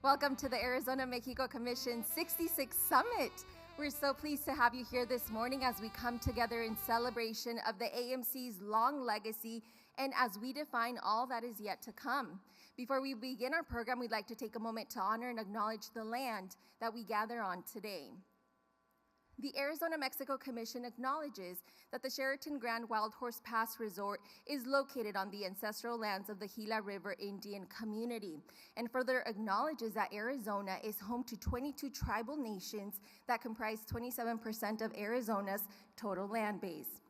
Welcome to the Arizona-Mexico Commission 66 Summit. We're so pleased to have you here this morning as we come together in celebration of the AMC's long legacy and as we define all that is yet to come. Before we begin our program, we'd like to take a moment to honor and acknowledge the land that we gather on today. The Arizona-Mexico Commission acknowledges that the Sheraton Grand Wild Horse Pass Resort is located on the ancestral lands of the Gila River Indian community, and further acknowledges that Arizona is home to 22 tribal nations that comprise 27% of Arizona's total land base.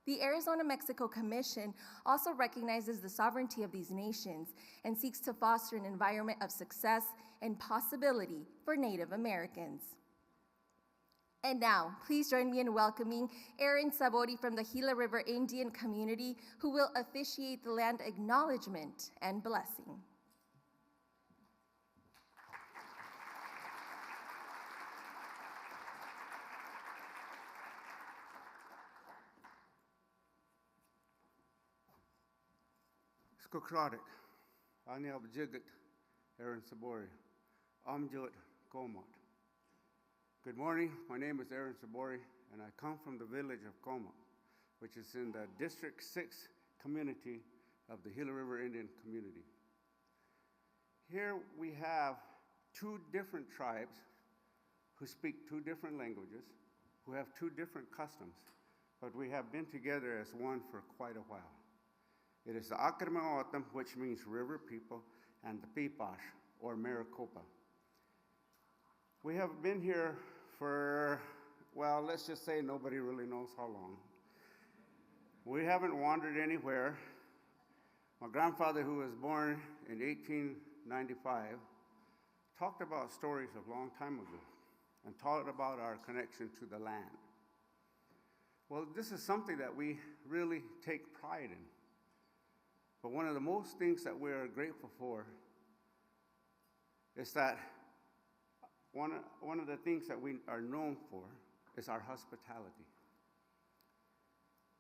The Arizona-Mexico Commission also recognizes the sovereignty of these nations and seeks to foster an environment of success and possibility for Native Americans. And now, please join me in welcoming Aaron Sabori from the Gila River Indian community, who will officiate the land acknowledgement and blessing. Skokradik, Anyab Jigit, Aaron Sabori, Amjut Komat. Good morning, my name is Aaron Sabori, and I come from the village of Coma, which is in the District 6 community of the Gila River Indian community. Here we have two different tribes who speak two different languages, who have two different customs, but we have been together as one for quite a while. It is the Akramaotam, which means river people, and the Pipash, or Maricopa. We have been here for, well, let's just say nobody really knows how long. We haven't wandered anywhere. My grandfather, who was born in 1895, talked about stories of a long time ago and taught about our connection to the land. Well, this is something that we really take pride in. But one of the most things that we are grateful for is that one of the things that we are known for is our hospitality.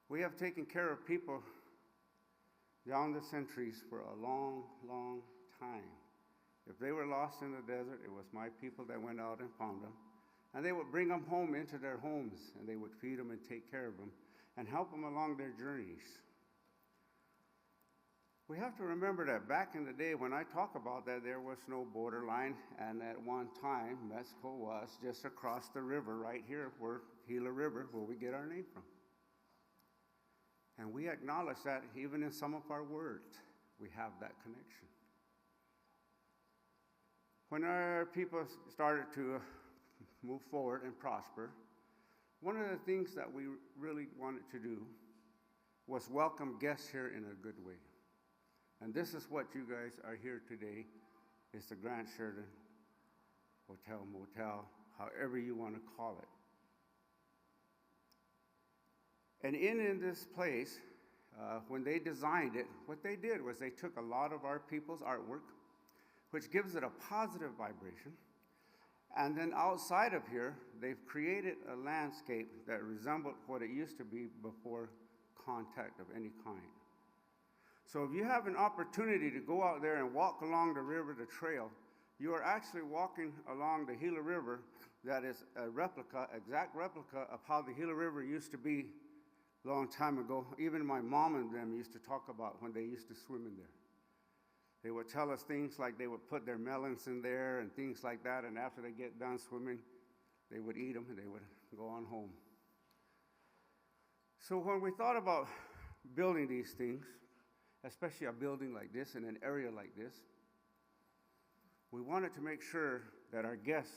We have taken care of people down the centuries for a long, long time. If they were lost in the desert, it was my people that went out and found them. And they would bring them home into their homes, and they would feed them and take care of them and help them along their journeys. We have to remember that back in the day when I talk about that, there was no borderline, and at one time, Mexico was just across the river right here, where Gila River, where we get our name from. And we acknowledge that even in some of our words, we have that connection. When our people started to move forward and prosper, one of the things that we really wanted to do was welcome guests here in a good way. And this is what you guys are here today, is the Grand Sheraton Hotel, Motel, however you want to call it. And in this place, when they designed it, what they did was they took a lot of our people's artwork, which gives it a positive vibration, and then outside of here, they've created a landscape that resembled what it used to be before contact of any kind. So if you have an opportunity to go out there and walk along the river, the trail, you are actually walking along the Gila River that is a replica, exact replica of how the Gila River used to be a long time ago. Even my mom and them used to talk about when they used to swim in there. They would tell us things like they would put their melons in there and things like that, and after they get done swimming, they would eat them and they would go on home. So when we thought about building these things, especially a building like this in an area like this, we wanted to make sure that our guests,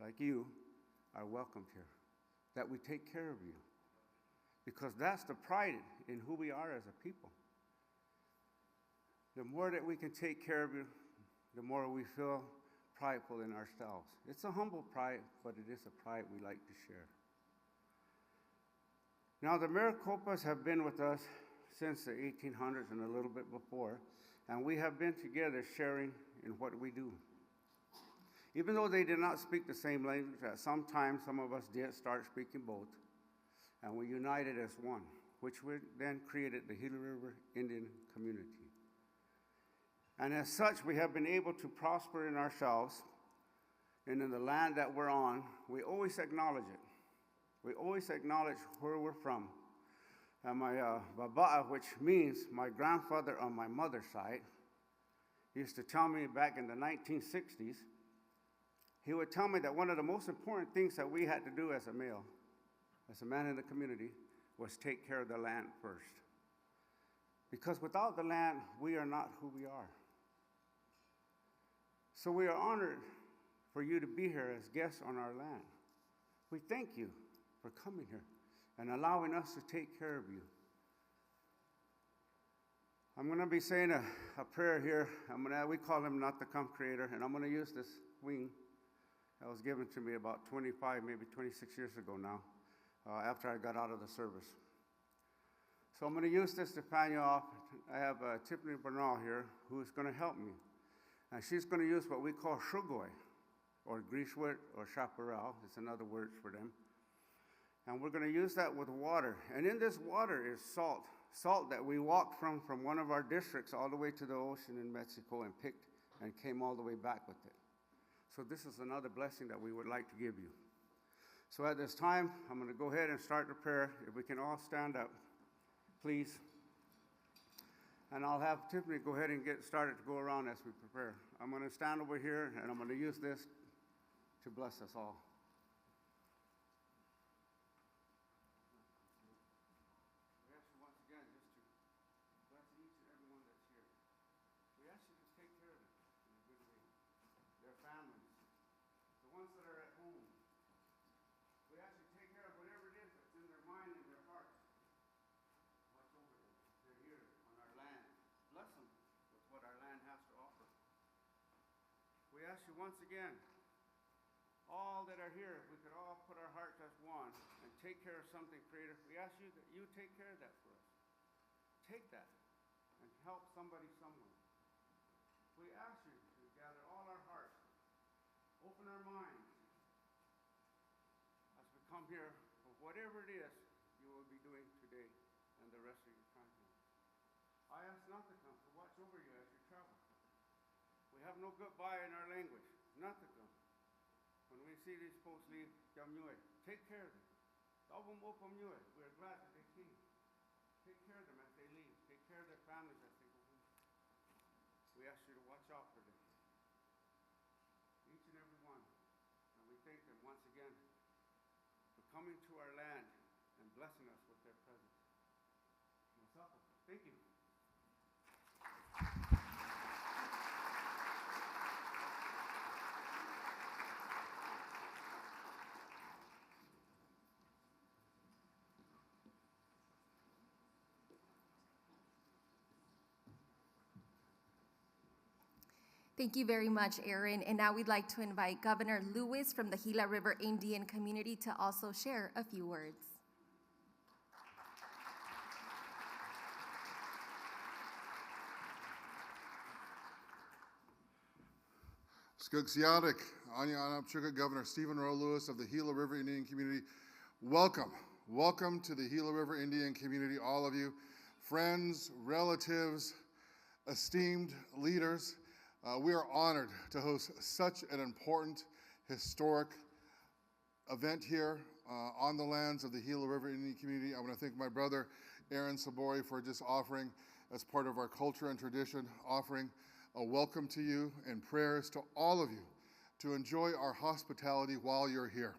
like you, are welcomed here, that we take care of you, because that's the pride in who we are as a people. The more that we can take care of you, the more we feel prideful in ourselves. It's a humble pride, but it is a pride we like to share. Now, the Maricopas have been with us since the 1800s and a little bit before, and we have been together sharing in what we do. Even though they did not speak the same language, at some time some of us did start speaking both, and we united as one, which we then created the Gila River Indian community. And as such, we have been able to prosper in ourselves and in the land that we're on. We always acknowledge it. We always acknowledge where we're from. And my Baba'a, which means my grandfather on my mother's side, used to tell me back in the 1960s, he would tell me that one of the most important things that we had to do as a male, as a man in the community, was take care of the land first. Because without the land, we are not who we are. So we are honored for you to be here as guests on our land. We thank you for coming here and allowing us to take care of you. I'm going to be saying a prayer here. We call him Not the Come Creator, and I'm going to use this wing that was given to me about 25, maybe 26 years ago now, after I got out of the service. So I'm going to use this to fan you off. I have Tiffany Bernal here, who's going to help me. And she's going to use what we call shugoi, or grishwit, or chaparral. It's another word for them. And we're going to use that with water. And in this water is salt. Salt that we walked from one of our districts all the way to the ocean in Mexico and picked and came all the way back with it. So this is another blessing that we would like to give you. So at this time, I'm going to go ahead and start the prayer. If we can all stand up, please. And I'll have Tiffany go ahead and get started to go around as we prepare. I'm going to stand over here, and I'm going to use this to bless us all. We ask you once again just to bless each and every one that's here. We ask you to take care of them in a good way. Their families, the ones that are at home. We ask you to take care of whatever it is that's in their mind and their heart. Watch over them. They're here on our land. Bless them with what our land has to offer. We ask you once again, all that are here, if we could all put our hearts as one and take care of something creative. We ask you that you take care of that for us. Take that and help somebody somewhere. We ask you to gather all our hearts, open our minds as we come here for whatever it is you will be doing today and the rest of your time here. I ask not to come to watch over you as you travel. We have no goodbye in our language, not to come. When we see these folks leave, take care of them. We are glad that they came. Take care of them as they leave. Take care of their families as they go home. We ask you to watch out for them. Each and every one. And we thank them once again for coming to our land and blessing us with their presence. Thank you. Thank you very much, Aaron. And now we'd like to invite Governor Lewis from the Gila River Indian community to also share a few words. Skugsiatic, Anyanapchuka Governor Stephen Rowe Lewis of the Gila River Indian community. Welcome. Welcome to the Gila River Indian community, all of you, friends, relatives, esteemed leaders. We are honored to host such an important, historic event here on the lands of the Gila River Indian community. I want to thank my brother, Aaron Sabori, for just offering, as part of our culture and tradition, offering a welcome to you and prayers to all of you to enjoy our hospitality while you're here.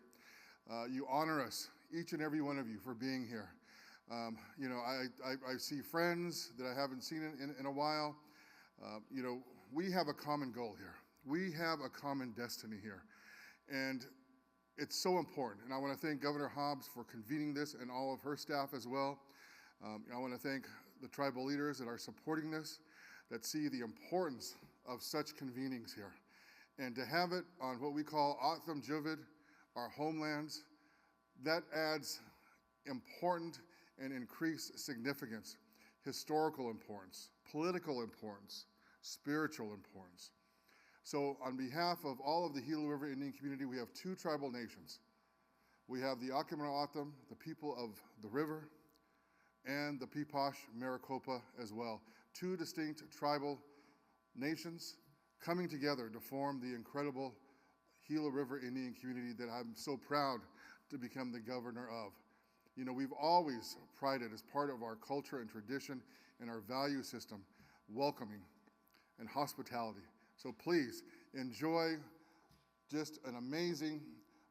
You honor us, each and every one of you, for being here. I see friends that I haven't seen in a while. We have a common goal here. We have a common destiny here. And it's so important. And I want to thank Governor Hobbs for convening this and all of her staff as well. I want to thank the tribal leaders that are supporting this, that see the importance of such convenings here. And to have it on what we call Atham Juvid, our homelands, that adds important and increased significance, historical importance, political importance, spiritual importance. So on behalf of all of the Gila River Indian community, we have two tribal nations. We have the Akimana-Atam, the people of the river, and the Pipash Maricopa as well. Two distinct tribal nations coming together to form the incredible Gila River Indian community that I'm so proud to become the governor of. You know, we've always prided as part of our culture and tradition and our value system, welcoming and hospitality. So please enjoy just an amazing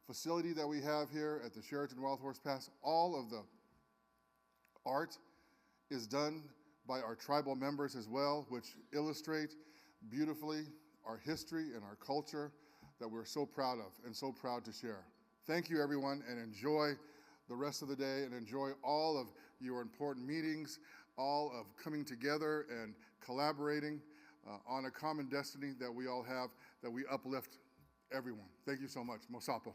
facility that we have here at the Sheraton Wild Horse Pass. All of the art is done by our tribal members as well, which illustrate beautifully our history and our culture that we're so proud of and so proud to share. Thank you, everyone, and enjoy the rest of the day and enjoy all of your important meetings, all of coming together and collaborating on a common destiny that we all have, that we uplift everyone. Thank you so much. Mosapo.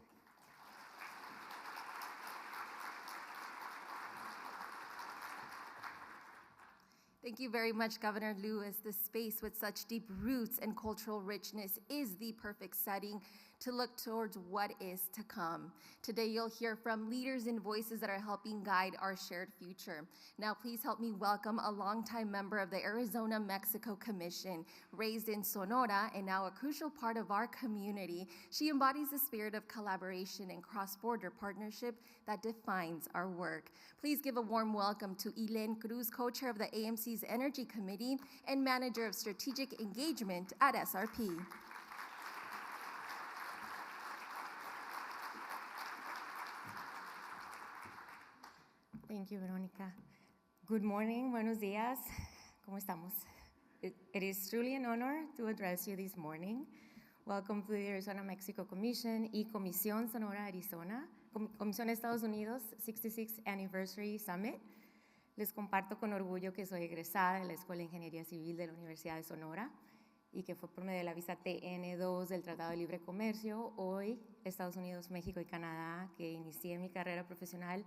Thank you very much, Governor Lewis. This space with such deep roots and cultural richness is the perfect setting to look towards what is to come. Today, you'll hear from leaders and voices that are helping guide our shared future. Now, please help me welcome a longtime member of the Arizona-Mexico Commission, raised in Sonora and now a crucial part of our community. She embodies the spirit of collaboration and cross-border partnership that defines our work. Please give a warm welcome to Elen Cruz, co-chair of the AMC's Energy Committee and manager of strategic engagement at SRP. Thank you, Veronica. Good morning, buenos días. ¿Cómo estamos? It is truly an honor to address you this morning. Welcome to the Arizona-Mexico Commission y Comisión Sonora-Arizona, Comisión Estados Unidos 66th Anniversary Summit. Les comparto con orgullo que soy egresada de la Escuela de Ingeniería Civil de la Universidad de Sonora y que fue por medio de la visa TN2 del Tratado de Libre Comercio, hoy Estados Unidos, México y Canadá, que inicié mi carrera profesional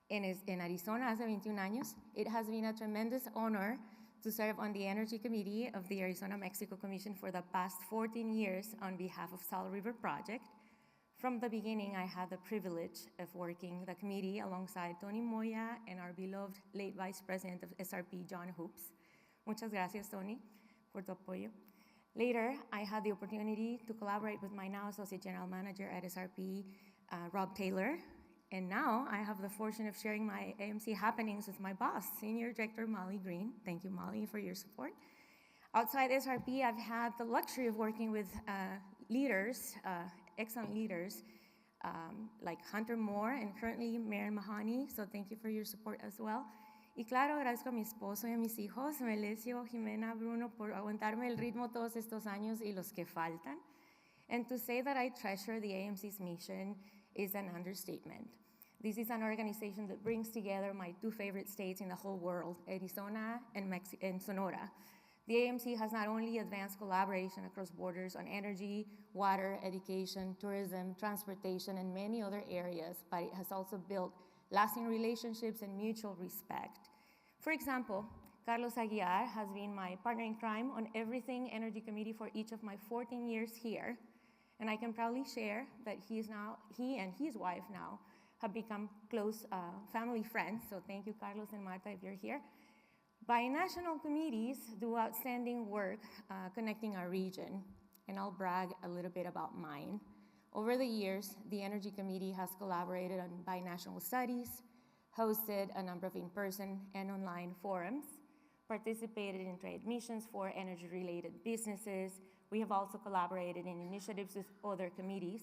en Arizona hace 21 años. It has been a tremendous honor to serve on the Energy Committee of the Arizona-Mexico Commission for the past 14 years on behalf of Salt River Project. From the beginning, I had the privilege of working the committee alongside Tony Moya and our beloved late Vice President of SRP, John Hoops. Muchas gracias, Tony, por tu apoyo. Later, I had the opportunity to collaborate with my now Associate General Manager at SRP, Rob Taylor. And now I have the fortune of sharing my AMC happenings with my boss, Senior Director Molly Green. Thank you, Molly, for your support. Outside SRP, I've had the luxury of working with leaders, excellent leaders, like Hunter Moore and currently Maren Mahoney, so thank you for your support as well. Y claro, agradezco a mi esposo y a mis hijos, Melesio, Jimena, Bruno, por aguantarme el ritmo todos estos años y los que faltan. And to say that I treasure the AMC's mission is an understatement. This is an organization that brings together my two favorite states in the whole world, Arizona and Sonora. The AMC has not only advanced collaboration across borders on energy, water, education, tourism, transportation, and many other areas, but it has also built lasting relationships and mutual respect. For example, Carlos Aguiar has been my partner in crime on everything Energy Committee for each of my 14 years here. And I can proudly share that he and his wife now have become close family friends. So thank you, Carlos and Marta, if you're here. Binational committees do outstanding work connecting our region. And I'll brag a little bit about mine. Over the years, the Energy Committee has collaborated on binational studies, hosted a number of in-person and online forums, participated in trade missions for energy-related businesses. We have also collaborated in initiatives with other committees.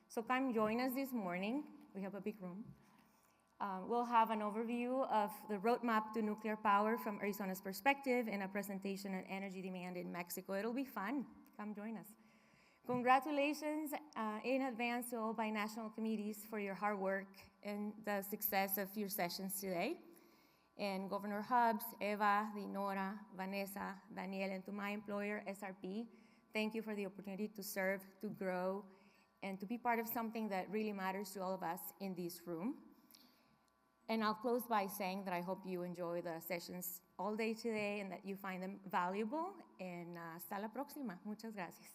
So come join us this morning. We have a big room. We'll have an overview of the roadmap to nuclear power from Arizona's perspective and a presentation on energy demand in Mexico. It'll be fun. Come join us. Congratulations in advance to all binational committees for your hard work and the success of your sessions today. And Governor Hubbs, Eva, Dinora, Vanessa, Daniel, and to my employer, SRP, thank you for the opportunity to serve, to grow, and to be part of something that really matters to all of us in this room. And I'll close by saying that I hope you enjoy the sessions all day today and that you find them valuable. And hasta la próxima. Muchas gracias.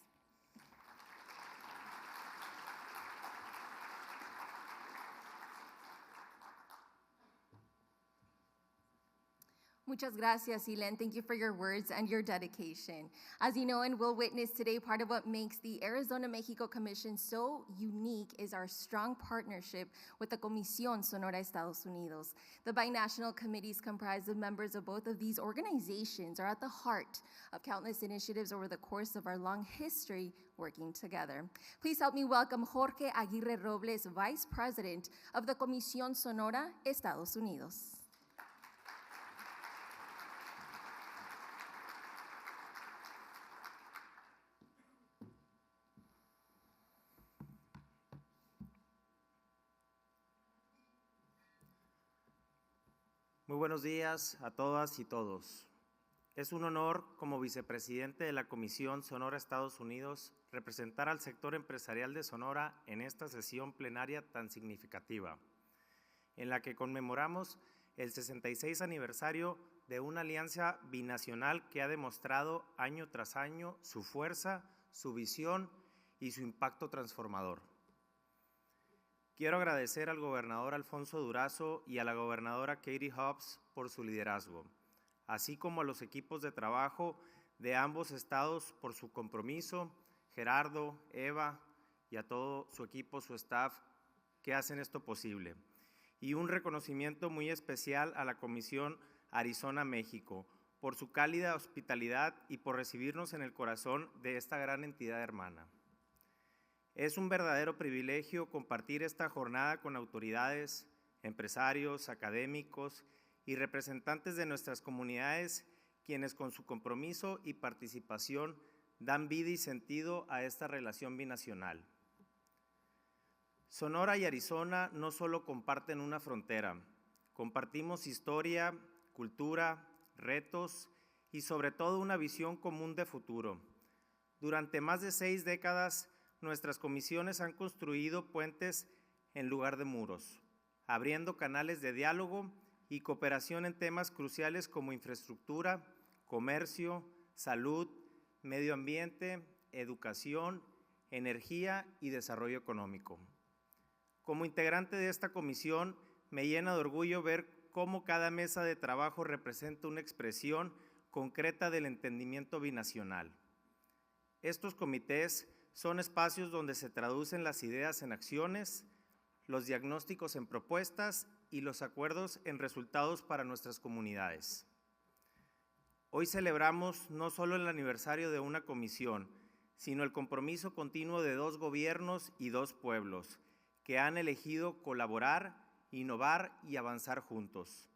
Muchas gracias, Ilen. Thank you for your words and your dedication. As you know and will witness today, part of what makes the Arizona-Mexico Commission so unique is our strong partnership with the Comisión Sonora Estados Unidos. The binational committees comprised of members of both of these organizations are at the heart of countless initiatives over the course of our long history working together. Please help me welcome Jorge Aguirre Robles, Vice President of the Comisión Sonora Estados Unidos. Muy buenos días a todas y todos. Es un honor, como vicepresidente de la Comisión Sonora Estados Unidos, representar al sector empresarial de Sonora en esta sesión plenaria tan significativa, en la que conmemoramos el 66 aniversario de una alianza binacional que ha demostrado año tras año su fuerza, su visión y su impacto transformador. Quiero agradecer al gobernador Alfonso Durazo y a la gobernadora Katie Hobbs por su liderazgo, así como a los equipos de trabajo de ambos estados por su compromiso, Gerardo, Eva y a todo su equipo, su staff, que hacen esto posible. Y un reconocimiento muy especial a la Comisión Arizona-México por su cálida hospitalidad y por recibirnos en el corazón de esta gran entidad hermana. Es un verdadero privilegio compartir esta jornada con autoridades, empresarios, académicos y representantes de nuestras comunidades, quienes con su compromiso y participación dan vida y sentido a esta relación binacional. Sonora y Arizona no solo comparten una frontera, compartimos historia, cultura, retos y sobre todo una visión común de futuro. Durante más de 6 décadas, nuestras comisiones han construido puentes en lugar de muros, abriendo canales de diálogo y cooperación en temas cruciales como infraestructura, comercio, salud, medio ambiente, educación, energía y desarrollo económico. Como integrante de esta comisión, me llena de orgullo ver cómo cada mesa de trabajo representa una expresión concreta del entendimiento binacional. Estos comités son espacios donde se traducen las ideas en acciones, los diagnósticos en propuestas y los acuerdos en resultados para nuestras comunidades. Hoy celebramos no solo el aniversario de una comisión, sino el compromiso continuo de 2 gobiernos y 2 pueblos que han elegido colaborar, innovar y avanzar juntos.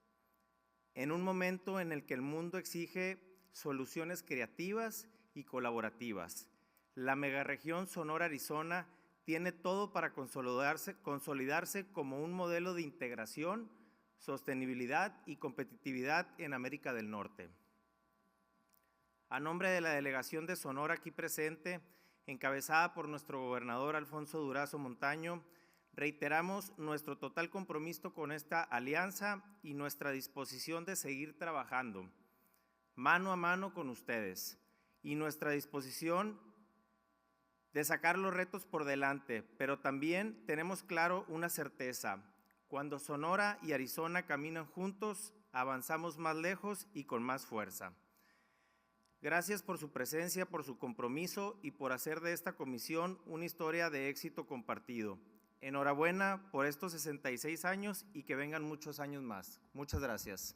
En un momento en el que el mundo exige soluciones creativas y colaborativas, la megaregión Sonora-Arizona tiene todo para consolidarse como un modelo de integración, sostenibilidad y competitividad en América del Norte. A nombre de la delegación de Sonora aquí presente, encabezada por nuestro gobernador Alfonso Durazo Montaño, reiteramos nuestro total compromiso con esta alianza y nuestra disposición de seguir trabajando mano a mano con ustedes y nuestra disposición de sacar los retos por delante, pero también tenemos claro una certeza: cuando Sonora y Arizona caminan juntos, avanzamos más lejos y con más fuerza. Gracias por su presencia, por su compromiso y por hacer de esta comisión una historia de éxito compartido. Enhorabuena por estos 66 años y que vengan muchos años más. Muchas gracias.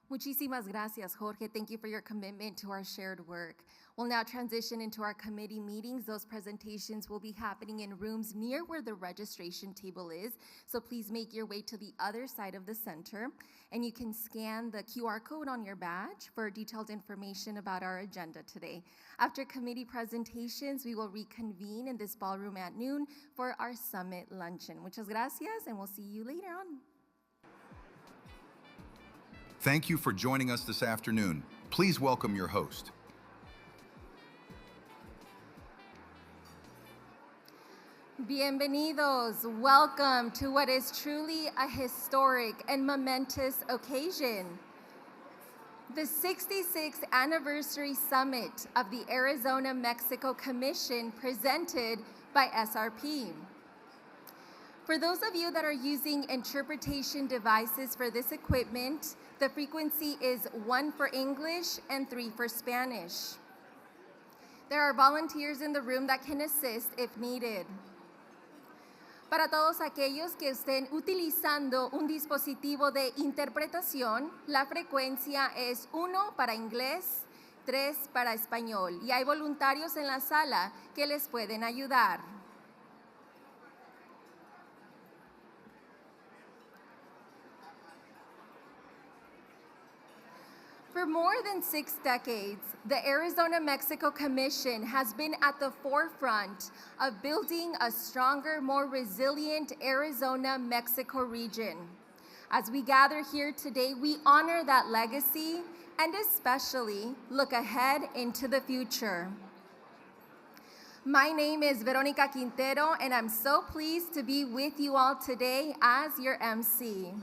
Muchísimas gracias, Jorge. Thank you for your commitment to our shared work. We'll now transition into our committee meetings. Those presentations will be happening in rooms near where the registration table is, so please make your way to the other side of the center, and you can scan the QR code on your badge for detailed information about our agenda today. After committee presentations, we will reconvene in this ballroom at noon for our summit luncheon. Muchas gracias, and we'll see you later on. Thank you for joining us this afternoon. Please welcome your host. Bienvenidos. Welcome to what is truly a historic and momentous occasion. The 66th anniversary summit of the Arizona-Mexico Commission presented by SRP. For those of you that are using interpretation devices for this equipment, the frequency is 1 for English and 3 for Spanish. There are volunteers in the room that can assist if needed. Para todos aquellos que estén utilizando un dispositivo de interpretación, la frecuencia es 1 para inglés, 3 para español, y hay voluntarios en la sala que les pueden ayudar. For more than 6 decades, the Arizona-Mexico Commission has been at the forefront of building a stronger, more resilient Arizona-Mexico region. As we gather here today, we honor that legacy and especially look ahead into the future. My name is Veronica Quintero, and I'm so pleased to be with you all today as your MC.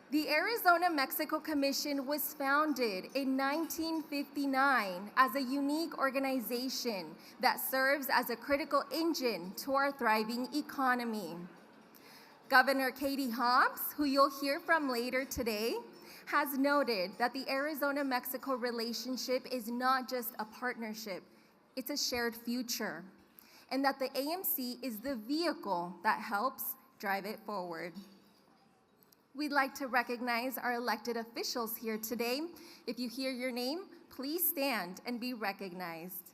The Arizona-Mexico Commission was founded in 1959 as a unique organization that serves as a critical engine to our thriving economy. Governor Katie Hobbs, who you'll hear from later today, has noted that the Arizona-Mexico relationship is not just a partnership, it's a shared future, and that the AMC is the vehicle that helps drive it forward. We'd like to recognize our elected officials here today. If you hear your name, please stand and be recognized.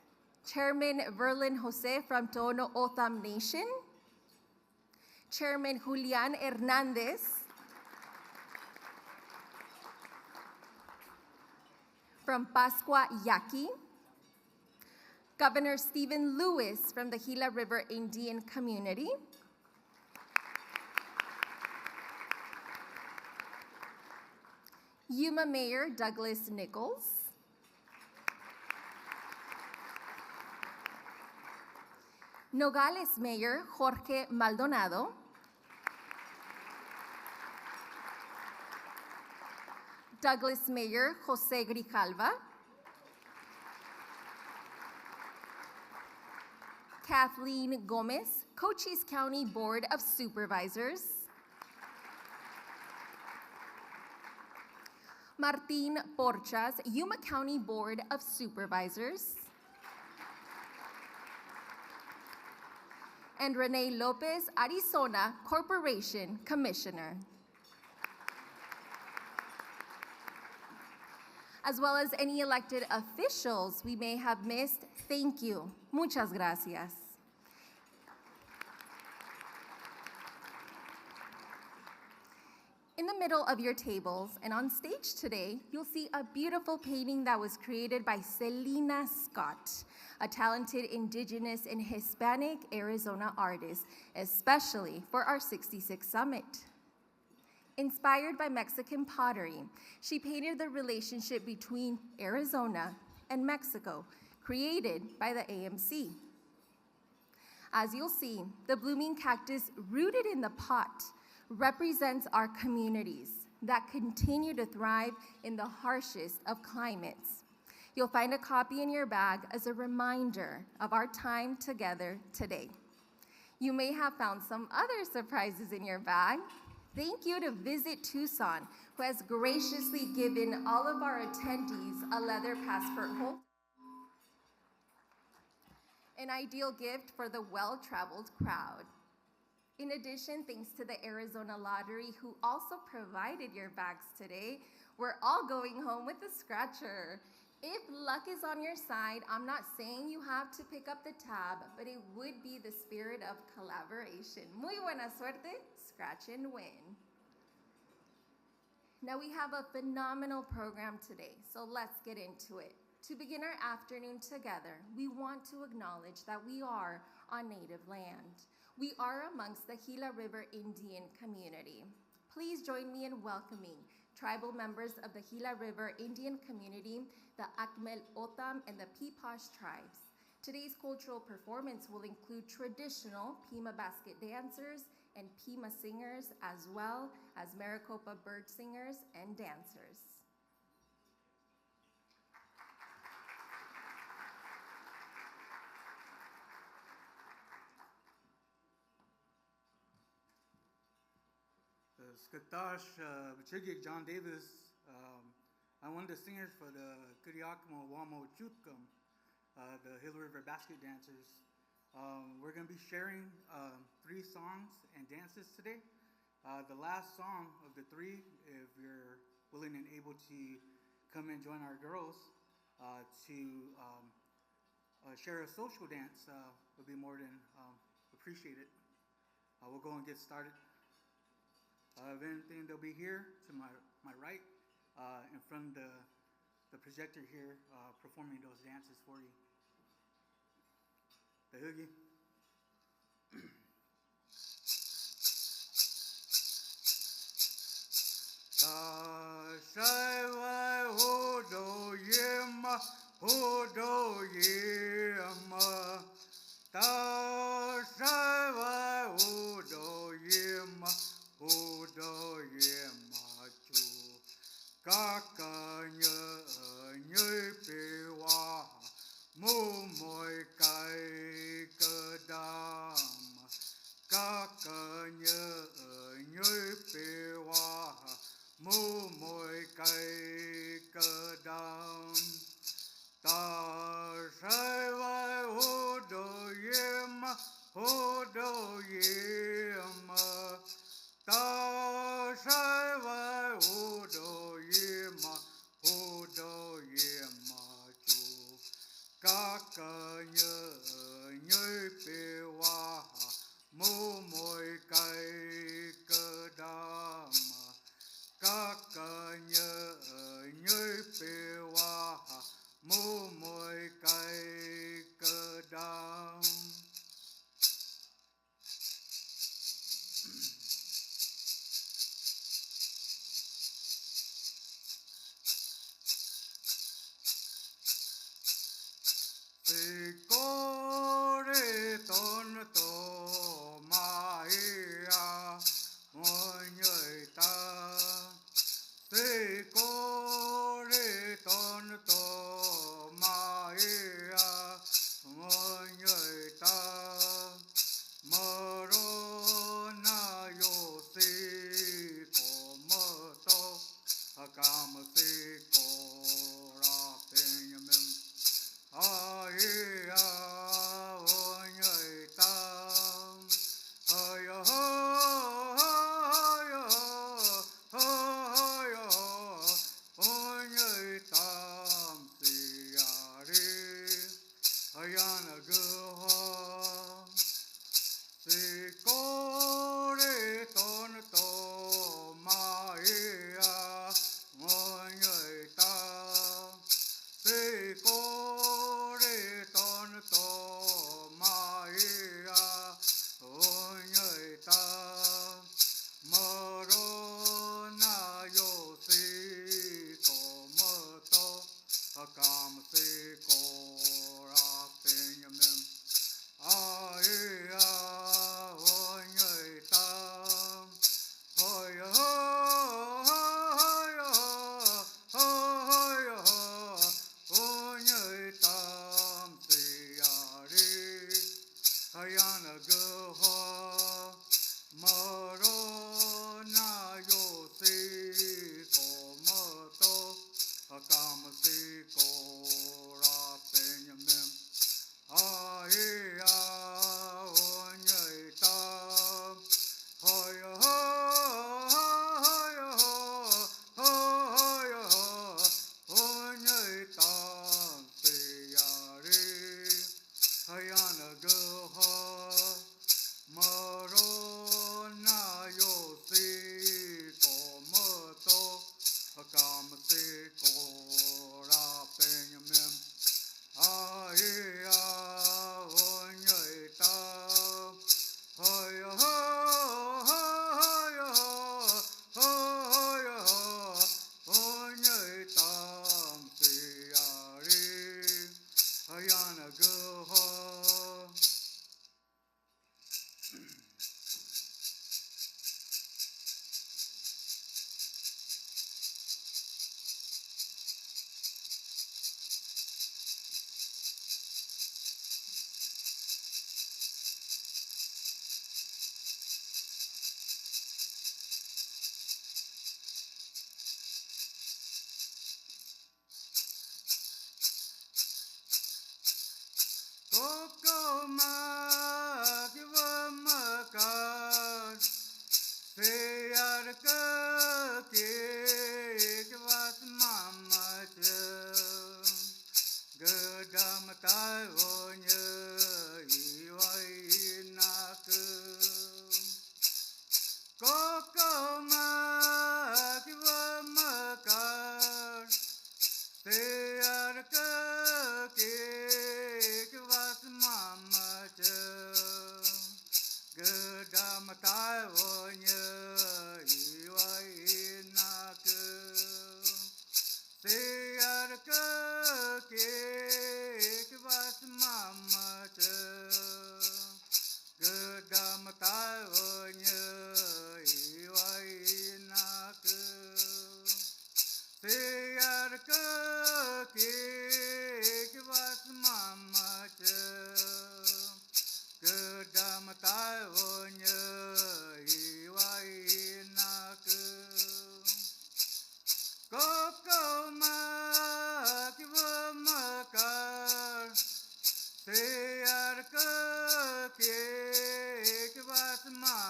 Chairman Verlin Jose from Tohono O'odham Nation. Chairman Julian Hernandez. From Pascua Yaqui. Governor Stephen Lewis from the Gila River Indian Community. Yuma Mayor Douglas Nichols. Nogales Mayor Jorge Maldonado. Douglas Mayor Jose Grijalva. Kathleen Gomez, Cochise County Board of Supervisors. Martin Porchas, Yuma County Board of Supervisors. And Renee Lopez, Arizona Corporation Commissioner. As well as any elected officials we may have missed, thank you. Muchas gracias. In the middle of your tables and on stage today, you'll see a beautiful painting that was created by Selena Scott, a talented Indigenous and Hispanic Arizona artist, especially for our 66 Summit. Inspired by Mexican pottery, she painted the relationship between Arizona and Mexico, created by the AMC. As you'll see, the blooming cactus rooted in the pot represents our communities that continue to thrive in the harshest of climates. You'll find a copy in your bag as a reminder of our time together today. You may have found some other surprises in your bag. Thank you to Visit Tucson, who has graciously given all of our attendees a leather passport holder, an ideal gift for the well-traveled crowd. In addition, thanks to the Arizona Lottery, who also provided your bags today, we're all going home with a scratcher. If luck is on your side, I'm not saying you have to pick up the tab, but it would be the spirit of collaboration. Muy buena suerte, scratch and win. Now we have a phenomenal program today, so let's get into it. To begin our afternoon together, we want to acknowledge that we are on native land. We are amongst the Gila River Indian community. Please join me in welcoming tribal members of the Gila River Indian community, the Akmel Otham and the Pipash tribes. Today's cultural performance will include traditional Pima basket dancers and Pima singers, as well as Maricopa bird singers and dancers. Skatash Bachigik John Davis. I'm one of the singers for the Kuriakmo Wamo Chutkam, the Hill River Basket Dancers. We're going to be sharing 3 songs and dances today. The last song of the 3, if you're willing and able to come and join our girls to share a social dance, would be more than appreciated. We'll go and get started. If anything, they'll be here to my right, in front of the projector here, performing those dances for you. The hoogie. Ta shai vai hodo yema, hodo yema. Ta shai vai hodo yema, hodo yema chu. Kaka nhớ pe wa, mu moi kai cơ đam. Kaka nhớ pe wa, mu moi kai cơ đam. Ta sai vai hodo yema, hodo yema. Ta sai vai hodo yema, hodo yema chu. Kaka nhớ pe wa, mu moi kai cơ đam. Kaka nhớ pe wa, mu moi kai cơ đam.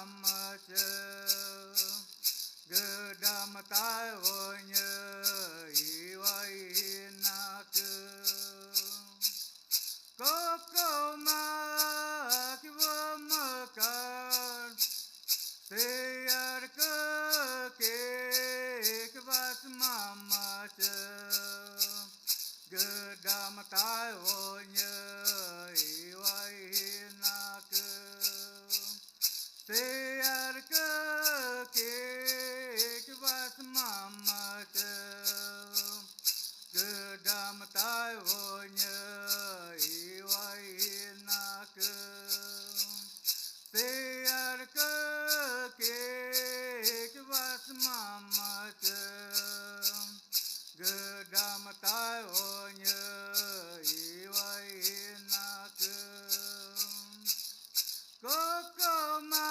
mama che gedam tai wonya iwai nak koko ma kiwa makar teyar ke vas mama che gedam tai wonya iwai nak teyar ke vas mama che gedam tai wonya iwai nak teyar ke vas mama che gedam tai wonya iwai nak koko ma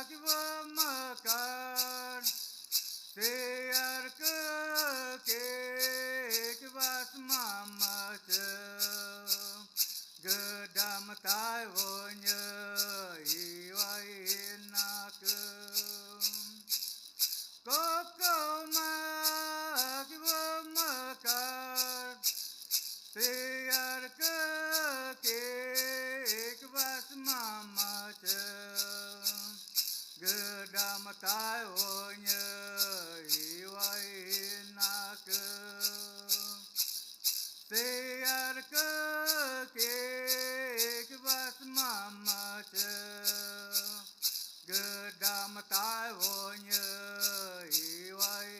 kiwa makar teyar ke vas mama che gedam tai wonya iwai nak koko ma kiwa makar teyar ke vas mama che gedam tai wonya iwai nak teyar ke vas mama che gedam tai wonya iwai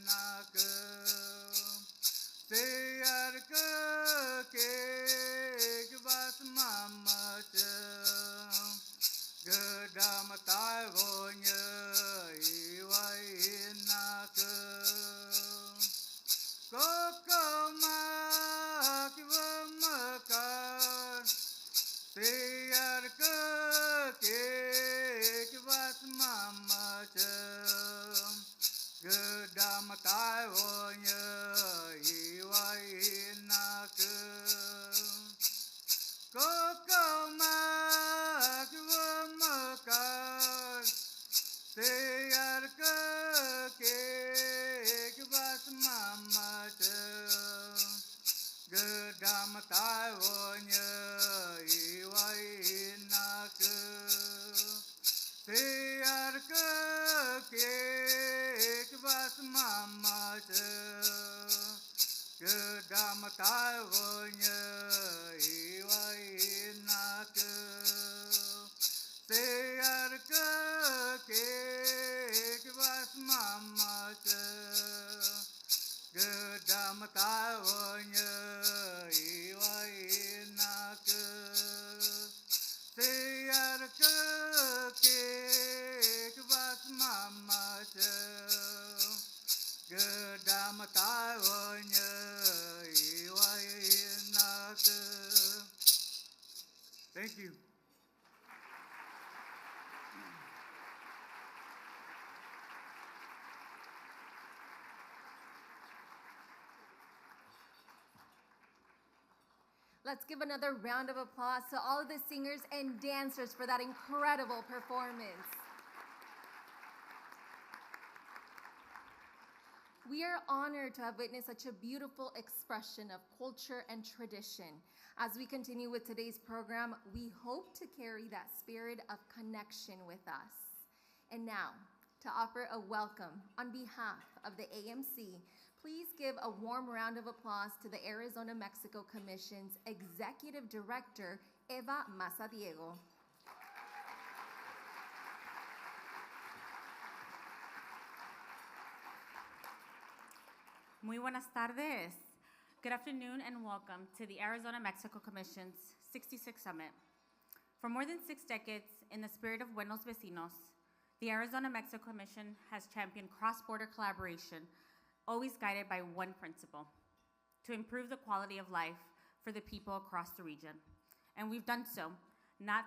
nak teyar ke vas mama che gedam tai wonya iwai nak koko ma kiwa makar teyar ke vas mama che gedam tai wonya iwai nak koko ma kiwa makar teyar ke vas mama che gedam tai wonya iwai nak teyar ke vas mama che gedam tai wonya iwai nak teyar ke vas mama che gedam tai wonya iwai nak teyar ke vas mama che gedam tai wonya iwai nak. Thank you. Let's give another round of applause to all of the singers and dancers for that incredible performance. We are honored to have witnessed such a beautiful expression of culture and tradition. As we continue with today's program, we hope to carry that spirit of connection with us. And now, to offer a welcome on behalf of the AMC, please give a warm round of applause to the Arizona-Mexico Commission's Executive Director, Eva Mazadiego. Muy buenas tardes. Good afternoon and welcome to the Arizona-Mexico Commission's 66th Summit. For more than 6 decades, in the spirit of Buenos Vecinos, the Arizona-Mexico Commission has championed cross-border collaboration, always guided by one principle: to improve the quality of life for the people across the region. And we've done so, not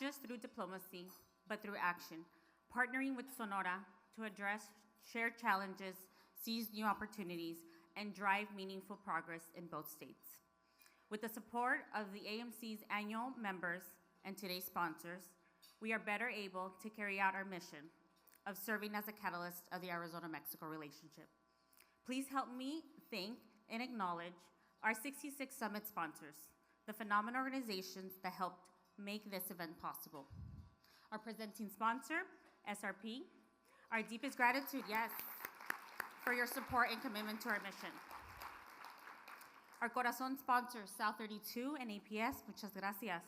just through diplomacy, but through action, partnering with Sonora to address shared challenges, seize new opportunities, and drive meaningful progress in both states. With the support of the AMC's annual members and today's sponsors, we are better able to carry out our mission of serving as a catalyst of the Arizona-Mexico relationship. Please help me thank and acknowledge our 66 Summit sponsors, the phenomenal organizations that helped make this event possible. Our presenting sponsor, SRP, our deepest gratitude, yes, for your support and commitment to our mission. Our Corazon sponsors, South 32 and APS, muchas gracias.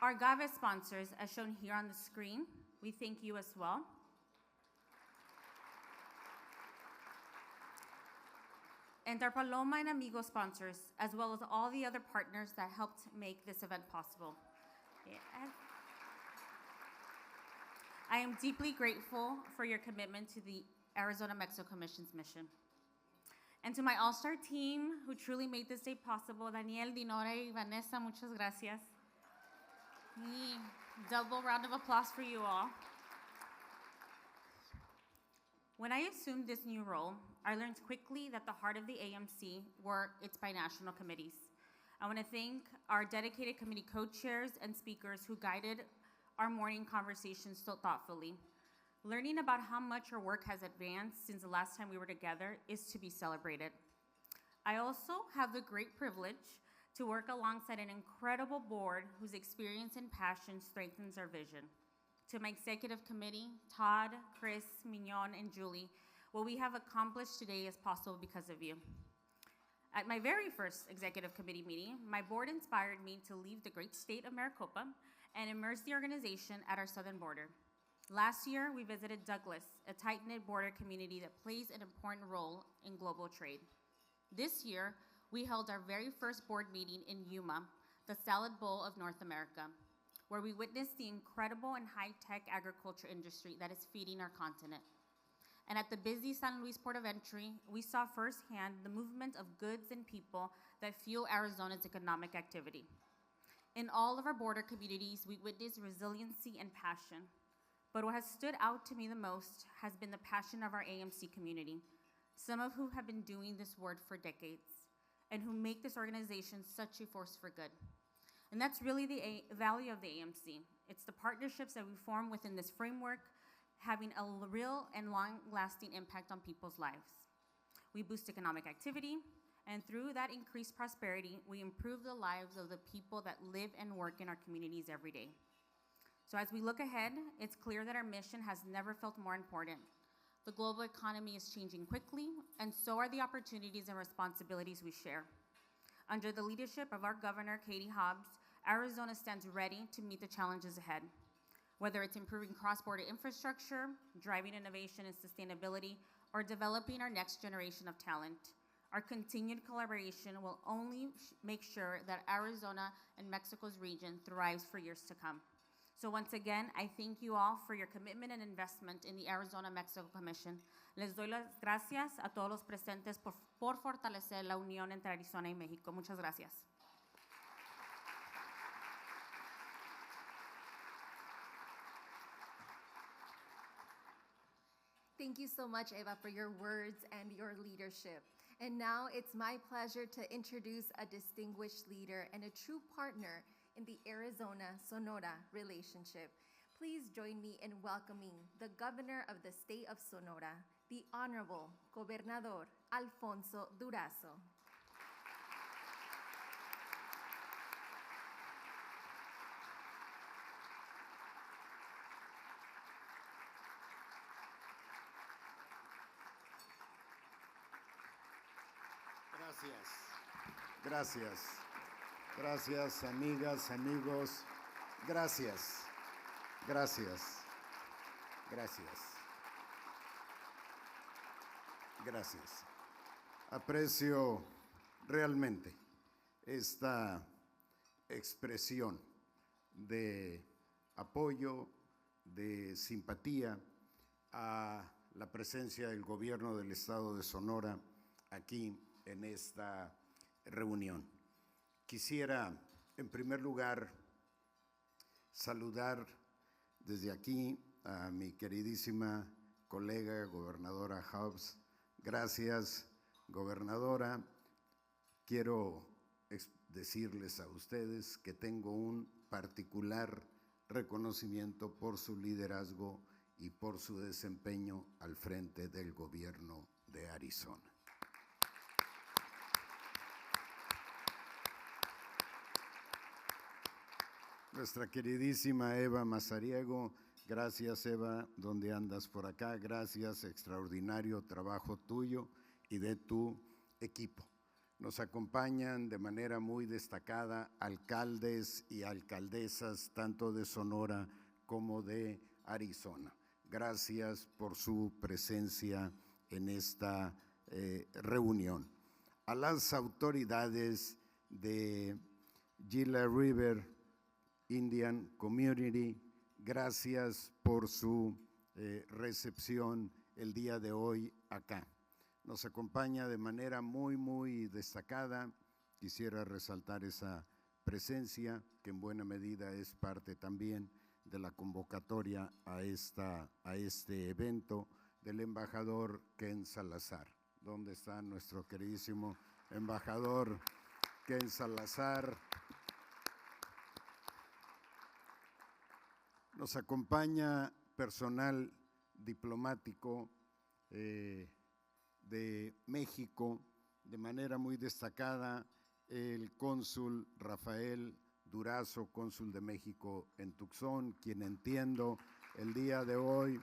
Our GAVE sponsors, as shown here on the screen, we thank you as well. And our Paloma and Amigo sponsors, as well as all the other partners that helped make this event possible. Yes. I am deeply grateful for your commitment to the Arizona-Mexico Commission's mission. And to my all-star team who truly made this day possible, Daniel, Dinora, y Vanessa, muchas gracias. Double round of applause for you all. When I assumed this new role, I learned quickly that the heart of the AMC were its binational committees. I want to thank our dedicated committee co-chairs and speakers who guided our morning conversations so thoughtfully. Learning about how much our work has advanced since the last time we were together is to be celebrated. I also have the great privilege to work alongside an incredible board whose experience and passion strengthens our vision. To my executive committee, Todd, Chris, Mignon, and Julie, what we have accomplished today is possible because of you. At my very first executive committee meeting, my board inspired me to leave the great state of Maricopa and immerse the organization at our southern border. Last year, we visited Douglas, a tight-knit border community that plays an important role in global trade. This year, we held our very first board meeting in Yuma, the salad bowl of North America, where we witnessed the incredible and high-tech agriculture industry that is feeding our continent. And at the busy San Luis Port of Entry, we saw firsthand the movement of goods and people that fuel Arizona's economic activity. In all of our border communities, we witnessed resiliency and passion. But what has stood out to me the most has been the passion of our AMC community, some of whom have been doing this work for decades, and who make this organization such a force for good. And that's really the value of the AMC. It's the partnerships that we form within this framework, having a real and long-lasting impact on people's lives. We boost economic activity, and through that increased prosperity, we improve the lives of the people that live and work in our communities every day. So as we look ahead, it's clear that our mission has never felt more important. The global economy is changing quickly, and so are the opportunities and responsibilities we share. Under the leadership of our governor, Katie Hobbs, Arizona stands ready to meet the challenges ahead. Whether it's improving cross-border infrastructure, driving innovation and sustainability, or developing our next generation of talent, our continued collaboration will only make sure that Arizona and Mexico's region thrives for years to come. So once again, I thank you all for your commitment and investment in the Arizona-Mexico Commission. Les doy las gracias a todos los presentes por fortalecer la unión entre Arizona y México. Muchas gracias. Thank you so much, Eva, for your words and your leadership. And now it's my pleasure to introduce a distinguished leader and a true partner in the Arizona-Sonora relationship. Please join me in welcoming the governor of the state of Sonora, the Honorable Gobernador Alfonso Durazo. Gracias. Gracias, amigas, amigos. Gracias. Gracias. Gracias. Gracias. Aprecio realmente esta expresión de apoyo, de simpatía a la presencia del gobierno del estado de Sonora aquí en esta reunión. Quisiera, en primer lugar, saludar desde aquí a mi queridísima colega gobernadora Hobbs. Gracias, gobernadora. Quiero decirles a ustedes que tengo un particular reconocimiento por su liderazgo y por su desempeño al frente del gobierno de Arizona. Nuestra queridísima Eva Mazariego, gracias Eva, ¿dónde andas por acá? Gracias, extraordinario trabajo tuyo y de tu equipo. Nos acompañan de manera muy destacada alcaldes y alcaldesas tanto de Sonora como de Arizona. Gracias por su presencia en esta reunión. A las autoridades de Gila River Indian Community, gracias por su recepción el día de hoy acá. Nos acompaña de manera muy destacada. Quisiera resaltar esa presencia que en buena medida es parte también de la convocatoria a este evento del embajador Ken Salazar. ¿Dónde está nuestro queridísimo embajador Ken Salazar? Nos acompaña personal diplomático de México, de manera muy destacada, el cónsul Rafael Durazo, cónsul de México en Tucson, quien entiendo el día de hoy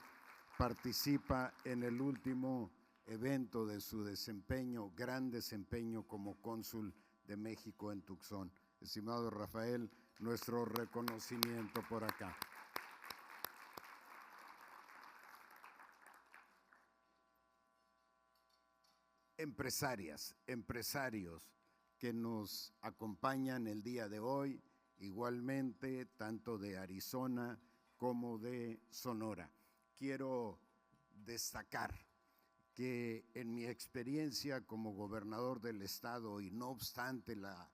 participa en el último evento de su desempeño, gran desempeño como cónsul de México en Tucson. Estimado Rafael, nuestro reconocimiento por acá. Empresarias, empresarios que nos acompañan el día de hoy, igualmente tanto de Arizona como de Sonora. Quiero destacar que en mi experiencia como gobernador del estado y no obstante la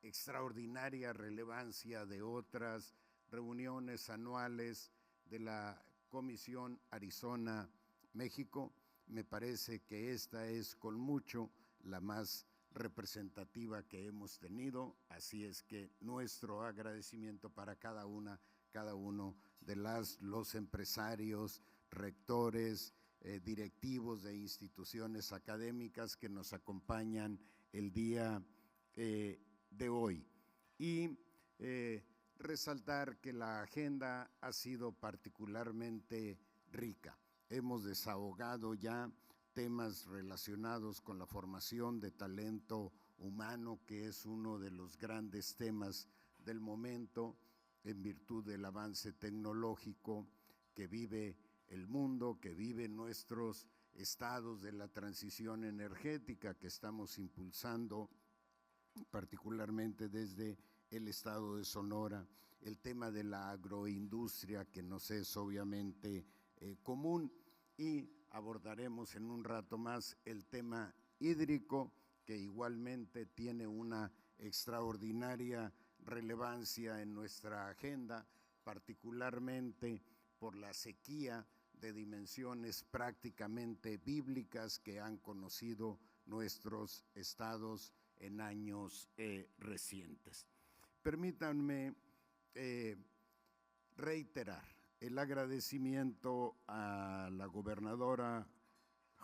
extraordinaria relevancia de otras reuniones anuales de la Comisión Arizona-México, me parece que esta es con mucho la más representativa que hemos tenido, así es que nuestro agradecimiento para cada uno de los empresarios, rectores, directivos de instituciones académicas que nos acompañan el día de hoy. Y resaltar que la agenda ha sido particularmente rica. Hemos desahogado ya temas relacionados con la formación de talento humano, que es uno de los grandes temas del momento en virtud del avance tecnológico que vive el mundo, que viven nuestros estados, de la transición energética que estamos impulsando, particularmente desde el estado de Sonora, el tema de la agroindustria que nos es obviamente común, y abordaremos en un rato más el tema hídrico, que igualmente tiene una extraordinaria relevancia en nuestra agenda, particularmente por la sequía de dimensiones prácticamente bíblicas que han conocido nuestros estados en años recientes. Permítanme reiterar el agradecimiento a la gobernadora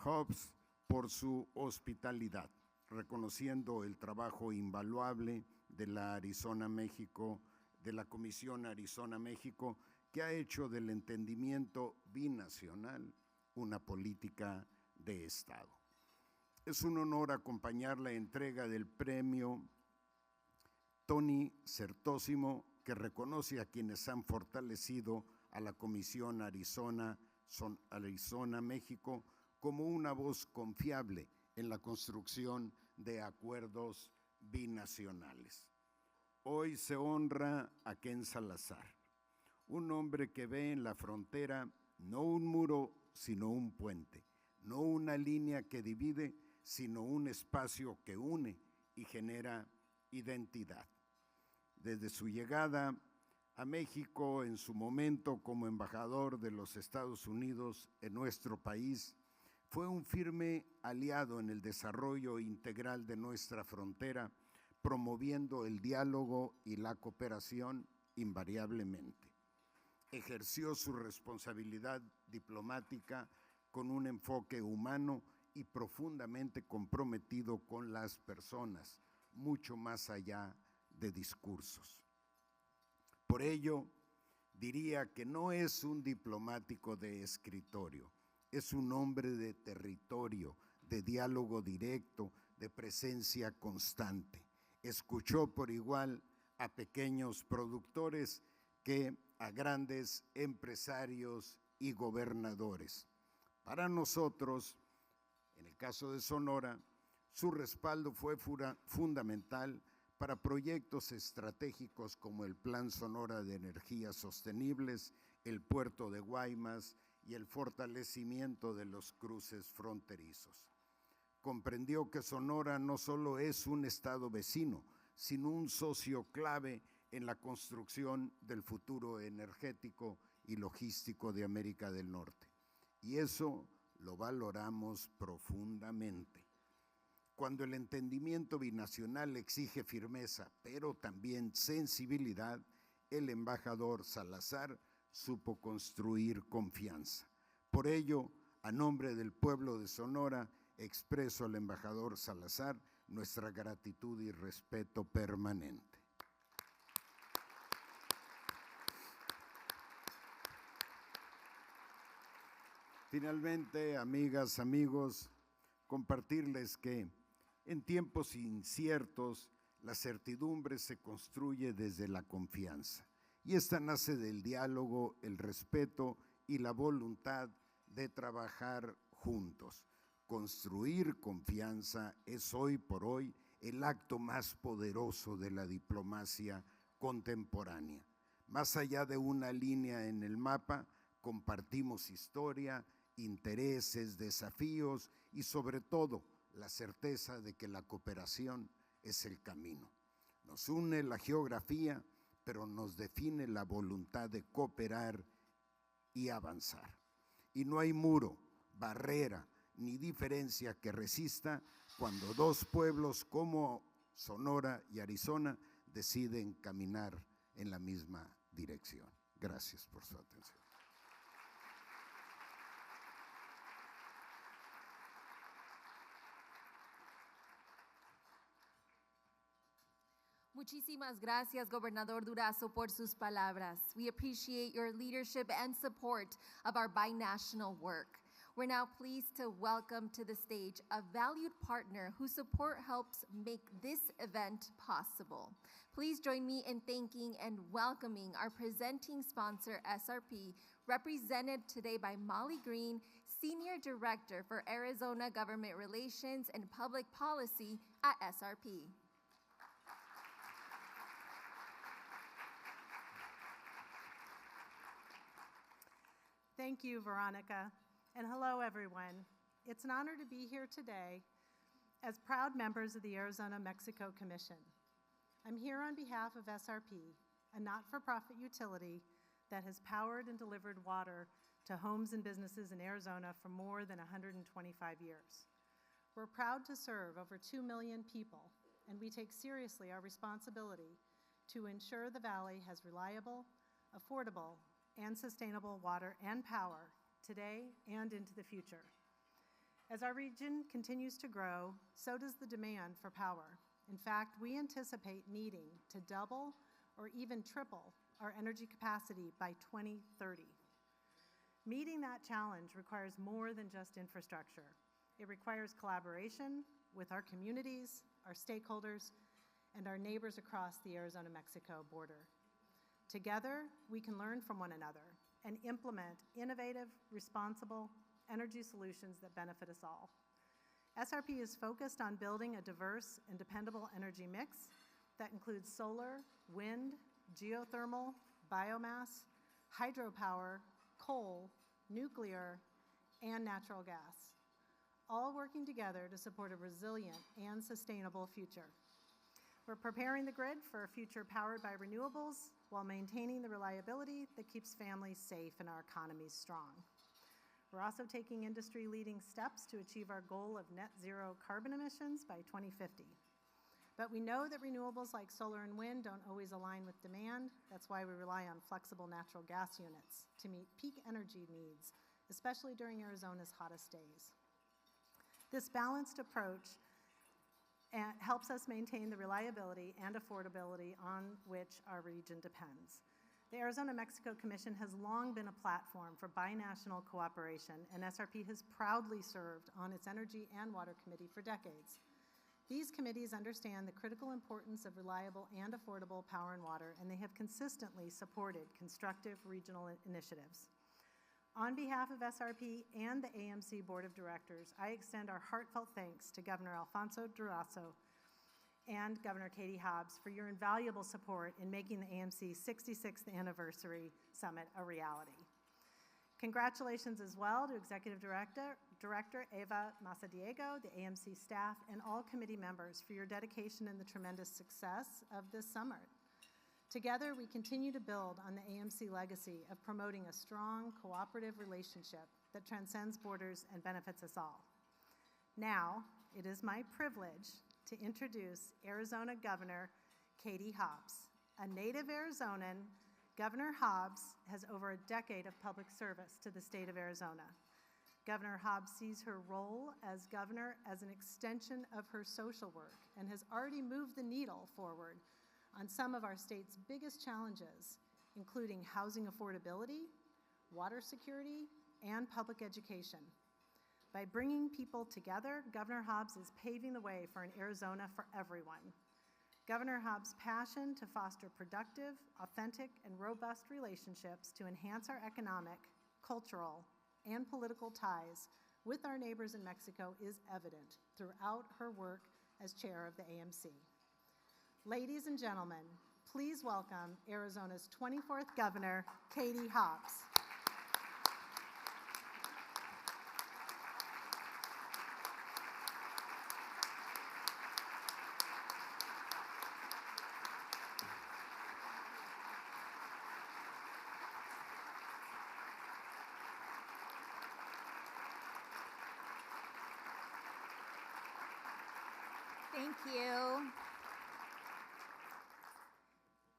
Hobbs por su hospitalidad, reconociendo el trabajo invaluable de la Arizona-México, de la Comisión Arizona-México, que ha hecho del entendimiento binacional una política de Estado. Es un honor acompañar la entrega del premio Tony Certósimo, que reconoce a quienes han fortalecido a la Comisión Arizona-México como una voz confiable en la construcción de acuerdos binacionales. Hoy se honra a Ken Salazar, un hombre que ve en la frontera no un muro, sino un puente, no una línea que divide, sino un espacio que une y genera identidad. Desde su llegada a México en su momento como embajador de los Estados Unidos en nuestro país, fue un firme aliado en el desarrollo integral de nuestra frontera, promoviendo el diálogo y la cooperación invariablemente. Ejerció su responsabilidad diplomática con un enfoque humano y profundamente comprometido con las personas, mucho más allá de discursos. Por ello, diría que no es un diplomático de escritorio, es un hombre de territorio, de diálogo directo, de presencia constante. Escuchó por igual a pequeños productores que a grandes empresarios y gobernadores. Para nosotros, en el caso de Sonora, su respaldo fue fundamental para proyectos estratégicos como el Plan Sonora de Energías Sostenibles, el puerto de Guaymas y el fortalecimiento de los cruces fronterizos. Comprendió que Sonora no solo es un estado vecino, sino un socio clave en la construcción del futuro energético y logístico de América del Norte. Y eso lo valoramos profundamente. Cuando el entendimiento binacional exige firmeza, pero también sensibilidad, el embajador Salazar supo construir confianza. Por ello, a nombre del pueblo de Sonora, expreso al embajador Salazar nuestra gratitud y respeto permanente. Finalmente, amigas, amigos, compartirles que en tiempos inciertos la certidumbre se construye desde la confianza y esta nace del diálogo, el respeto y la voluntad de trabajar juntos. Construir confianza es hoy por hoy el acto más poderoso de la diplomacia contemporánea. Más allá de una línea en el mapa, compartimos historia, intereses, desafíos y sobre todo la certeza de que la cooperación es el camino. Nos une la geografía, pero nos define la voluntad de cooperar y avanzar. Y no hay muro, barrera ni diferencia que resista cuando dos pueblos como Sonora y Arizona deciden caminar en la misma dirección. Gracias por su atención. Muchísimas gracias, Gobernador Durazo, por sus palabras. We appreciate your leadership and support of our binational work. We're now pleased to welcome to the stage a valued partner whose support helps make this event possible. Please join me in thanking and welcoming our presenting sponsor, SRP, represented today by Molly Green, Senior Director for Arizona Government Relations and Public Policy at SRP. Thank you, Veronica, and hello, everyone. It's an honor to be here today as proud members of the Arizona-Mexico Commission. I'm here on behalf of SRP, a not-for-profit utility that has powered and delivered water to homes and businesses in Arizona for more than 125 years. We're proud to serve over 2 million people, and we take seriously our responsibility to ensure the Valley has reliable, affordable, and sustainable water and power today and into the future. As our region continues to grow, so does the demand for power. In fact, we anticipate needing to double or even triple our energy capacity by 2030. Meeting that challenge requires more than just infrastructure. It requires collaboration with our communities, our stakeholders, and our neighbors across the Arizona-Mexico border. Together, we can learn from one another and implement innovative, responsible energy solutions that benefit us all. SRP is focused on building a diverse and dependable energy mix that includes solar, wind, geothermal, biomass, hydropower, coal, nuclear, and natural gas, all working together to support a resilient and sustainable future. We're preparing the grid for a future powered by renewables while maintaining the reliability that keeps families safe and our economies strong. We're also taking industry-leading steps to achieve our goal of net zero carbon emissions by 2050. But we know that renewables like solar and wind don't always align with demand. That's why we rely on flexible natural gas units to meet peak energy needs, especially during Arizona's hottest days. This balanced approach helps us maintain the reliability and affordability on which our region depends. The Arizona-Mexico Commission has long been a platform for binational cooperation, and SRP has proudly served on its Energy and Water Committee for decades. These committees understand the critical importance of reliable and affordable power and water, and they have consistently supported constructive regional initiatives. On behalf of SRP and the AMC Board of Directors, I extend our heartfelt thanks to Governor Alfonso Durazo and Governor Katie Hobbs for your invaluable support in making the AMC 66th Anniversary Summit a reality. Congratulations as well to Executive Director Eva Masadiego, the AMC staff, and all committee members for your dedication and the tremendous success of this summer. Together, we continue to build on the AMC legacy of promoting a strong, cooperative relationship that transcends borders and benefits us all. Now, it is my privilege to introduce Arizona Governor Katie Hobbs. A native Arizonan, Governor Hobbs has over a decade of public service to the state of Arizona. Governor Hobbs sees her role as governor as an extension of her social work and has already moved the needle forward on some of our state's biggest challenges, including housing affordability, water security, and public education. By bringing people together, Governor Hobbs is paving the way for an Arizona for everyone. Governor Hobbs' passion to foster productive, authentic, and robust relationships to enhance our economic, cultural, and political ties with our neighbors in Mexico is evident throughout her work as chair of the AMC. Ladies and gentlemen, please welcome Arizona's 24th Governor, Katie Hobbs. Thank you.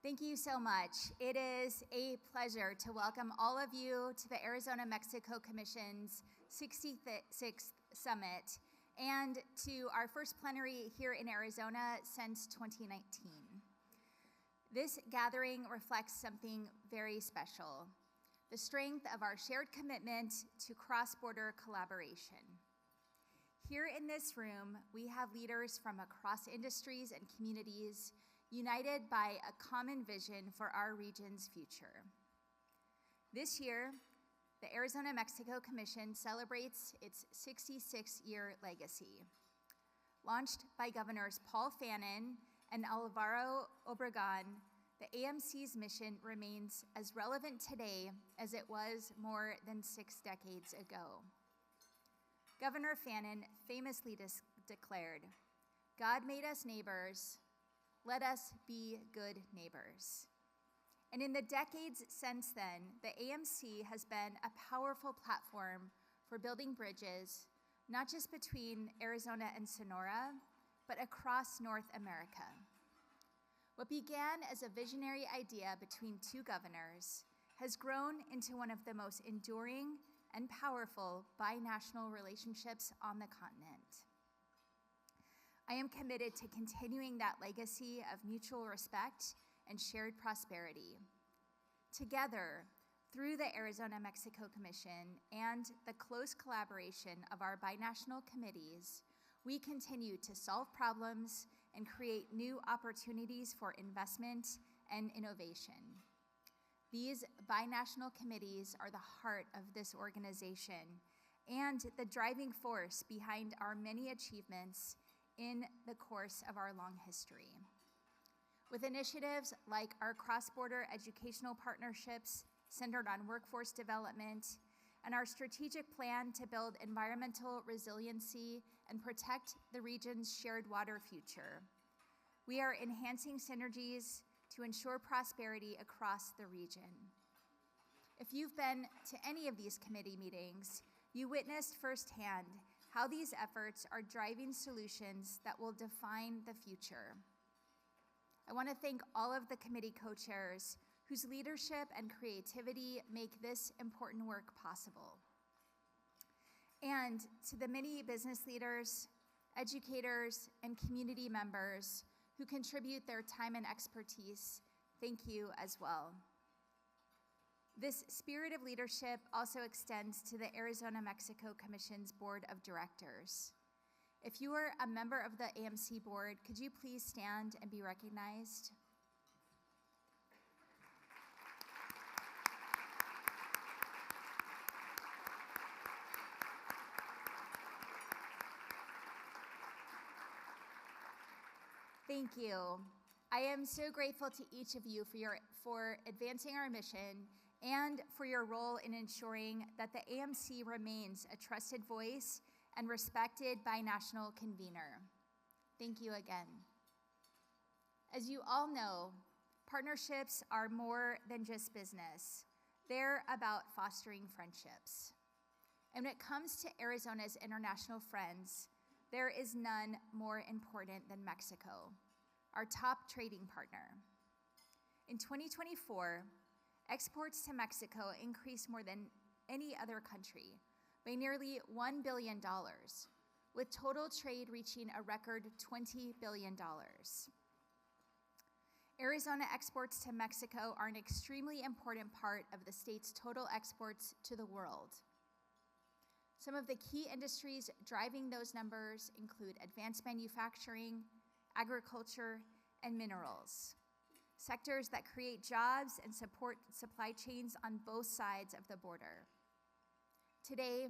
Thank you so much. It is a pleasure to welcome all of you to the Arizona-Mexico Commission's 66th Summit and to our first plenary here in Arizona since 2019. This gathering reflects something very special, the strength of our shared commitment to cross-border collaboration. Here in this room, we have leaders from across industries and communities united by a common vision for our region's future. This year, the Arizona-Mexico Commission celebrates its 66-year legacy. Launched by Governors Paul Fannin and Alvaro Obregon, the AMC's mission remains as relevant today as it was more than 6 decades ago. Governor Fannin famously declared, "God made us neighbors, let us be good neighbors." And in the decades since then, the AMC has been a powerful platform for building bridges, not just between Arizona and Sonora, but across North America. What began as a visionary idea between 2 governors has grown into one of the most enduring and powerful binational relationships on the continent. I am committed to continuing that legacy of mutual respect and shared prosperity. Together, through the Arizona-Mexico Commission and the close collaboration of our binational committees, we continue to solve problems and create new opportunities for investment and innovation. These binational committees are the heart of this organization and the driving force behind our many achievements in the course of our long history. With initiatives like our cross-border educational partnerships centered on workforce development and our strategic plan to build environmental resiliency and protect the region's shared water future, we are enhancing synergies to ensure prosperity across the region. If you've been to any of these committee meetings, you witnessed firsthand how these efforts are driving solutions that will define the future. I want to thank all of the committee co-chairs whose leadership and creativity make this important work possible. And to the many business leaders, educators, and community members who contribute their time and expertise, thank you as well. This spirit of leadership also extends to the Arizona-Mexico Commission's Board of Directors. If you are a member of the AMC board, could you please stand and be recognized? Thank you. I am so grateful to each of you for advancing our mission and for your role in ensuring that the AMC remains a trusted voice and respected binational convener. Thank you again. As you all know, partnerships are more than just business. They're about fostering friendships. And when it comes to Arizona's international friends, there is none more important than Mexico, our top trading partner. In 2024, exports to Mexico increased more than any other country by nearly $1 billion, with total trade reaching a record $20 billion. Arizona exports to Mexico are an extremely important part of the state's total exports to the world. Some of the key industries driving those numbers include advanced manufacturing, agriculture, and minerals, sectors that create jobs and support supply chains on both sides of the border. Today,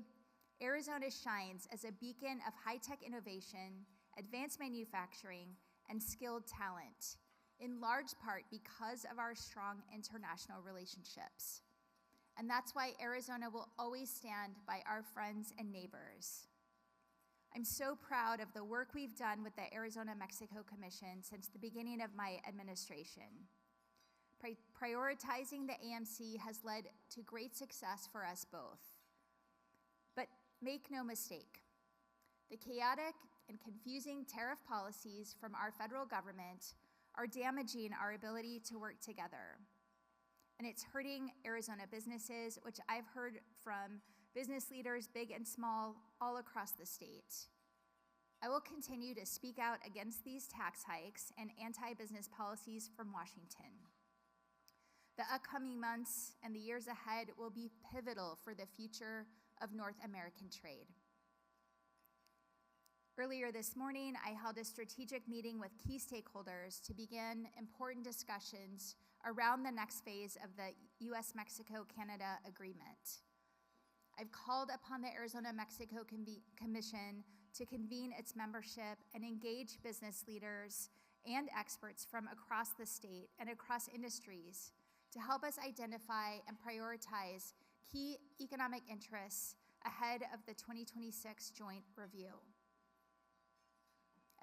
Arizona shines as a beacon of high-tech innovation, advanced manufacturing, and skilled talent, in large part because of our strong international relationships. And that's why Arizona will always stand by our friends and neighbors. I'm so proud of the work we've done with the Arizona-Mexico Commission since the beginning of my administration. Prioritizing the AMC has led to great success for us both. But make no mistake, the chaotic and confusing tariff policies from our federal government are damaging our ability to work together. And it's hurting Arizona businesses, which I've heard from business leaders, big and small, all across the state. I will continue to speak out against these tax hikes and anti-business policies from Washington. The upcoming months and the years ahead will be pivotal for the future of North American trade. Earlier this morning, I held a strategic meeting with key stakeholders to begin important discussions around the next phase of the US-Mexico-Canada agreement. I've called upon the Arizona-Mexico Commission to convene its membership and engage business leaders and experts from across the state and across industries to help us identify and prioritize key economic interests ahead of the 2026 joint review.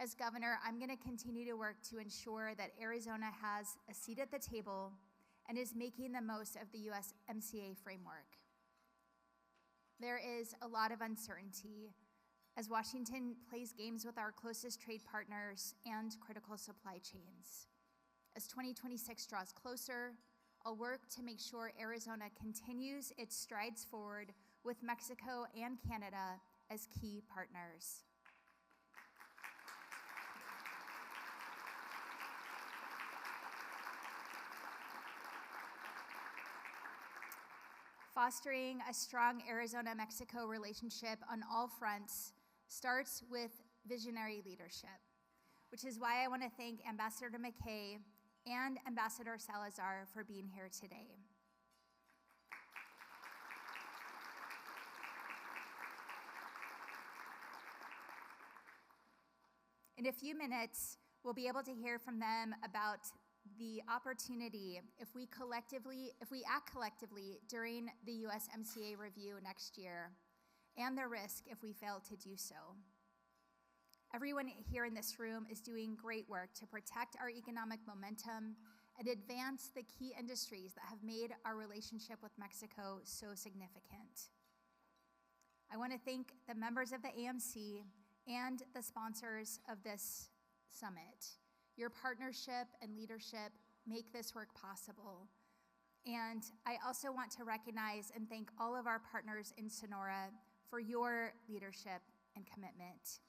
As governor, I'm going to continue to work to ensure that Arizona has a seat at the table and is making the most of the USMCA framework. There is a lot of uncertainty as Washington plays games with our closest trade partners and critical supply chains. As 2026 draws closer, I'll work to make sure Arizona continues its strides forward with Mexico and Canada as key partners. Fostering a strong Arizona-Mexico relationship on all fronts starts with visionary leadership, which is why I want to thank Ambassador McKay and Ambassador Salazar for being here today. In a few minutes, we'll be able to hear from them about the opportunity if we act collectively during the USMCA review next year, and the risk if we fail to do so. Everyone here in this room is doing great work to protect our economic momentum and advance the key industries that have made our relationship with Mexico so significant. I want to thank the members of the AMC and the sponsors of this summit. Your partnership and leadership make this work possible. And I also want to recognize and thank all of our partners in Sonora for your leadership and commitment.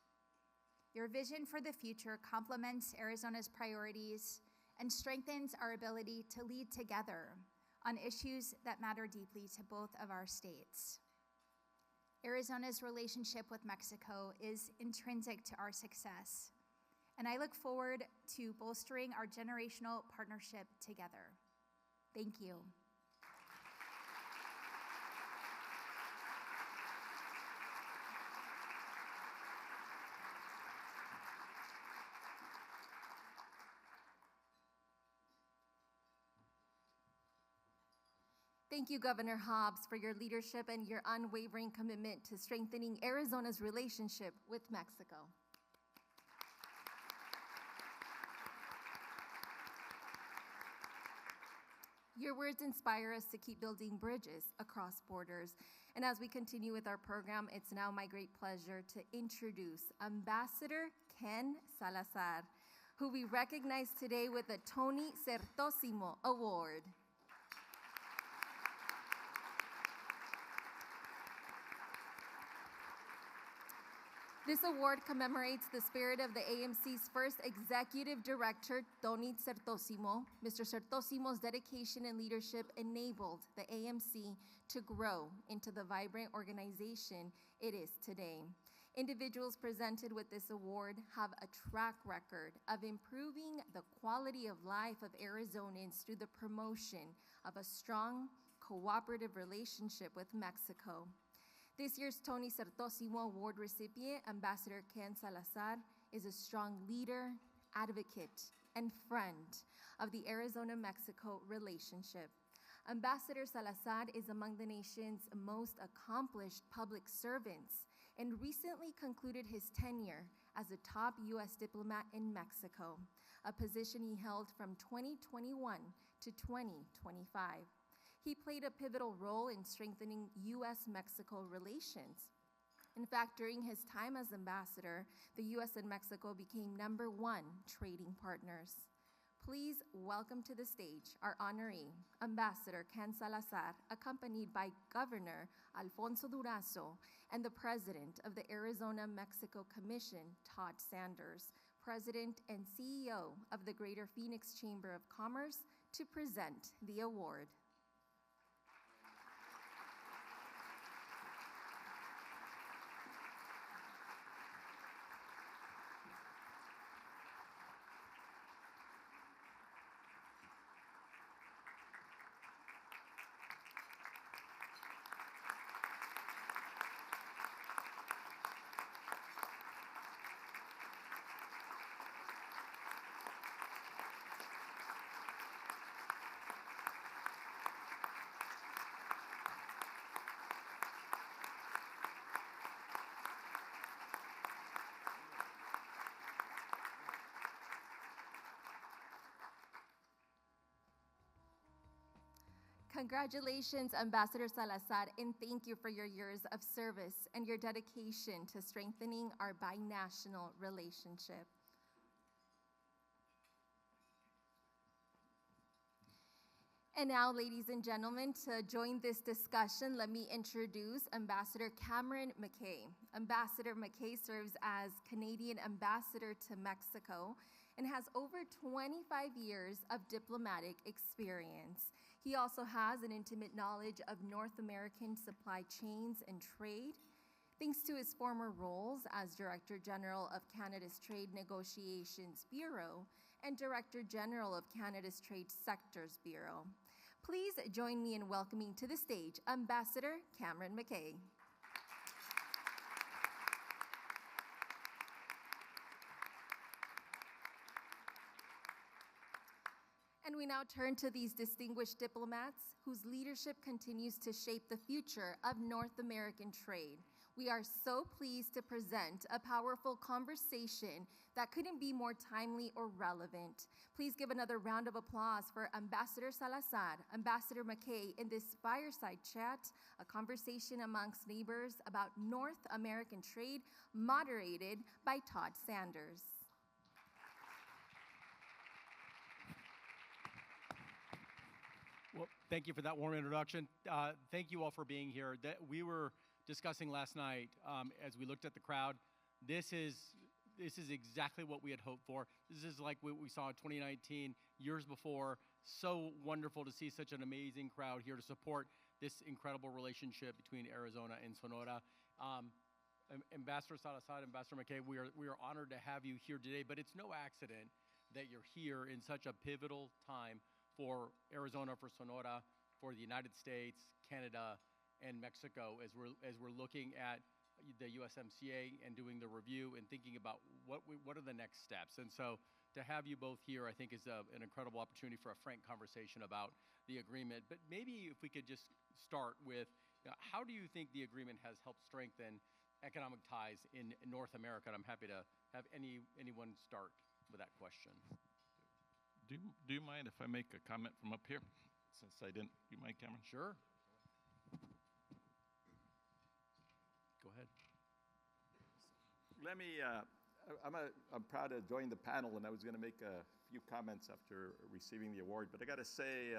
Your vision for the future complements Arizona's priorities and strengthens our ability to lead together on issues that matter deeply to both of our states. Arizona's relationship with Mexico is intrinsic to our success, and I look forward to bolstering our generational partnership together. Thank you. Thank you, Governor Hobbs, for your leadership and your unwavering commitment to strengthening Arizona's relationship with Mexico. Your words inspire us to keep building bridges across borders. And as we continue with our program, it's now my great pleasure to introduce Ambassador Ken Salazar, who we recognize today with the Tony Certosimo Award. This award commemorates the spirit of the AMC's first executive director, Tony Certosimo. Mr. Certosimo's dedication and leadership enabled the AMC to grow into the vibrant organization it is today. Individuals presented with this award have a track record of improving the quality of life of Arizonans through the promotion of a strong, cooperative relationship with Mexico. This year's Tony Certosimo Award recipient, Ambassador Ken Salazar, is a strong leader, advocate, and friend of the Arizona-Mexico relationship. Ambassador Salazar is among the nation's most accomplished public servants and recently concluded his tenure as a top U.S. diplomat in Mexico, a position he held from 2021 to 2025. He played a pivotal role in strengthening U.S.-Mexico relations. In fact, during his time as ambassador, the U.S. and Mexico became #1 trading partners. Please welcome to the stage our honoree, Ambassador Ken Salazar, accompanied by Governor Alfonso Durazo and the President of the Arizona-Mexico Commission, Todd Sanders, President and CEO of the Greater Phoenix Chamber of Commerce, to present the award. Congratulations, Ambassador Salazar, and thank you for your years of service and your dedication to strengthening our binational relationship. And now, ladies and gentlemen, to join this discussion, let me introduce Ambassador Cameron McKay. Ambassador McKay serves as Canadian Ambassador to Mexico and has over 25 years of diplomatic experience. He also has an intimate knowledge of North American supply chains and trade, thanks to his former roles as Director General of Canada's Trade Negotiations Bureau and Director General of Canada's Trade Sectors Bureau. Please join me in welcoming to the stage Ambassador Cameron McKay. And we now turn to these distinguished diplomats whose leadership continues to shape the future of North American trade. We are so pleased to present a powerful conversation that couldn't be more timely or relevant. Please give another round of applause for Ambassador Salazar, Ambassador McKay in this fireside chat, a conversation amongst neighbors about North American trade, moderated by Todd Sanders. Thank you for that warm introduction. Thank you all for being here. We were discussing last night as we looked at the crowd. This is exactly what we had hoped for. This is like what we saw in 2019, years before. So wonderful to see such an amazing crowd here to support this incredible relationship between Arizona and Sonora. Ambassador Salazar, Ambassador McKay, we are honored to have you here today, but it's no accident that you're here in such a pivotal time for Arizona, for Sonora, for the United States, Canada, and Mexico as we're looking at the USMCA and doing the review and thinking about what are the next steps. And so to have you both here, I think is an incredible opportunity for a frank conversation about the agreement. But maybe if we could just start with, how do you think the agreement has helped strengthen economic ties in North America? And I'm happy to have anyone start with that question. Do you mind if I make a comment from up here, since I didn't do my camera? Sure. Go ahead. Let me, I'm proud to join the panel, and I was going to make a few comments after receiving the award, but I got to say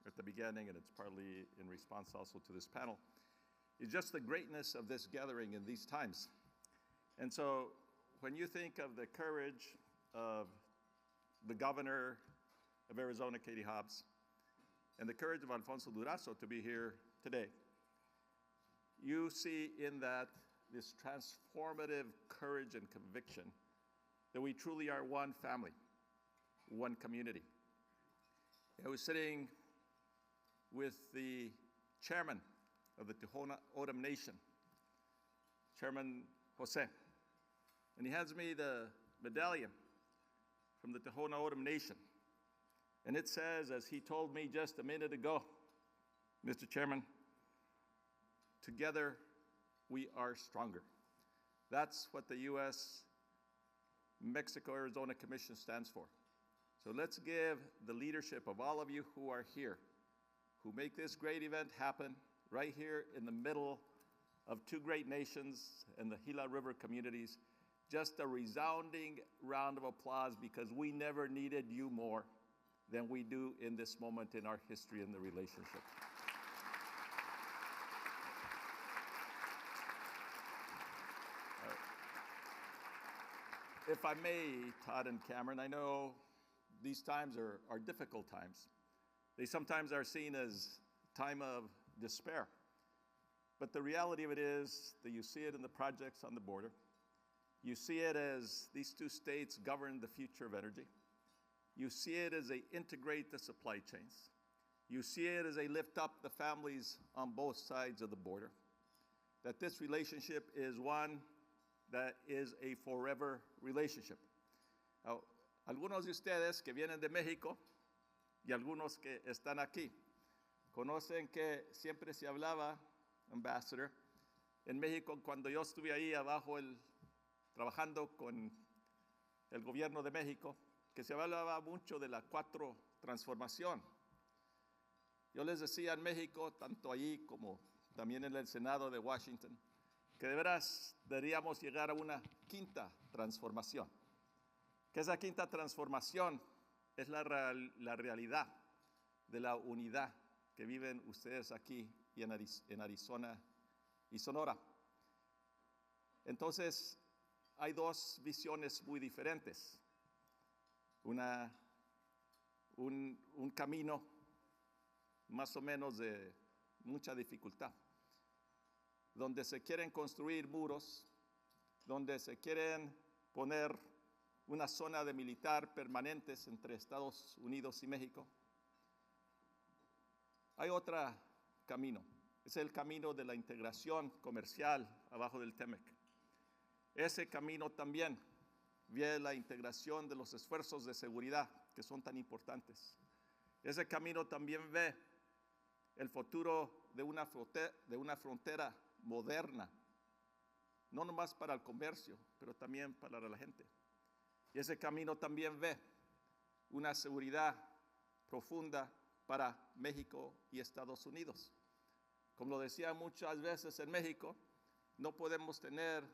at the beginning, and it's partly in response also to this panel, is just the greatness of this gathering in these times. And so when you think of the courage of the governor of Arizona, Katie Hobbs, and the courage of Alfonso Durazo to be here today, you see in that this transformative courage and conviction that we truly are one family, one community. I was sitting with the chairman of the Tohono O'odham Nation, Chairman Jose, and he hands me the medallion from the Tohono O'odham Nation. And it says, as he told me just a minute ago, Mr. Chairman, together we are stronger. That's what the U.S. Mexico-Arizona Commission stands for. So let's give the leadership of all of you who are here, who make this great event happen right here in the middle of two great nations and the Gila River communities, just a resounding round of applause, because we never needed you more than we do in this moment in our history and the relationship. If I may, Todd and Cameron, I know these times are difficult times. They sometimes are seen as a time of despair. But the reality of it is that you see it in the projects on the border. You see it as these two states govern the future of energy. You see it as they integrate the supply chains. You see it as they lift up the families on both sides of the border. That this relationship is one that is a forever relationship. Now, algunos de ustedes que vienen de México y algunos que están aquí conocen que siempre se hablaba, Ambassador, en México cuando yo estuve ahí abajo trabajando con el gobierno de México, que se hablaba mucho de la 4 transformación. Yo les decía en México, tanto allí como también en el Senado de Washington, que de veras deberíamos llegar a una 5ª transformación. Que esa 5ª transformación es la realidad de la unidad que viven ustedes aquí y en Arizona y Sonora. Entonces, hay 2 visiones muy diferentes. Un camino más o menos de mucha dificultad, donde se quieren construir muros, donde se quieren poner una zona de militar permanentes entre Estados Unidos y México. Hay otro camino, es el camino de la integración comercial abajo del TEMEC. Ese camino también ve la integración de los esfuerzos de seguridad que son tan importantes. Ese camino también ve el futuro de una frontera moderna, no nomás para el comercio, pero también para la gente. Y ese camino también ve una seguridad profunda para México y Estados Unidos. Como lo decía muchas veces en México, no podemos tener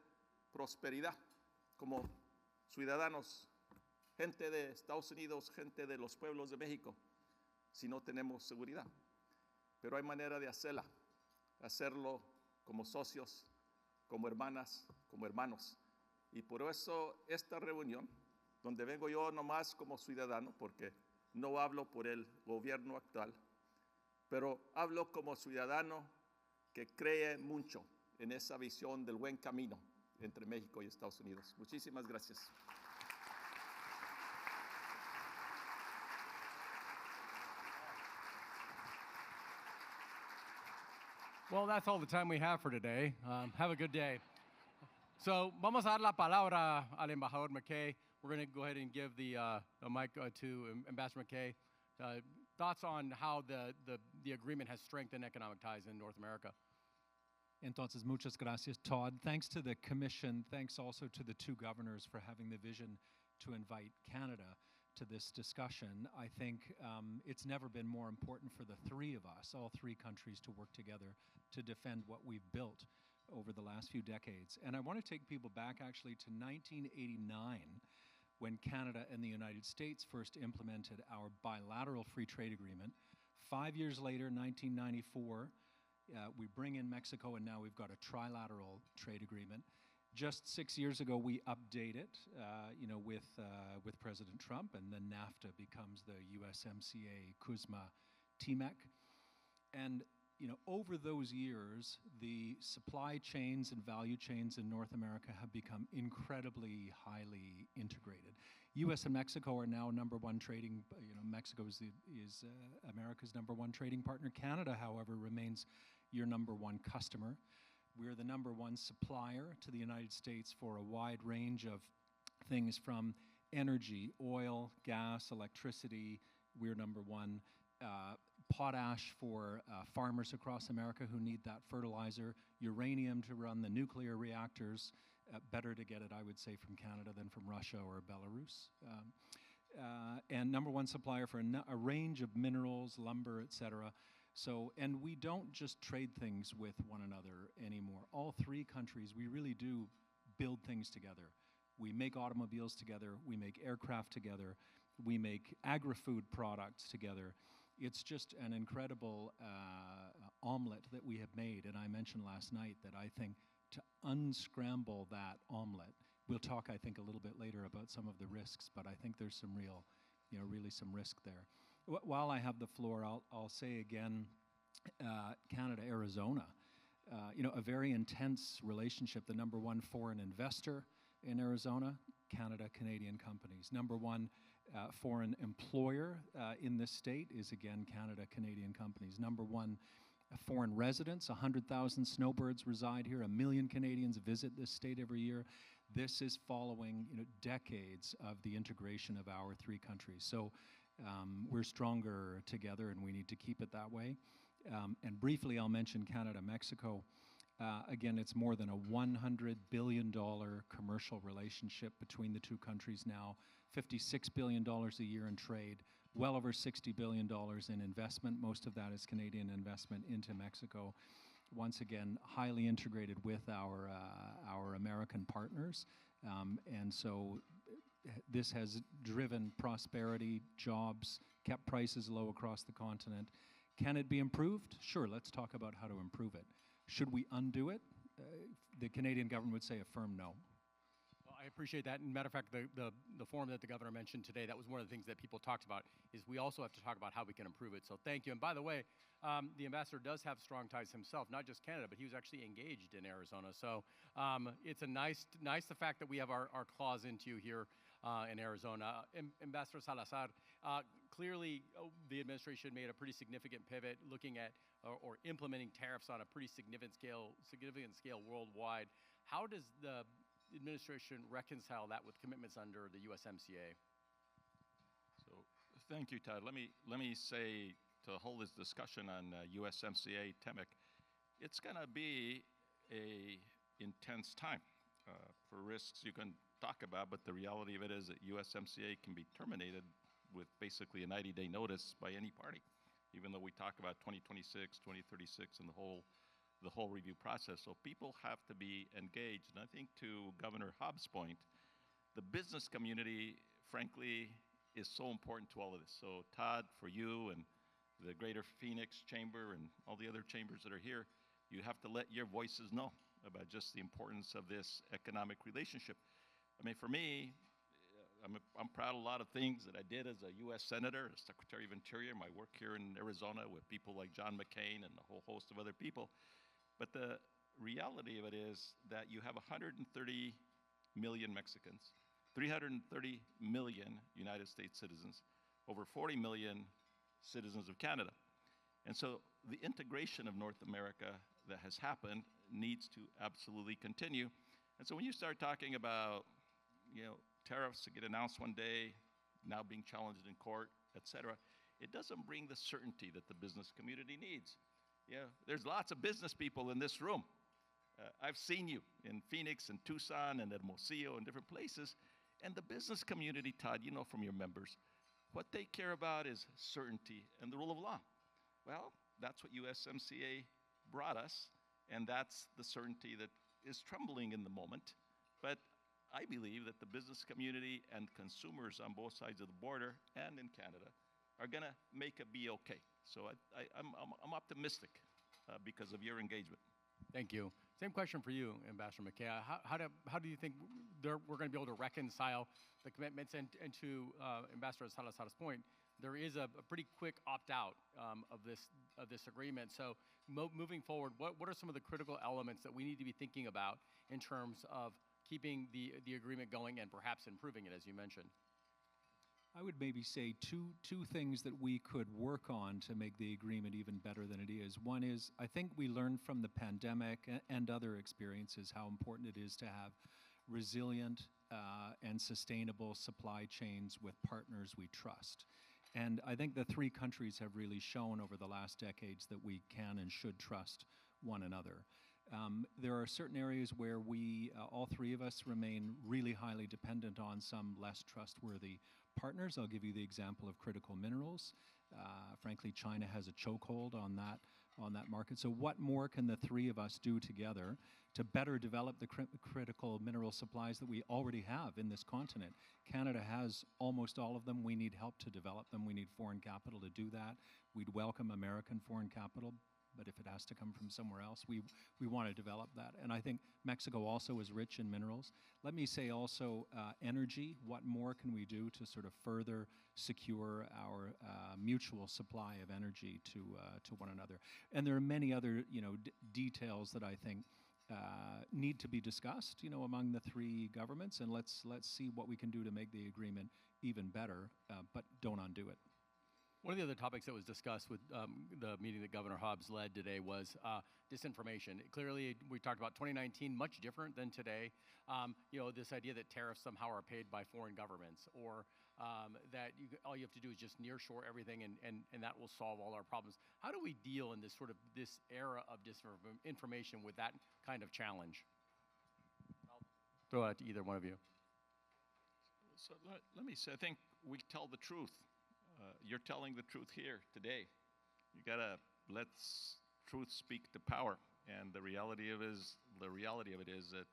prosperidad como ciudadanos, gente de Estados Unidos, gente de los pueblos de México, si no tenemos seguridad. pero hay manera de hacerlo como socios, como hermanas, como hermanos. Y por eso esta reunión, donde vengo yo nomás como ciudadano, porque no hablo por el gobierno actual, pero hablo como ciudadano que cree mucho en esa visión del buen camino entre México y Estados Unidos. Muchísimas gracias. Well, that's all the time we have for today. Have a good day. So, vamos a dar la palabra al embajador McKay. We're going to go ahead and give the mic to Ambassador McKay. Thoughts on how the agreement has strengthened economic ties in North America. Entonces, muchas gracias, Todd. Thanks to the Commission. Thanks also to the two governors for having the vision to invite Canada to this discussion. I think it's never been more important for the three of us, all three countries, to work together to defend what we've built over the last few decades. And I want to take people back actually to 1989, when Canada and the United States first implemented our bilateral free trade agreement. 5 years later, 1994, we bring in Mexico, and now we've got a trilateral trade agreement. Just 6 years ago, we update it, with President Trump, and then NAFTA becomes the USMCA, CUSMA, TMEC. And over those years, the supply chains and value chains in North America have become incredibly highly integrated. U.S. and Mexico are now number one trading. Mexico is America's number one trading partner. Canada, however, remains your number one customer. We're the number one supplier to the United States for a wide range of things from energy, oil, gas, electricity. We're number one. Potash for farmers across America who need that fertilizer. Uranium to run the nuclear reactors. Better to get it, I would say, from Canada than from Russia or Belarus. And number one supplier for a range of minerals, lumber, et cetera. So, and we don't just trade things with one another anymore. All three countries, we really do build things together. We make automobiles together. We make aircraft together. We make agri-food products together. It's just an incredible omelet that we have made. And I mentioned last night that I think to unscramble that omelet, we'll talk, I think, a little bit later about some of the risks, but I think there's some real, really some risk there. While I have the floor, I'll say again, Canada, Arizona, a very intense relationship. The number one foreign investor in Arizona, Canada, Canadian companies. Number one foreign employer in this state is, again, Canada, Canadian companies. Number one foreign residents, 100,000 snowbirds reside here. 1 million Canadians visit this state every year. This is following decades of the integration of our three countries. So we're stronger together, and we need to keep it that way. And briefly, I'll mention Canada, Mexico. Again, it's more than a $100 billion commercial relationship between the two countries now, $56 billion a year in trade, well over $60 billion in investment. Most of that is Canadian investment into Mexico. Once again, highly integrated with our American partners. And so this has driven prosperity, jobs, kept prices low across the continent. Can it be improved? Sure, let's talk about how to improve it. Should we undo it? The Canadian government would say a firm no. Well, I appreciate that. And matter of fact, the forum that the governor mentioned today, that was one of the things that people talked about, is we also have to talk about how we can improve it. So thank you. And by the way, the ambassador does have strong ties himself, not just Canada, but he was actually engaged in Arizona. So it's a nice the fact that we have our claws into you here in Arizona. Ambassador Salazar, clearly the administration made a pretty significant pivot looking at or implementing tariffs on a pretty significant scale worldwide. How does the administration reconcile that with commitments under the USMCA? So thank you, Todd. Let me say, to hold this discussion on USMCA, TMEC, it's going to be a intense time for risks you can talk about, but the reality of it is that USMCA can be terminated with basically a 90-day notice by any party, even though we talk about 2026, 2036, and the whole review process. So people have to be engaged. And I think, to Governor Hobbs' point, the business community, frankly, is so important to all of this. So Todd, for you and the Greater Phoenix Chamber and all the other chambers that are here, you have to let your voices know about just the importance of this economic relationship. I mean, for me, I'm proud of a lot of things that I did as a U.S. Senator, as Secretary of Interior, my work here in Arizona with people like John McCain and a whole host of other people. But the reality of it is that you have 130 million Mexicans, 330 million United States citizens, over 40 million citizens of Canada. And so the integration of North America that has happened needs to absolutely continue. And so when you start talking about, tariffs that get announced one day, now being challenged in court, et cetera, it doesn't bring the certainty that the business community needs. There's lots of business people in this room. I've seen you in Phoenix and Tucson and Hermosillo and different places. And the business community, Todd, you know from your members, what they care about is certainty and the rule of law. Well, that's what USMCA brought us, and that's the certainty that is trembling in the moment. But I believe that the business community and consumers on both sides of the border and in Canada are going to make it be okay. So I'm optimistic because of your engagement. Thank you. Same question for you, Ambassador McKay. How do you think we're going to be able to reconcile the commitments? And to Ambassador Salazar's point, there is a pretty quick opt-out of this agreement. So moving forward, what are some of the critical elements that we need to be thinking about in terms of keeping the agreement going and perhaps improving it, as you mentioned? I would maybe say two things that we could work on to make the agreement even better than it is. One is, I think we learned from the pandemic and other experiences how important it is to have resilient and sustainable supply chains with partners we trust. And I think the three countries have really shown over the last decades that we can and should trust one another. There are certain areas where we, all three of us, remain really highly dependent on some less trustworthy partners. I'll give you the example of critical minerals. Frankly, China has a chokehold on that market. So what more can the three of us do together to better develop the critical mineral supplies that we already have in this continent? Canada has almost all of them. We need help to develop them. We need foreign capital to do that. We'd welcome American foreign capital, but if it has to come from somewhere else, we want to develop that. And I think Mexico also is rich in minerals. Let me say also energy. What more can we do to sort of further secure our mutual supply of energy to one another? And there are many other details that I think need to be discussed among the three governments. And let's see what we can do to make the agreement even better, but don't undo it. One of the other topics that was discussed with the meeting that Governor Hobbs led today was disinformation. Clearly, we talked about 2019, much different than today. This idea that tariffs somehow are paid by foreign governments, or that all you have to do is just nearshore everything and that will solve all our problems. How do we deal in this era of disinformation with that kind of challenge? I'll throw it out to either one of you. So let me say, I think we tell the truth. You're telling the truth here today. You gotta let truth speak to power. And the reality of it is that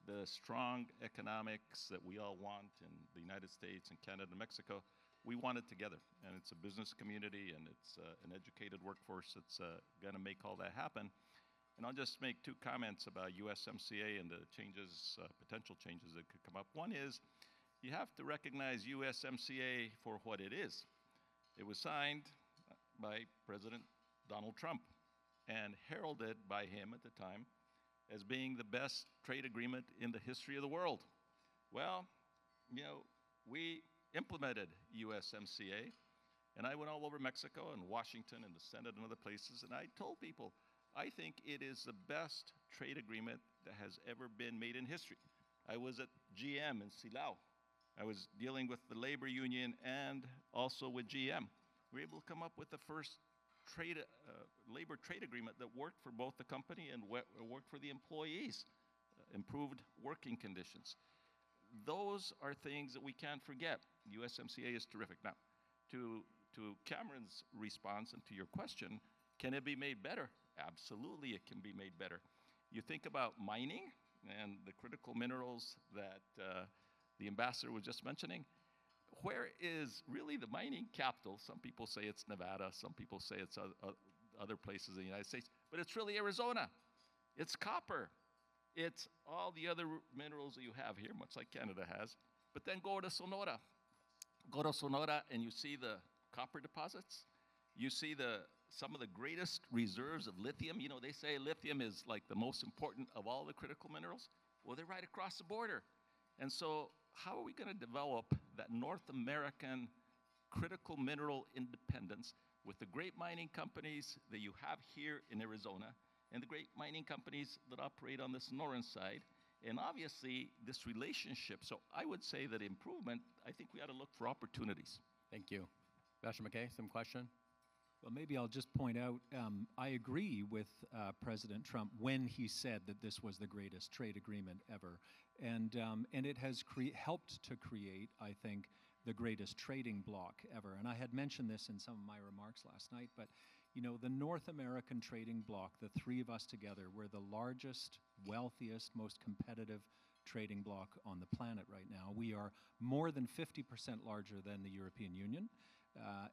the strong economics that we all want in the United States and Canada and Mexico, we want it together. And it's a business community and it's an educated workforce that's gonna make all that happen. And I'll just make two comments about USMCA and the changes, potential changes that could come up. One is, you have to recognize USMCA for what it is. It was signed by President Donald Trump and heralded by him at the time as being the best trade agreement in the history of the world. Well, we implemented USMCA, and I went all over Mexico and Washington and the Senate and other places, and I told people, I think it is the best trade agreement that has ever been made in history. I was at GM in Silao. I was dealing with the labor union and also with GM. We were able to come up with the first labor trade agreement that worked for both the company and worked for the employees, improved working conditions. Those are things that we can't forget. USMCA is terrific. Now, to Cameron's response and to your question, can it be made better? Absolutely, it can be made better. You think about mining and the critical minerals that the ambassador was just mentioning. where is really the mining capital? Some people say it's Nevada, some people say it's other places in the United States, but it's really Arizona. It's copper. It's all the other minerals that you have here, much like Canada has. But then go to Sonora. Go to Sonora and you see the copper deposits. You see some of the greatest reserves of lithium. You know, they say lithium is like the most important of all the critical minerals. Well, they're right across the border. And so how are we going to develop that North American critical mineral independence with the great mining companies that you have here in Arizona and the great mining companies that operate on the Sonoran side, and obviously this relationship? So I would say that improvement, I think we ought to look for opportunities. Thank you. Basher McKay, some question? Well, maybe I'll just point out, I agree with President Trump when he said that this was the greatest trade agreement ever. And it has helped to create, I think, the greatest trading bloc ever. And I had mentioned this in some of my remarks last night, but you know, the North American trading bloc, the three of us together, we're the largest, wealthiest, most competitive trading bloc on the planet right now. We are more than 50% larger than the European Union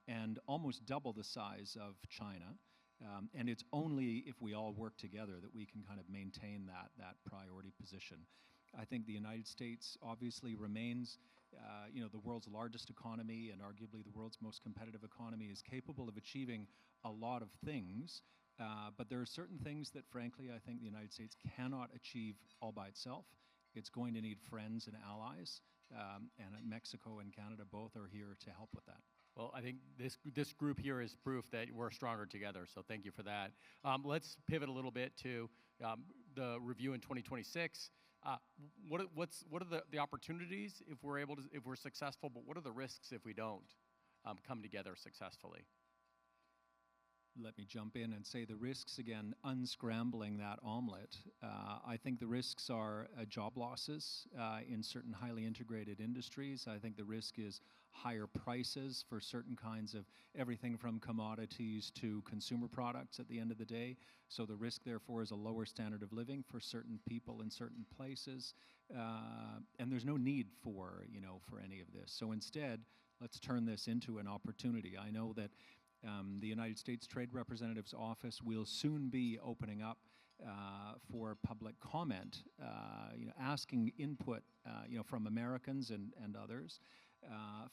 and almost double the size of China. And it's only if we all work together that we can kind of maintain that priority position. I think the United States obviously remains you know, the world's largest economy and arguably the world's most competitive economy, is capable of achieving a lot of things, but there are certain things that, frankly, I think the United States cannot achieve all by itself. It's going to need friends and allies, and Mexico and Canada both are here to help with that. Well, I think this group here is proof that we're stronger together, so thank you for that. Let's pivot a little bit to the review in 2026. What are the opportunities if we're successful, but what are the risks if we don't come together successfully? Let me jump in and say the risks, again, unscrambling that omelet. I think the risks are job losses in certain highly integrated industries. I think the risk is higher prices for certain kinds of everything from commodities to consumer products at the end of the day. So the risk, therefore, is a lower standard of living for certain people in certain places. And there's no need for any of this. So instead, let's turn this into an opportunity. I know that the United States Trade Representative's Office will soon be opening up for public comment, asking input, from Americans and others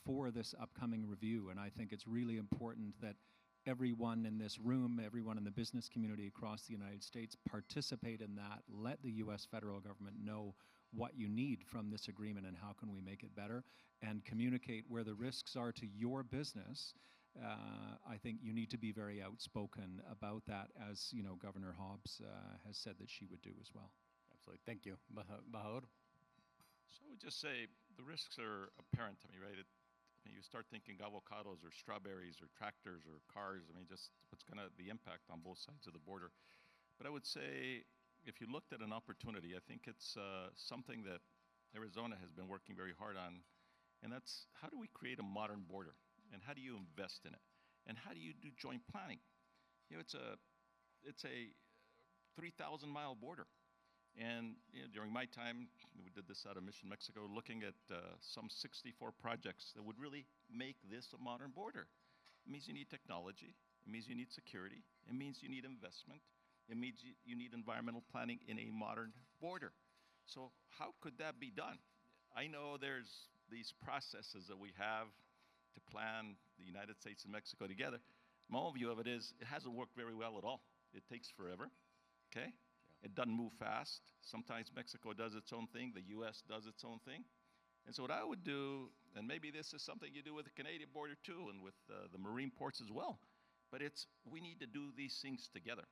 for this upcoming review. And I think it's really important that everyone in this room, everyone in the business community across the United States participate in that. Let the U.S. federal government know what you need from this agreement and how can we make it better, and communicate where the risks are to your business. I think you need to be very outspoken about that, as Governor Hobbs has said that she would do as well. Absolutely. Thank you. Bahadur? So I would just say the risks are apparent to me, right? You start thinking avocados or strawberries or tractors or cars. I mean, just what's going to the impact on both sides of the border. But I would say if you looked at an opportunity, I think it's something that Arizona has been working very hard on, and that's how do we create a modern border? And how do you invest in it? And how do you do joint planning? It's a 3,000-mile border. And during my time, we did this out of Mission, Mexico, looking at some 64 projects that would really make this a modern border. It means you need technology. It means you need security. It means you need investment. It means you need environmental planning in a modern border. So how could that be done? I know there's these processes that we have to plan the United States and Mexico together. My own view of it is it hasn't worked very well at all. It takes forever, okay? Yeah. It doesn't move fast. Sometimes Mexico does its own thing. The U.S. does its own thing. And so what I would do, and maybe this is something you do with the Canadian border too and with the marine ports as well, but we need to do these things together.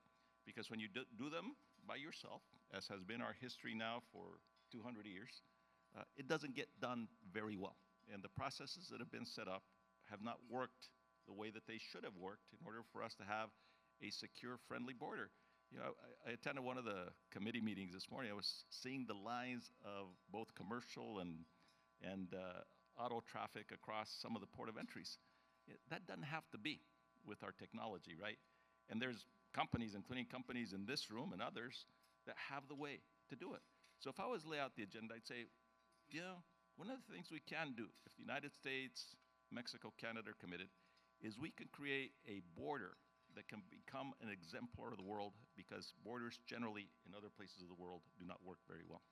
Because when you do them by yourself, as has been our history now for 200 years, it doesn't get done very well. And the processes that have been set up have not worked the way that they should have worked in order for us to have a secure, friendly border. I attended one of the committee meetings this morning. I was seeing the lines of both commercial and auto traffic across some of the port of entries. That doesn't have to be with our technology, right? And there's companies, including companies in this room and others, that have the way to do it. So if I was to lay out the agenda, I'd say, one of the things we can do, if the United States, Mexico, Canada are committed, is we can create a border that can become an exemplar of the world, because borders generally in other places of the world do not work very well.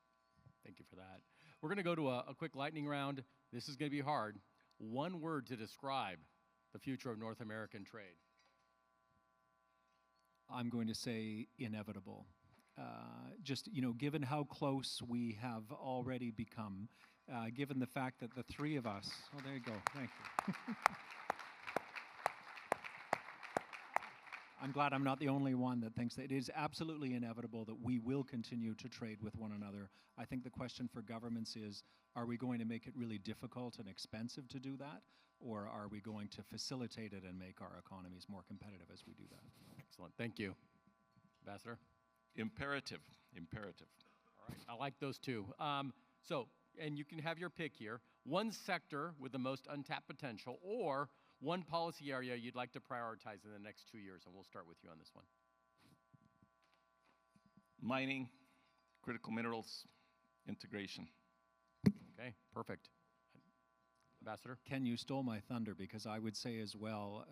Thank you for that. We're going to go to a quick lightning round. This is going to be hard. One word to describe the future of North American trade. I'm going to say inevitable. Just, given how close we have already become, given the fact that the three of us, oh, there you go, thank you. I'm glad I'm not the only one that thinks that it is absolutely inevitable that we will continue to trade with one another. I think the question for governments is, are we going to make it really difficult and expensive to do that? Or are we going to facilitate it and make our economies more competitive as we do that? Excellent. Thank you. Ambassador? Imperative. Imperative. All right. I like those two. And you can have your pick here. One sector with the most untapped potential, or one policy area you'd like to prioritize in the next 2 years, and we'll start with you on this one. Mining, critical minerals, integration. Okay, perfect. Ambassador? Ken, you stole my thunder, because I would say as well,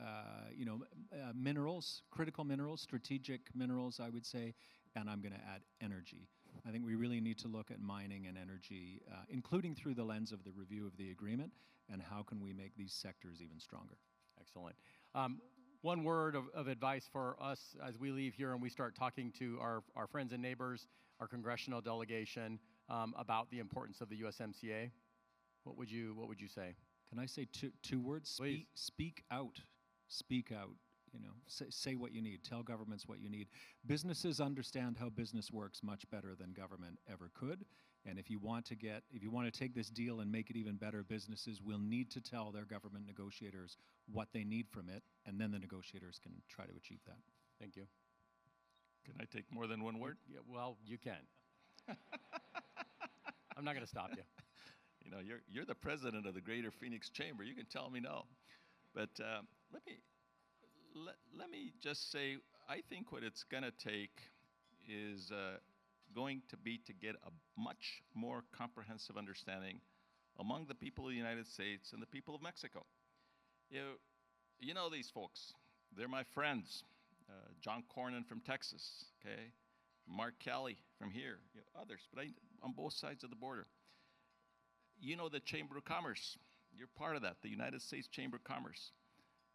minerals, critical minerals, strategic minerals, I would say, and I'm going to add energy. I think we really need to look at mining and energy, including through the lens of the review of the agreement, and how can we make these sectors even stronger. Excellent. One word of advice for us as we leave here and we start talking to our friends and neighbors, our congressional delegation, about the importance of the USMCA. What would you say? Can I say two words? Please. Speak out. Speak out. Say what you need. Tell governments what you need. Businesses understand how business works much better than government ever could. And if you want to take this deal and make it even better, businesses will need to tell their government negotiators what they need from it, and then the negotiators can try to achieve that. Thank you. Can I take more than one word? Yeah, well, you can. I'm not going to stop you. You're the president of the Greater Phoenix Chamber. You can tell me no. But let me just say, I think what it's going to take is going to be to get a much more comprehensive understanding among the people of the United States and the people of Mexico. You know these folks. They're my friends. John Cornyn from Texas, okay? Mark Kelly from here, others, but on both sides of the border. You know the Chamber of Commerce. You're part of that, the United States Chamber of Commerce.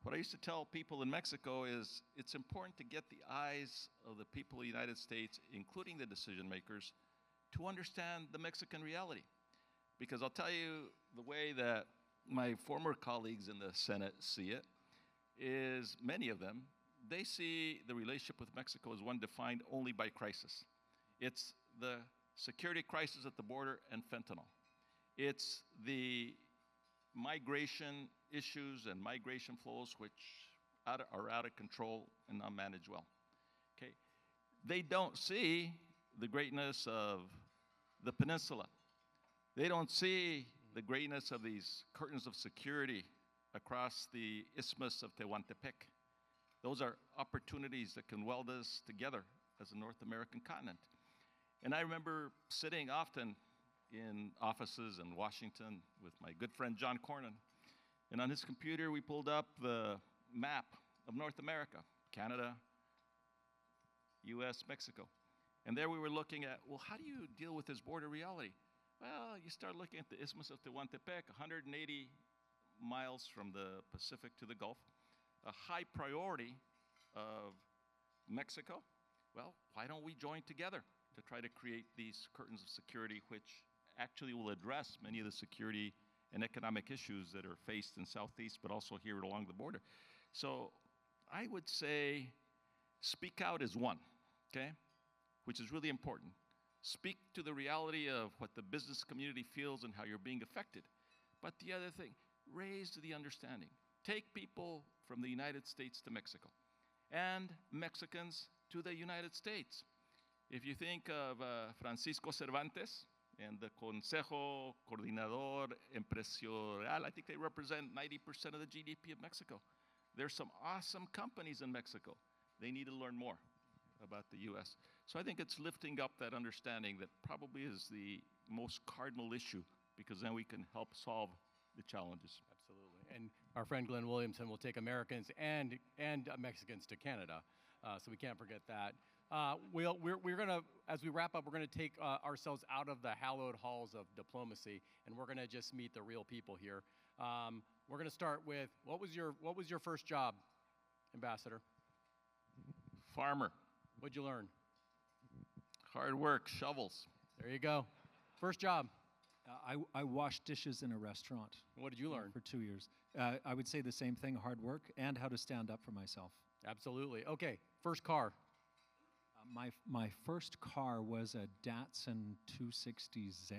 What I used to tell people in Mexico is it's important to get the eyes of the people of the United States, including the decision makers, to understand the Mexican reality. Because I'll tell you the way that my former colleagues in the Senate see it is many of them, they see the relationship with Mexico as one defined only by crisis. It's the security crisis at the border and fentanyl. It's the migration issues and migration flows which are out of control and not managed well. Okay, they don't see the greatness of the peninsula. They don't see the greatness of these curtains of security across the Isthmus of Tehuantepec. Those are opportunities that can weld us together as a North American continent. And I remember sitting often in offices in Washington with my good friend John Cornyn. And on his computer, we pulled up the map of North America, Canada, US, Mexico. And there we were looking at, well, how do you deal with this border reality? Well, you start looking at the Isthmus of Tehuantepec, 180 miles from the Pacific to the Gulf, a high priority of Mexico. Well, why don't we join together to try to create these curtains of security which actually will address many of the security and economic issues that are faced in Southeast, but also here along the border. So I would say speak out is one, okay, which is really important. Speak to the reality of what the business community feels and how you're being affected. But the other thing, raise the understanding. Take people from the United States to Mexico and Mexicans to the United States. If you think of Francisco Cervantes and the Consejo Coordinador Empresarial, I think they represent 90% of the GDP of Mexico. There's some awesome companies in Mexico. They need to learn more about the U.S. So I think it's lifting up that understanding that probably is the most cardinal issue because then we can help solve the challenges. Absolutely. And our friend Glenn Williamson will take Americans and Mexicans to Canada, so we can't forget that. We're going to, as we wrap up, we're going to take ourselves out of the hallowed halls of diplomacy, and we're going to just meet the real people here. We're going to start with, what was your first job, Ambassador? Farmer. What'd you learn? Hard work, shovels. There you go. First job. I washed dishes in a restaurant. What did you learn? For 2 years. I would say the same thing, hard work and how to stand up for myself. Absolutely. Okay, first car. My first car was a Datsun 260Z.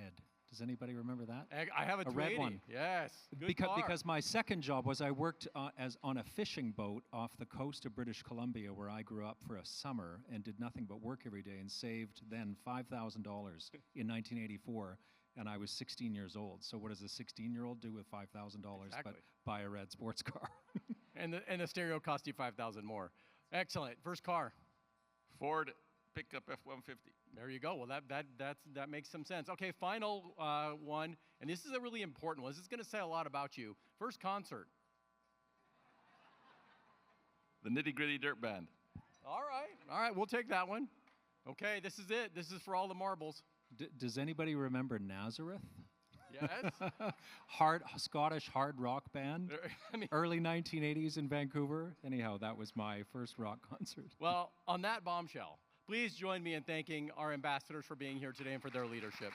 Does anybody remember that? I have a red 280. one. Yes, good car. Because my second job was I worked on a fishing boat off the coast of British Columbia, where I grew up for a summer and did nothing but work every day, and saved then $5,000 in 1984. And I was 16 years old. So what does a 16-year-old do with $5,000 Exactly. but buy a red sports car? And the stereo cost you $5,000 more. Excellent. First car. Ford pickup F-150. There you go. Well, that makes some sense. Okay, final one, and this is a really important one. This is going to say a lot about you. First concert. The Nitty Gritty Dirt Band. All right, we'll take that one. Okay, this is it. This is for all the marbles. Does anybody remember Nazareth? Yes. Scottish hard rock band. Early 1980s in Vancouver. Anyhow, that was my first rock concert. Well, on that bombshell, please join me in thanking our ambassadors for being here today and for their leadership.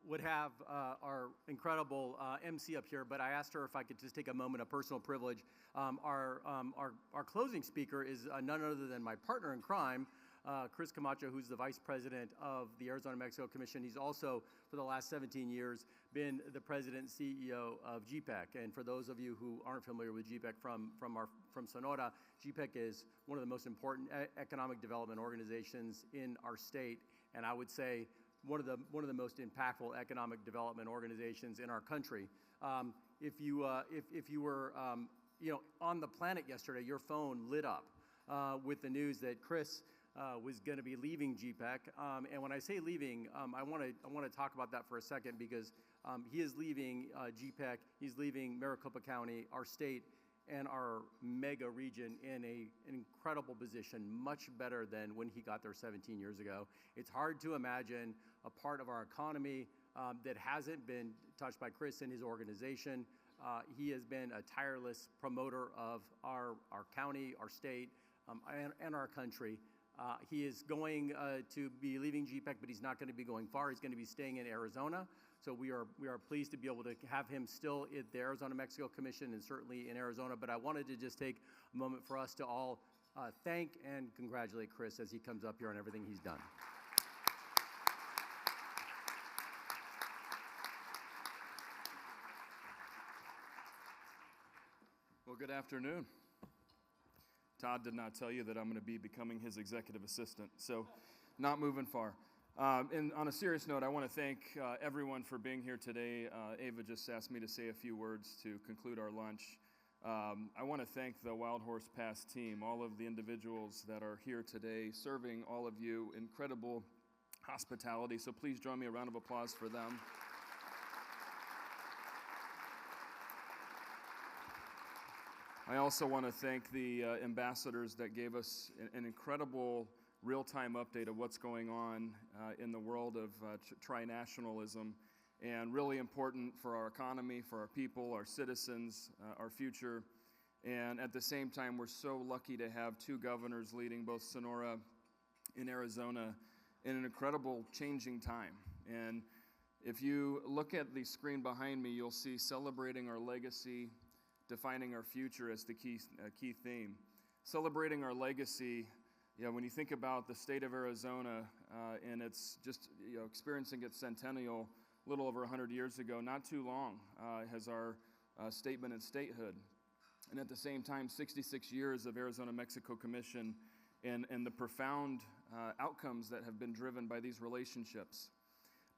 Would have our incredible MC up here, but I asked her if I could just take a moment of personal privilege. Our closing speaker is none other than my partner in crime, Chris Camacho, who's the Vice President of the Arizona-Mexico Commission. He's also, for the last 17 years, been the President and CEO of GPEC. And for those of you who aren't familiar with GPEC from Sonora, GPEC is one of the most important economic development organizations in our state, and I would say one of the most impactful economic development organizations in our country. If you were on the planet yesterday, your phone lit up with the news that Chris was going to be leaving GPEC. And when I say leaving, I want to talk about that for a second, because he is leaving GPEC. He's leaving Maricopa County, our state, and our mega region in an incredible position, much better than when he got there 17 years ago. It's hard to imagine a part of our economy that hasn't been touched by Chris and his organization. He has been a tireless promoter of our county, our state, and our country. He is going to be leaving GPEC, but he's not going to be going far. He's going to be staying in Arizona. So we are pleased to be able to have him still at the Arizona-Mexico Commission and certainly in Arizona. But I wanted to just take a moment for us to all thank and congratulate Chris as he comes up here on everything he's done. Well, good afternoon. Todd did not tell you that I'm going to be becoming his executive assistant, so not moving far. And on a serious note, I want to thank everyone for being here today. Ava just asked me to say a few words to conclude our lunch. I want to thank the Wild Horse Pass team, all of the individuals that are here today, serving all of you. Incredible hospitality, so please join me a round of applause for them. I also want to thank the ambassadors that gave us an incredible real-time update of what's going on in the world of trinationalism, and really important for our economy, for our people, our citizens, our future. And at the same time, we're so lucky to have two governors leading both Sonora and Arizona in an incredible changing time. And if you look at the screen behind me, you'll see celebrating our legacy, defining our future as the key theme. Celebrating our legacy, when you think about the state of Arizona and it's just experiencing its centennial a little over 100 years ago, not too long has our statement in statehood. And at the same time, 66 years of Arizona-Mexico Commission and the profound outcomes that have been driven by these relationships.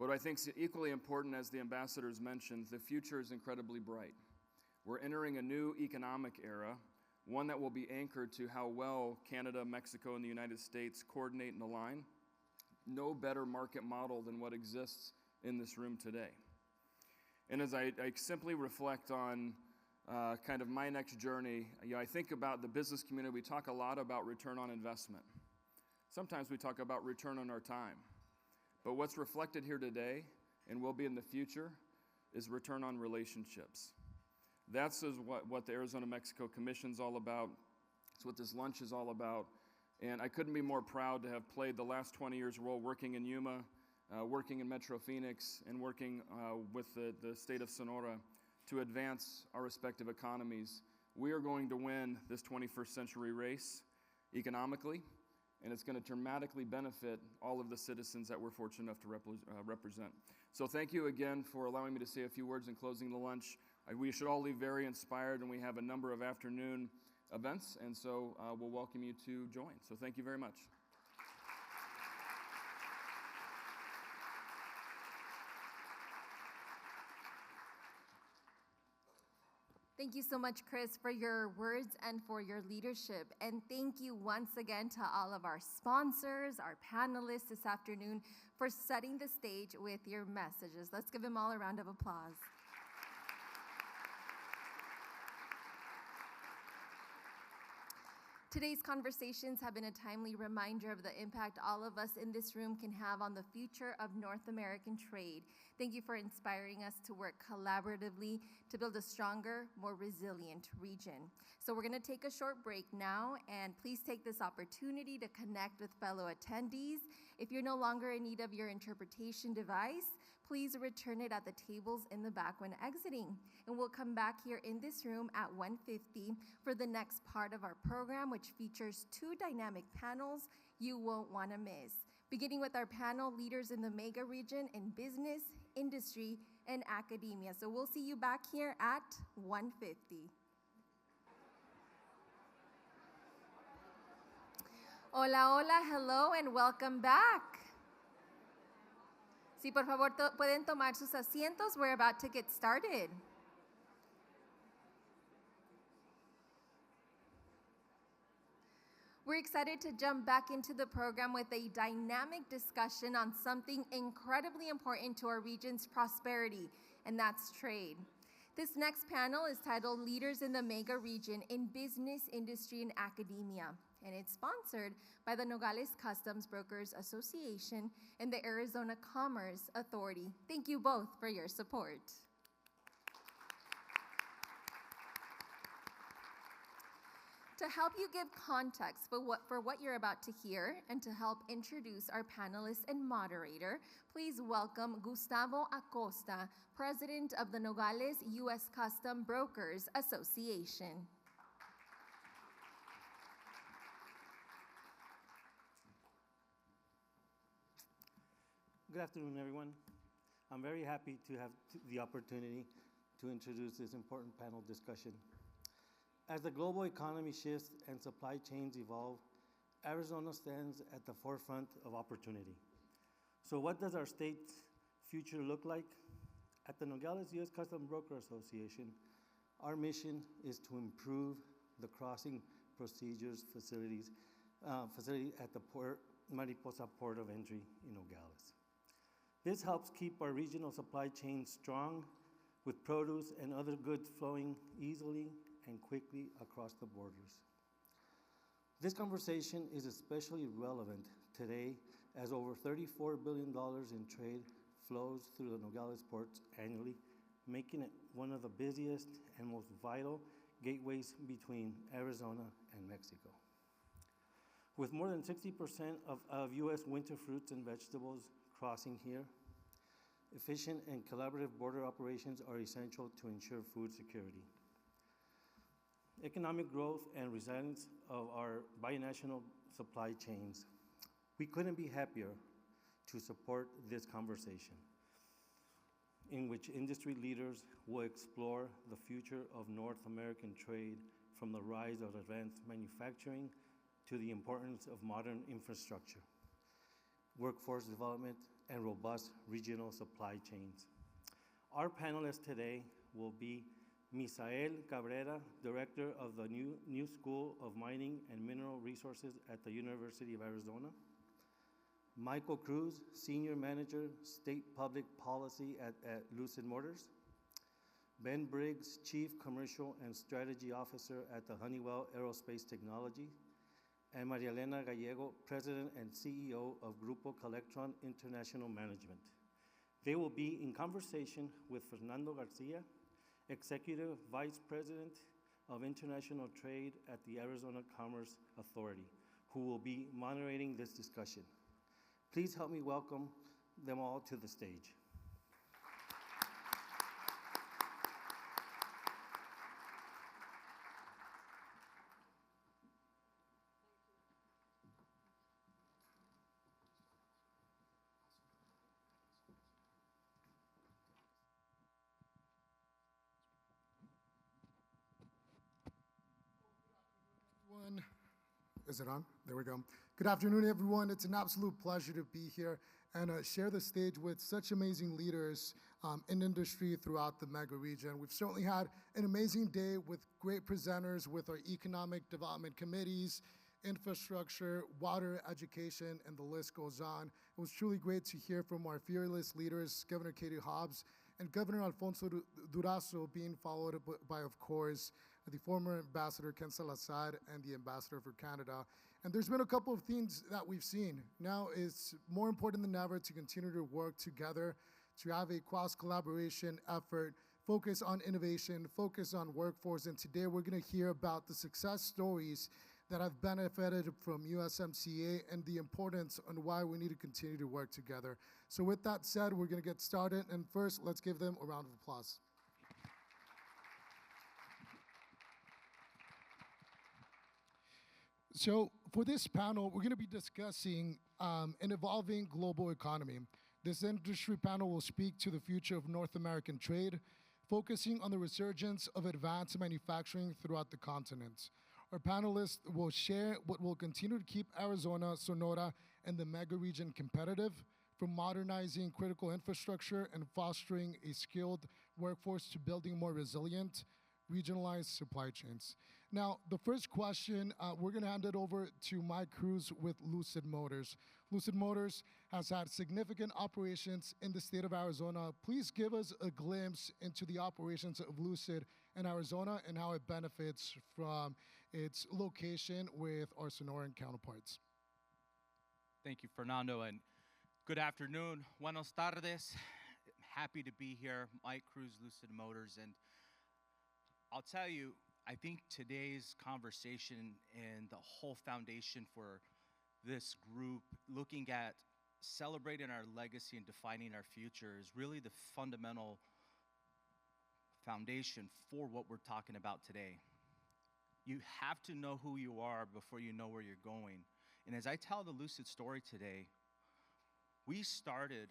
But I think is equally important, as the ambassadors mentioned, the future is incredibly bright. We're entering a new economic era, one that will be anchored to how well Canada, Mexico, and the United States coordinate and align. No better market model than what exists in this room today. And as I simply reflect on kind of my next journey, I think about the business community. We talk a lot about return on investment. Sometimes we talk about return on our time. But what's reflected here today and will be in the future is return on relationships. That's what the Arizona-Mexico Commission is all about. It's what this lunch is all about. And I couldn't be more proud to have played the last 20 years role working in Yuma, working in Metro Phoenix, and working with the state of Sonora to advance our respective economies. We are going to win this 21st century race economically, and it's going to dramatically benefit all of the citizens that we're fortunate enough to represent. So thank you again for allowing me to say a few words in closing the lunch. We should all leave very inspired, and we have a number of afternoon events, and so we'll welcome you to join. So thank you very much. Thank you so much, Chris, for your words and for your leadership. And thank you once again to all of our sponsors, our panelists this afternoon, for setting the stage with your messages. Let's give them all a round of applause. Today's conversations have been a timely reminder of the impact all of us in this room can have on the future of North American trade. Thank you for inspiring us to work collaboratively to build a stronger, more resilient region. So we're going to take a short break now, and please take this opportunity to connect with fellow attendees. If you're no longer in need of your interpretation device, please return it at the tables in the back when exiting. And we'll come back here in this room at 1:50 for the next part of our program, which features 2 dynamic panels you won't want to miss. Beginning with our panel, Leaders in the Mega Region in Business, Industry, and Academia. So we'll see you back here at 1:50. Hola, hola, hello, and welcome back. Si por favor pueden tomar sus asientos, we're about to get started. We're excited to jump back into the program with a dynamic discussion on something incredibly important to our region's prosperity, and that's trade. This next panel is titled Leaders in the Mega Region in Business, Industry, and Academia, and it's sponsored by the Nogales Customs Brokers Association and the Arizona Commerce Authority. Thank you both for your support. To help you give context for what you're about to hear and to help introduce our panelists and moderator, please welcome Gustavo Acosta, President of the Nogales U.S. Customs Brokers Association. Good afternoon, everyone. I'm very happy to have the opportunity to introduce this important panel discussion. As the global economy shifts and supply chains evolve, Arizona stands at the forefront of opportunity. So what does our state's future look like? At the Nogales U.S. Customs Broker Association, our mission is to improve the crossing procedures facility at the Mariposa Port of Entry in Nogales. This helps keep our regional supply chain strong, with produce and other goods flowing easily and quickly across the borders. This conversation is especially relevant today, as over $34 billion in trade flows through the Nogales ports annually, making it one of the busiest and most vital gateways between Arizona and Mexico. With more than 60% of U.S. winter fruits and vegetables crossing here, efficient and collaborative border operations are essential to ensure food security. Economic growth and resilience of our binational supply chains. We couldn't be happier to support this conversation, in which industry leaders will explore the future of North American trade, from the rise of advanced manufacturing to the importance of modern infrastructure, workforce development, and robust regional supply chains. Our panelists today will be Misael Cabrera, Director of the new School of Mining and Mineral Resources at the University of Arizona, Michael Cruz, Senior Manager, State Public Policy at Lucid Motors, Ben Briggs, Chief Commercial and Strategy Officer at the Honeywell Aerospace Technology, and Maria Elena Gallego, President and CEO of Grupo Colectron International Management. They will be in conversation with Fernando Garcia, Executive Vice President of International Trade at the Arizona Commerce Authority, who will be moderating this discussion. Please help me welcome them all to the stage. Is it on? There we go. Good afternoon, everyone. It's an absolute pleasure to be here and share the stage with such amazing leaders in industry throughout the mega region. We've certainly had an amazing day with great presenters with our economic development committees, infrastructure, water, education, and the list goes on. It was truly great to hear from our fearless leaders, Governor Katie Hobbs and Governor Alfonso Durazo, being followed by, of course, the former Ambassador Ken Salazar and the Ambassador for Canada. And there's been a couple of themes that we've seen. Now it's more important than ever to continue to work together, to have a cross-collaboration effort, focus on innovation, focus on workforce. And today we're going to hear about the success stories that have benefited from USMCA and the importance on why we need to continue to work together. So with that said, we're going to get started. And first, let's give them a round of applause. So for this panel, we're going to be discussing an evolving global economy. This industry panel will speak to the future of North American trade, focusing on the resurgence of advanced manufacturing throughout the continent. Our panelists will share what will continue to keep Arizona, Sonora, and the mega region competitive, from modernizing critical infrastructure and fostering a skilled workforce to building more resilient, regionalized supply chains. Now, the first question, we're going to hand it over to Mike Cruz with Lucid Motors. Lucid Motors has had significant operations in the state of Arizona. Please give us a glimpse into the operations of Lucid in Arizona and how it benefits from its location with our Sonoran counterparts. Thank you, Fernando, and good afternoon. Buenos tardes. Happy to be here. Mike Cruz, Lucid Motors, and I'll tell you, I think today's conversation and the whole foundation for this group, looking at celebrating our legacy and defining our future, is really the fundamental foundation for what we're talking about today. You have to know who you are before you know where you're going. And as I tell the Lucid story today, we started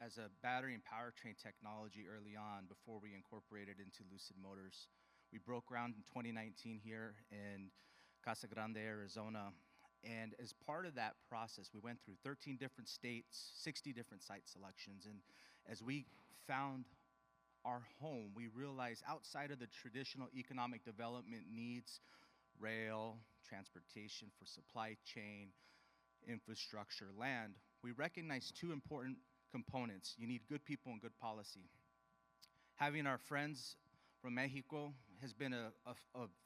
as a battery and powertrain technology early on before we incorporated into Lucid Motors. We broke ground in 2019 here in Casa Grande, Arizona. And as part of that process, we went through 13 different states, 60 different site selections. And as we found our home, we realized outside of the traditional economic development needs, rail, transportation for supply chain, infrastructure, land, we recognized two important components. You need good people and good policy. Having our friends from Mexico has been a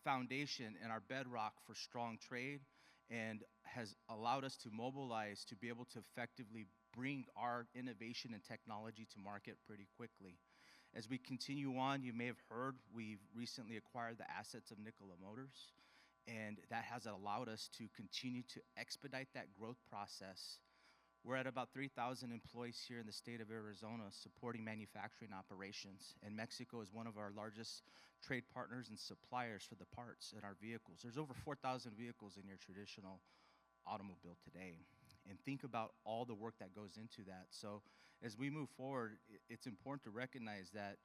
foundation and our bedrock for strong trade, and has allowed us to mobilize to be able to effectively bring our innovation and technology to market pretty quickly. As we continue on, you may have heard we've recently acquired the assets of Nikola Motors, and that has allowed us to continue to expedite that growth process. We're at about 3,000 employees here in the state of Arizona supporting manufacturing operations, and Mexico is one of our largest trade partners and suppliers for the parts in our vehicles. There's over 4,000 vehicles in your traditional automobile today, and think about all the work that goes into that. So as we move forward, it's important to recognize that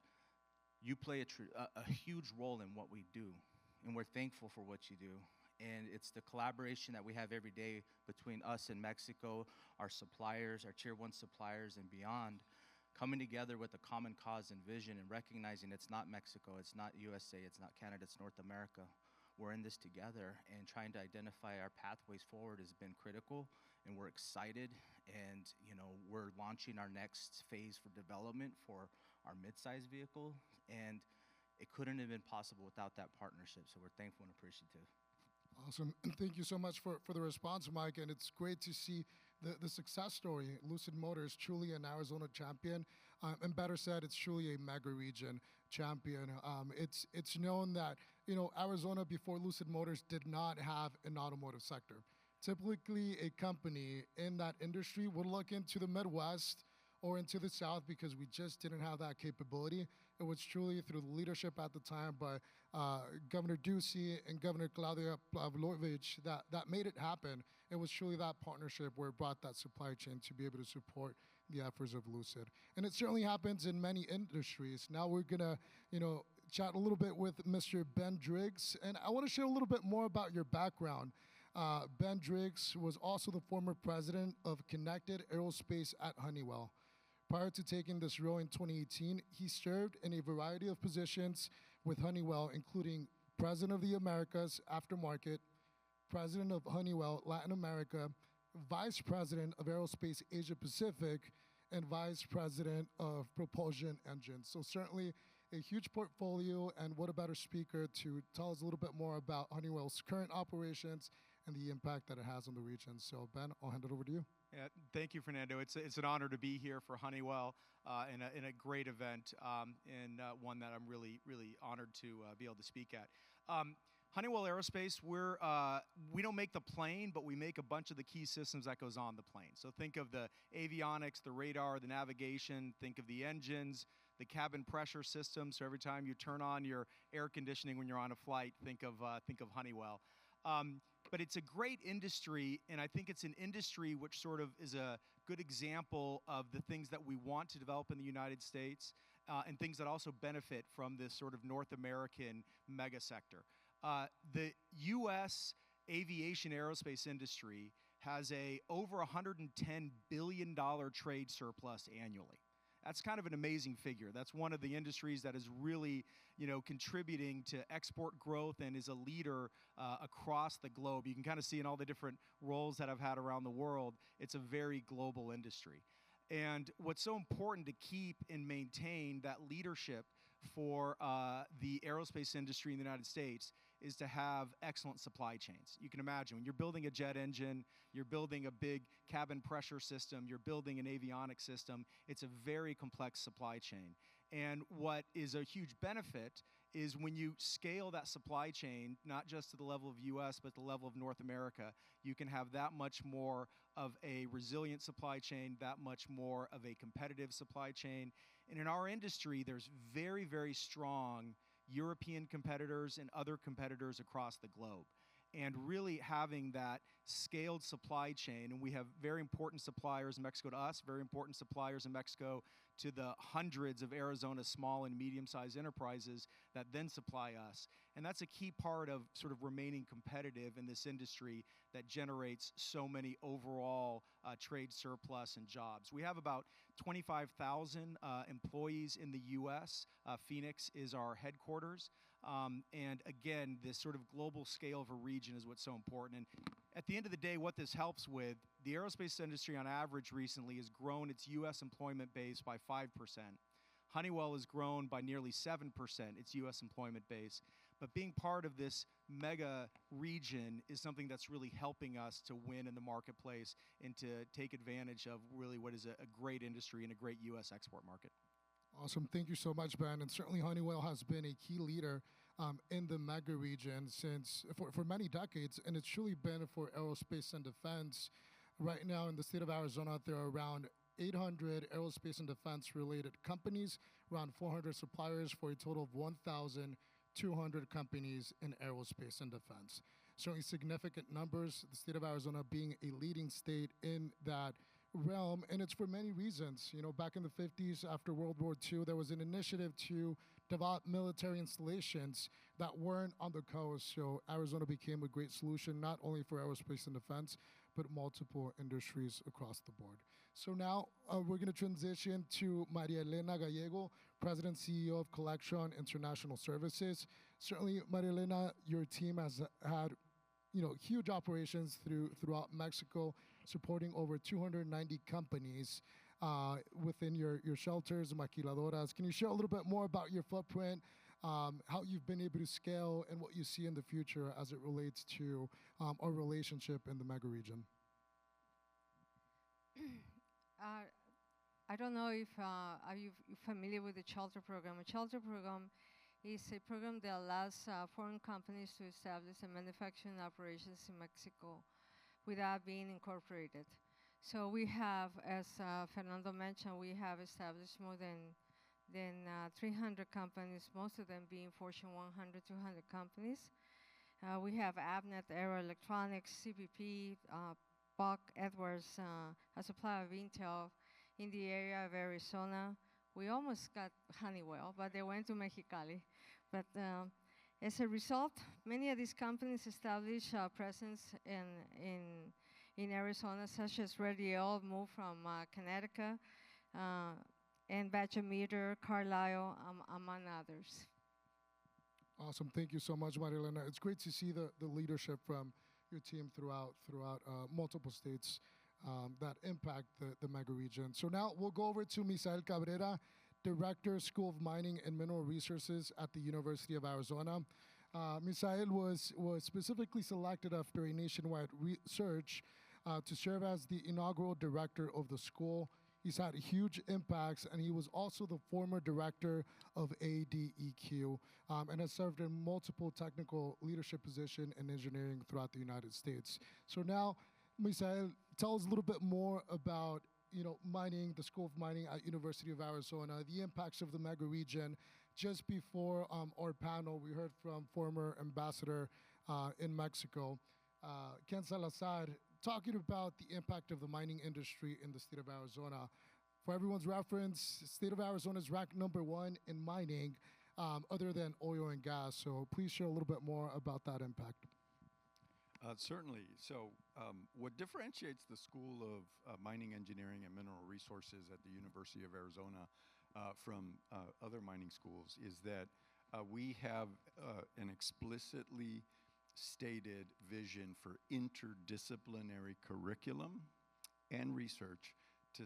you play a huge role in what we do, and we're thankful for what you do. And it's the collaboration that we have every day between us and Mexico, our suppliers, our tier 1 suppliers and beyond, coming together with a common cause and vision and recognizing it's not Mexico, it's not USA, it's not Canada, it's North America. We're in this together, and trying to identify our pathways forward has been critical, and we're excited. And we're launching our next phase for development for our mid-size vehicle, and it couldn't have been possible without that partnership. So we're thankful and appreciative. Awesome. And thank you so much for the response, Mike. And it's great to see the success story. Lucid Motors, truly an Arizona champion. And better said, it's truly a mega region champion. It's known that, Arizona before Lucid Motors did not have an automotive sector. Typically, a company in that industry would look into the Midwest or into the South because we just didn't have that capability. It was truly through the leadership at the time by Governor Ducey and Governor Claudia Pavlovich that made it happen. It was truly that partnership where it brought that supply chain to be able to support the efforts of Lucid. And it certainly happens in many industries. Now we're gonna, chat a little bit with Mr. Ben Driggs. And I wanna share a little bit more about your background. Ben Driggs was also the former president of Connected Aerospace at Honeywell. Prior to taking this role in 2018, he served in a variety of positions with Honeywell, including President of the Americas Aftermarket, President of Honeywell Latin America, Vice President of Aerospace Asia Pacific, and Vice President of Propulsion Engines. So certainly a huge portfolio, and what a better speaker to tell us a little bit more about Honeywell's current operations and the impact that it has on the region. So Ben, I'll hand it over to you. Yeah, thank you, Fernando. It's an honor to be here for Honeywell in a great event, and one that I'm really honored to be able to speak at. Honeywell Aerospace, we don't make the plane, but we make a bunch of the key systems that goes on the plane. So think of the avionics, the radar, the navigation, think of the engines, the cabin pressure system. So every time you turn on your air conditioning when you're on a flight, think of Honeywell. But it's a great industry, and I think it's an industry which sort of is a good example of the things that we want to develop in the United States, and things that also benefit from this sort of North American mega sector. The U.S. aviation aerospace industry has over $110 billion trade surplus annually. That's kind of an amazing figure. That's one of the industries that is really, contributing to export growth and is a leader across the globe. You can kind of see in all the different roles that I've had around the world, it's a very global industry. And what's so important to keep and maintain that leadership for the aerospace industry in the United States is to have excellent supply chains. You can imagine when you're building a jet engine, you're building a big cabin pressure system, you're building an avionics system, it's a very complex supply chain. And what is a huge benefit is when you scale that supply chain, not just to the level of US, but the level of North America, you can have that much more of a resilient supply chain, that much more of a competitive supply chain. And in our industry, there's very, very strong European competitors and other competitors across the globe. And really having that scaled supply chain, and we have very important suppliers in Mexico to us, very important suppliers in Mexico to the hundreds of Arizona small and medium-sized enterprises that then supply us. And that's a key part of sort of remaining competitive in this industry that generates so many overall trade surplus and jobs. We have about 25,000 employees in the U.S. Phoenix is our headquarters. And again, this sort of global scale of a region is what's so important. And at the end of the day, what this helps with, the aerospace industry on average recently has grown its U.S. employment base by 5%. Honeywell has grown by nearly 7%, its U.S. employment base. But being part of this mega region is something that's really helping us to win in the marketplace and to take advantage of really what is a great industry and a great U.S. export market. Awesome. Thank you so much, Ben. And certainly Honeywell has been a key leader in the mega region for many decades, and it's truly been for aerospace and defense. Right now in the state of Arizona, there are around 800 aerospace and defense related companies, around 400 suppliers for a total of 1,200 companies in aerospace and defense. Certainly significant numbers, the state of Arizona being a leading state in that realm, and it's for many reasons. Back in the 50s, after World War II, there was an initiative to develop military installations that weren't on the coast. So Arizona became a great solution, not only for aerospace and defense, but multiple industries across the board. So now we're going to transition to Maria Elena Gallego, President CEO of Collection International Services. Certainly, Maria Elena, your team has had huge operations throughout Mexico, supporting over 290 companies within your shelters, maquiladoras. Can you share a little bit more about your footprint, how you've been able to scale, and what you see in the future as it relates to our relationship in the mega region? I don't know if are you familiar with the Shelter Program. A Shelter Program is a program that allows foreign companies to establish a manufacturing operations in Mexico without being incorporated. So we have, as Fernando mentioned, we have established more than 300 companies, most of them being Fortune 100, 200 companies. We have Avnet, Aero Electronics, CBP, Buck, Edwards, a supplier of Intel in the area of Arizona. We almost got Honeywell, but they went to Mexicali. But as a result, many of these companies established a presence in Arizona, such as Radial, moved from Connecticut, and Badger Meter, Carlisle, among others. Awesome. Thank you so much, Maria Elena. It's great to see the leadership from your team throughout multiple states that impact the mega region. So now we'll go over to Misael Cabrera, Director, School of Mining and Mineral Resources at the University of Arizona. Misael was specifically selected after a nationwide research to serve as the inaugural director of the school. He's had huge impacts, and he was also the former director of ADEQ and has served in multiple technical leadership positions in engineering throughout the United States. So now, Misael, tell us a little bit more about mining, the School of Mining at University of Arizona, the impacts of the mega region. Just before our panel, we heard from former ambassador in Mexico, Ken Salazar, talking about the impact of the mining industry in the state of Arizona. For everyone's reference, the state of Arizona is ranked #1 in mining, other than oil and gas. So please share a little bit more about that impact. Certainly. So what differentiates the School of Mining, Engineering, and Mineral Resources at the University of Arizona from other mining schools is that we have an explicitly stated vision for interdisciplinary curriculum and research to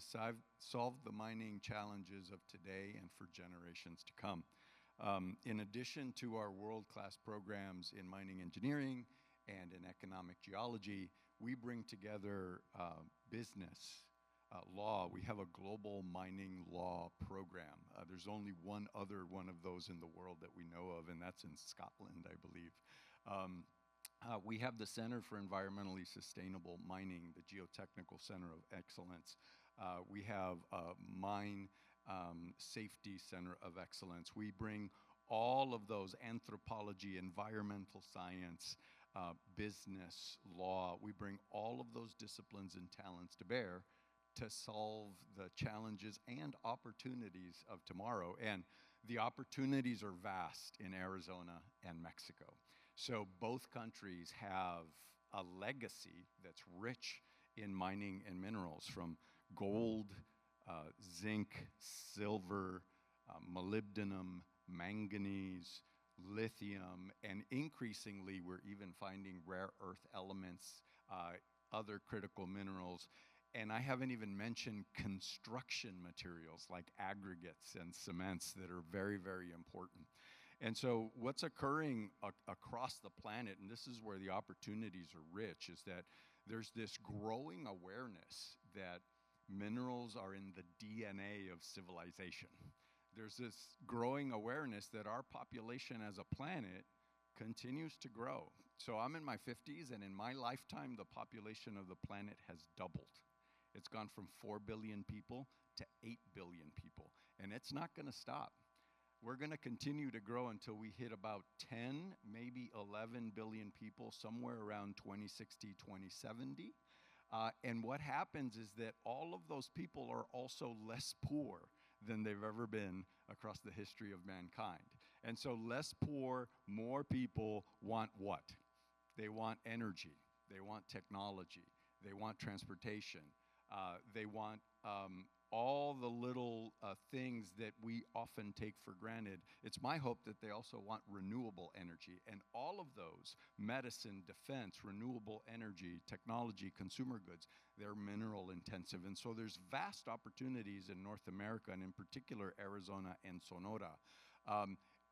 solve the mining challenges of today and for generations to come. In addition to our world-class programs in mining engineering and in economic geology, we bring together business, law. We have a global mining law program. There's only one other one of those in the world that we know of, and that's in Scotland, I believe. We have the Center for Environmentally Sustainable Mining, the Geotechnical Center of Excellence. We have a Mine Safety Center of Excellence. We bring all of those anthropology, environmental science, business, law. We bring all of those disciplines and talents to bear to solve the challenges and opportunities of tomorrow. And the opportunities are vast in Arizona and Mexico. So both countries have a legacy that's rich in mining and minerals, from gold, zinc, silver, molybdenum, manganese, lithium, and increasingly we're even finding rare earth elements, other critical minerals. And I haven't even mentioned construction materials like aggregates and cements that are very, very important. And so what's occurring across the planet, and this is where the opportunities are rich, is that there's this growing awareness that minerals are in the DNA of civilization. There's this growing awareness that our population as a planet continues to grow. So I'm in my 50s, and in my lifetime, the population of the planet has doubled. It's gone from 4 billion people to 8 billion people, and it's not going to stop. We're going to continue to grow until we hit about 10, maybe 11 billion people, somewhere around 2060, 2070. And what happens is that all of those people are also less poor than they've ever been across the history of mankind. And so less poor, more people want what? They want energy, they want technology, they want transportation, they want all the little things that we often take for granted. It's my hope that they also want renewable energy. And all of those, medicine, defense, renewable energy, technology, consumer goods, they're mineral intensive. And so there's vast opportunities in North America, and in particular Arizona and Sonora.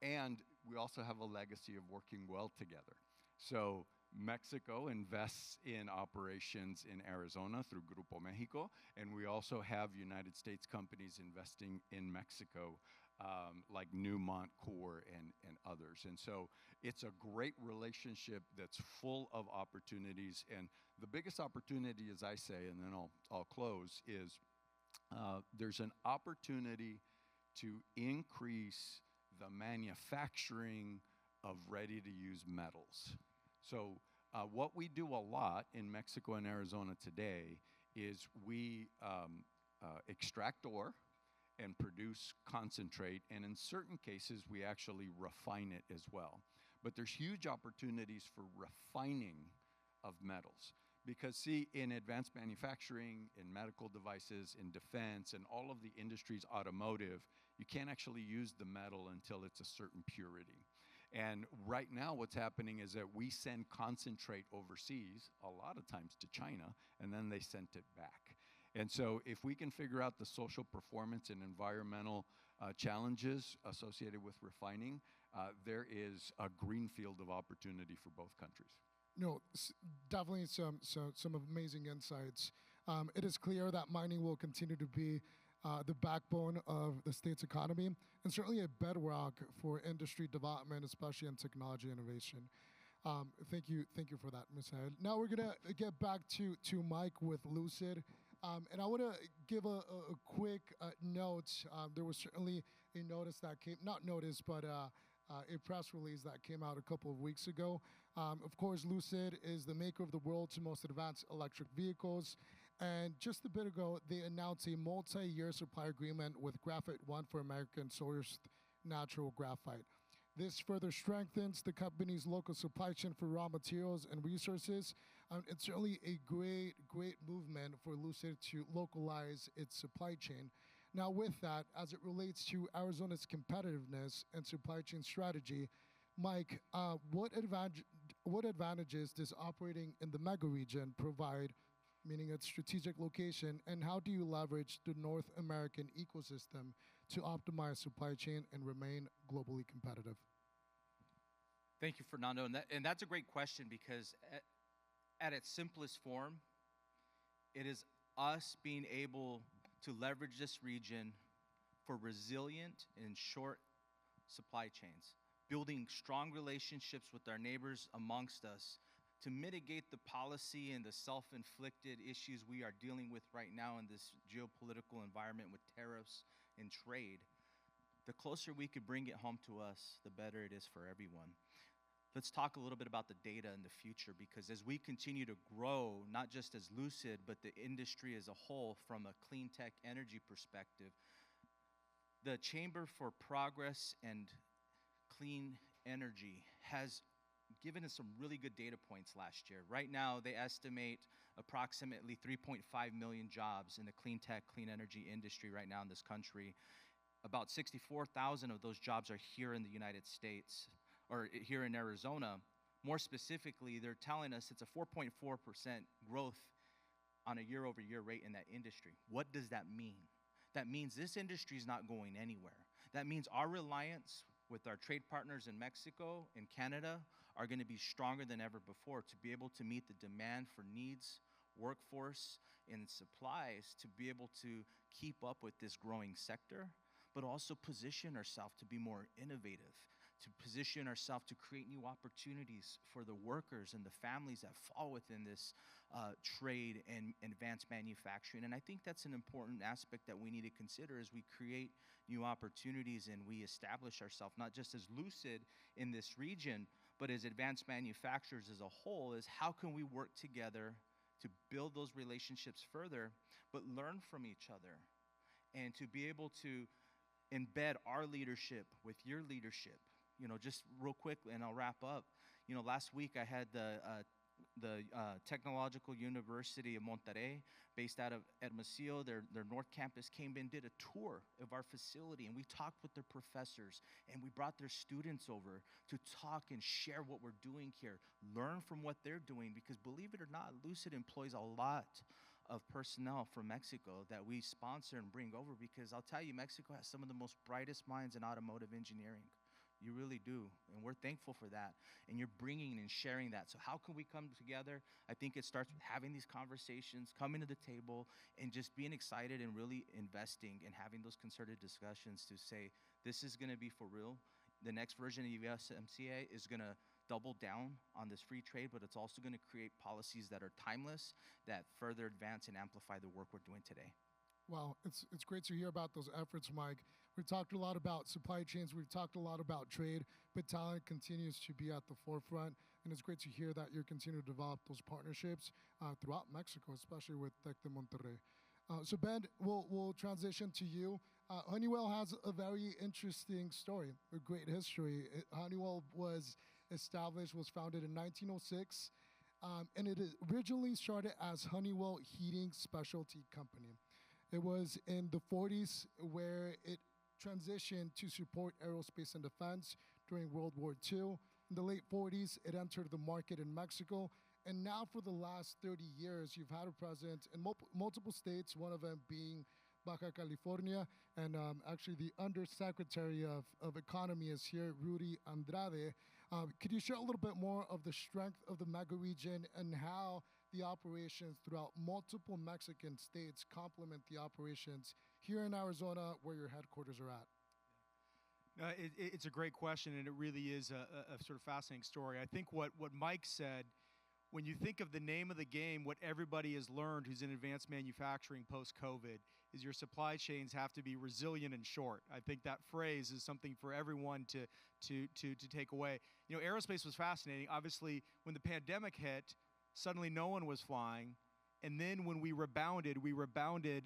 And we also have a legacy of working well together. So Mexico invests in operations in Arizona through Grupo Mexico, and we also have United States companies investing in Mexico, like Newmont, Core, and others. And so it's a great relationship that's full of opportunities. And the biggest opportunity, as I say, and then I'll close, is there's an opportunity to increase the manufacturing of ready-to-use metals. So what we do a lot in Mexico and Arizona today is we extract ore and produce concentrate, and in certain cases we actually refine it as well. But there's huge opportunities for refining of metals. Because see, in advanced manufacturing, in medical devices, in defense, and all of the industries, automotive, you can't actually use the metal until it's a certain purity. And right now what's happening is that we send concentrate overseas, a lot of times to China, and then they sent it back. And so if we can figure out the social performance and environmental challenges associated with refining, there is a greenfield of opportunity for both countries. No, definitely some amazing insights. It is clear that mining will continue to be the backbone of the state's economy, and certainly a bedrock for industry development, especially in technology innovation. Thank you for that, Ms. Head. Now we're gonna get back to Mike with Lucid, and I want to give a quick note. There was certainly a notice that came, not notice, but a press release that came out a couple of weeks ago. Of course, Lucid is the maker of the world's most advanced electric vehicles. And just a bit ago, they announced a multi-year supply agreement with Graphite One for American sourced natural graphite. This further strengthens the company's local supply chain for raw materials and resources. It's certainly a great movement for Lucid to localize its supply chain. Now with that, as it relates to Arizona's competitiveness and supply chain strategy, Mike, what advantages does operating in the mega region provide, meaning its strategic location, and how do you leverage the North American ecosystem to optimize supply chain and remain globally competitive? Thank you, Fernando. And that's a great question because at its simplest form, it is us being able to leverage this region for resilient and short supply chains, building strong relationships with our neighbors amongst us to mitigate the policy and the self-inflicted issues we are dealing with right now in this geopolitical environment with tariffs and trade. The closer we could bring it home to us, the better it is for everyone. Let's talk a little bit about the data in the future, because as we continue to grow, not just as Lucid, but the industry as a whole from a clean tech energy perspective, the Chamber for Progress and Clean Energy has given us some really good data points last year. Right now, they estimate approximately 3.5 million jobs in the clean tech, clean energy industry right now in this country. About 64,000 of those jobs are here in the United States, or here in Arizona. More specifically, they're telling us it's a 4.4% growth on a year-over-year rate in that industry. What does that mean? That means this industry is not going anywhere. That means our reliance with our trade partners in Mexico and Canada are going to be stronger than ever before to be able to meet the demand for needs, workforce, and supplies to be able to keep up with this growing sector, but also position ourselves to be more innovative, to position ourselves to create new opportunities for the workers and the families that fall within this trade and advanced manufacturing. And I think that's an important aspect that we need to consider as we create new opportunities and we establish ourselves, not just as Lucid in this region, but as advanced manufacturers as a whole, is how can we work together to build those relationships further, but learn from each other and to be able to embed our leadership with your leadership. Just real quick, and I'll wrap up. Last week I had the Technological University of Monterrey, based out of Hermosillo, their North Campus, came in, did a tour of our facility, and we talked with their professors, and we brought their students over to talk and share what we're doing here, learn from what they're doing, because believe it or not, Lucid employs a lot of personnel from Mexico that we sponsor and bring over, because I'll tell you, Mexico has some of the most brightest minds in automotive engineering. You really do, and we're thankful for that, and you're bringing and sharing that. So how can we come together? I think it starts with having these conversations, coming to the table, and just being excited and really investing and having those concerted discussions to say, this is going to be for real. The next version of USMCA is going to double down on this free trade, but it's also going to create policies that are timeless, that further advance and amplify the work we're doing today. Well, it's great to hear about those efforts, Mike. We've talked a lot about supply chains. We've talked a lot about trade, but talent continues to be at the forefront. And it's great to hear that you're continuing to develop those partnerships throughout Mexico, especially with Tec de Monterrey. So Ben, we'll transition to you. Honeywell has a very interesting story, a great history. Honeywell was founded in 1906, and it originally started as Honeywell Heating Specialty Company. It was in the 40s where it transitioned to support aerospace and defense during World War II. In the late 40s, it entered the market in Mexico. And now for the last 30 years, you've had a presence in multiple states, one of them being Baja California. And actually, the Undersecretary of Economy is here, Rudy Andrade. Could you share a little bit more of the strength of the mega region and how the operations throughout multiple Mexican states complement the operations here in Arizona where your headquarters are at? It's a great question, and it really is a sort of fascinating story. I think what Mike said, when you think of the name of the game, what everybody has learned who's in advanced manufacturing post-COVID is your supply chains have to be resilient and short. I think that phrase is something for everyone to take away. Aerospace was fascinating. Obviously, when the pandemic hit, suddenly no one was flying. And then when we rebounded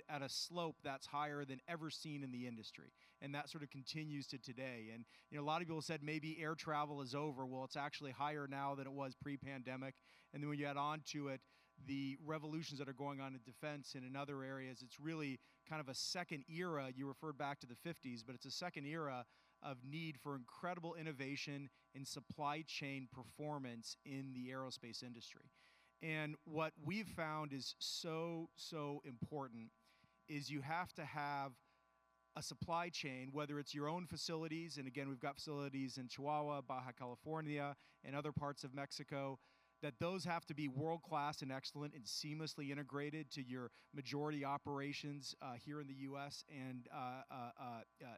at a slope that's higher than ever seen in the industry. And that sort of continues to today. And a lot of people said maybe air travel is over. Well, it's actually higher now than it was pre-pandemic. And then when you add on to it the revolutions that are going on in defense and in other areas, it's really kind of a second era. You referred back to the 50s, but it's a second era of need for incredible innovation and supply chain performance in the aerospace industry. And what we've found is so important is you have to have a supply chain, whether it's your own facilities, and again, we've got facilities in Chihuahua, Baja California, and other parts of Mexico, that those have to be world-class and excellent and seamlessly integrated to your majority operations here in the U.S. and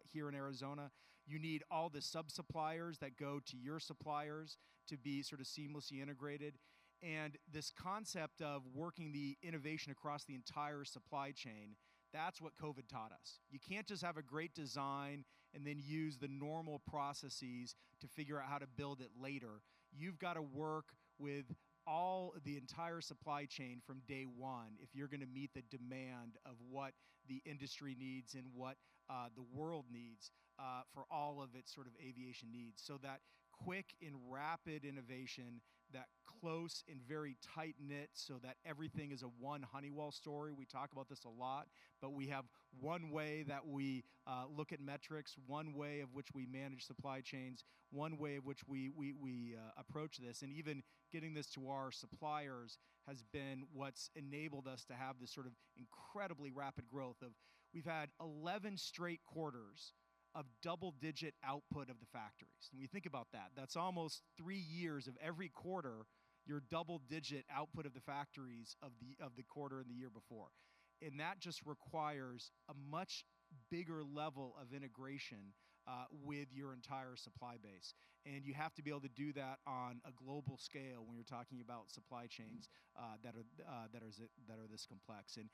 here in Arizona. You need all the sub-suppliers that go to your suppliers to be sort of seamlessly integrated. And this concept of working the innovation across the entire supply chain, that's what COVID taught us. You can't just have a great design and then use the normal processes to figure out how to build it later. You've got to work with the entire supply chain from day one if you're going to meet the demand of what the industry needs and what the world needs for all of its sort of aviation needs. So that quick and rapid innovation, that close and very tight-knit so that everything is a one Honeywell story. We talk about this a lot, but we have one way that we look at metrics, one way of which we manage supply chains, one way of which we approach this, and even getting this to our suppliers has been what's enabled us to have this sort of incredibly rapid growth. We've had 11 straight quarters of double-digit output of the factories. And when you think about that, that's almost 3 years of every quarter, your double-digit output of the factories of the quarter and the year before. And that just requires a much bigger level of integration with your entire supply base. And you have to be able to do that on a global scale when you're talking about supply chains that are this complex. And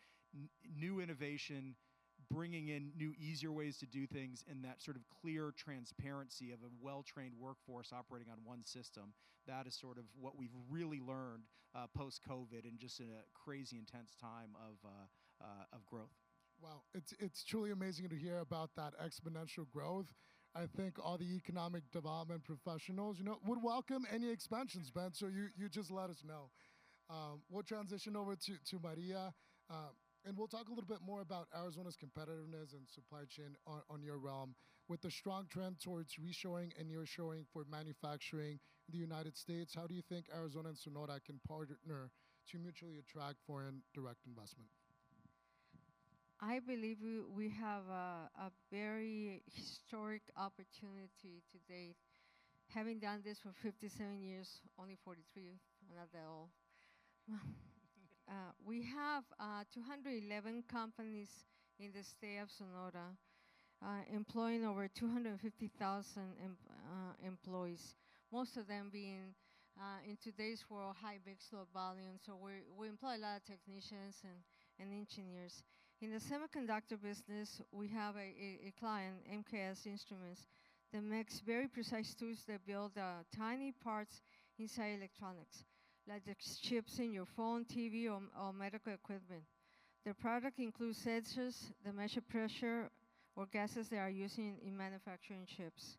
new innovation, bringing in new, easier ways to do things, and that sort of clear transparency of a well-trained workforce operating on one system, that is sort of what we've really learned post-COVID and just in a crazy intense time of growth. Wow, it's truly amazing to hear about that exponential growth. I think all the economic development professionals, would welcome any expansions, Ben. So you just let us know. We'll transition over to Maria, and we'll talk a little bit more about Arizona's competitiveness and supply chain on your realm. With the strong trend towards reshoring and nearshoring for manufacturing in the United States, how do you think Arizona and Sonora can partner to mutually attract foreign direct investment? I believe we have a very historic opportunity today. Having done this for 57 years, only 43, not that old. We have 211 companies in the state of Sonora, employing over 250,000 employees, most of them being in today's world high mix low volume. So we employ a lot of technicians and engineers. In the semiconductor business, we have a client, MKS Instruments, that makes very precise tools that build tiny parts inside electronics, like the chips in your phone, TV, or medical equipment. Their product includes sensors that measure pressure or gases that are used in manufacturing chips.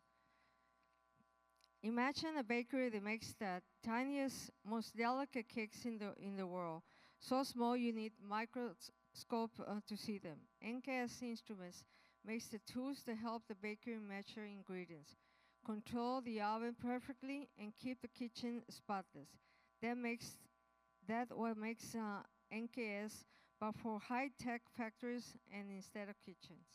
Imagine a bakery that makes the tiniest, most delicate cakes in the world. So small you need microscope to see them. NKS Instruments makes the tools that help the bakery measure ingredients, control the oven perfectly, and keep the kitchen spotless. What makes NKS, but for high-tech factories and instead of kitchens.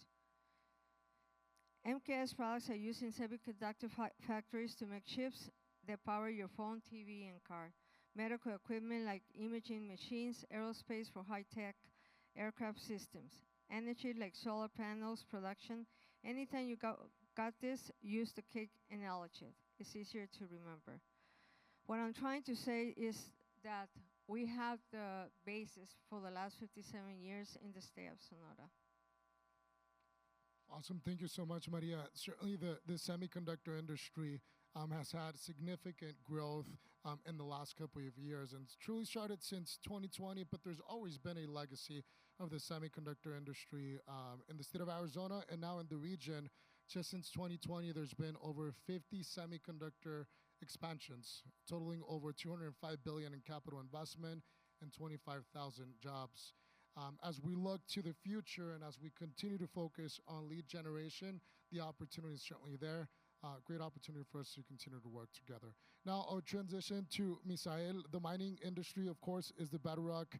MKS products are used in semiconductor factories to make chips that power your phone, TV, and car. Medical equipment like imaging machines, aerospace for high-tech aircraft systems. Energy like solar panels, production. Anytime you got this, use the cake analogy. It's easier to remember. What I'm trying to say is that we have the basis for the last 57 years in the state of Sonora. Awesome. Thank you so much, Maria. Certainly the semiconductor industry has had significant growth in the last couple of years, and it's truly started since 2020, but there's always been a legacy of the semiconductor industry in the state of Arizona and now in the region. Just since 2020, there's been over 50 semiconductor expansions, totaling over $205 billion in capital investment and 25,000 jobs. As we look to the future and as we continue to focus on lead generation, the opportunity is certainly there. Great opportunity for us to continue to work together. Now, I'll transition to Misael. The mining industry, of course, is the bedrock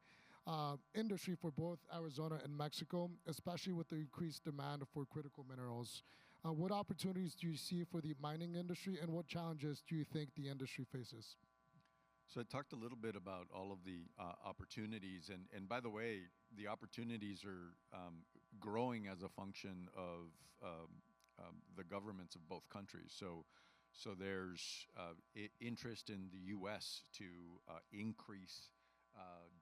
industry for both Arizona and Mexico, especially with the increased demand for critical minerals. What opportunities do you see for the mining industry, and what challenges do you think the industry faces? So I talked a little bit about all of the opportunities, and by the way, the opportunities are growing as a function of the governments of both countries. So there's interest in the U.S. to increase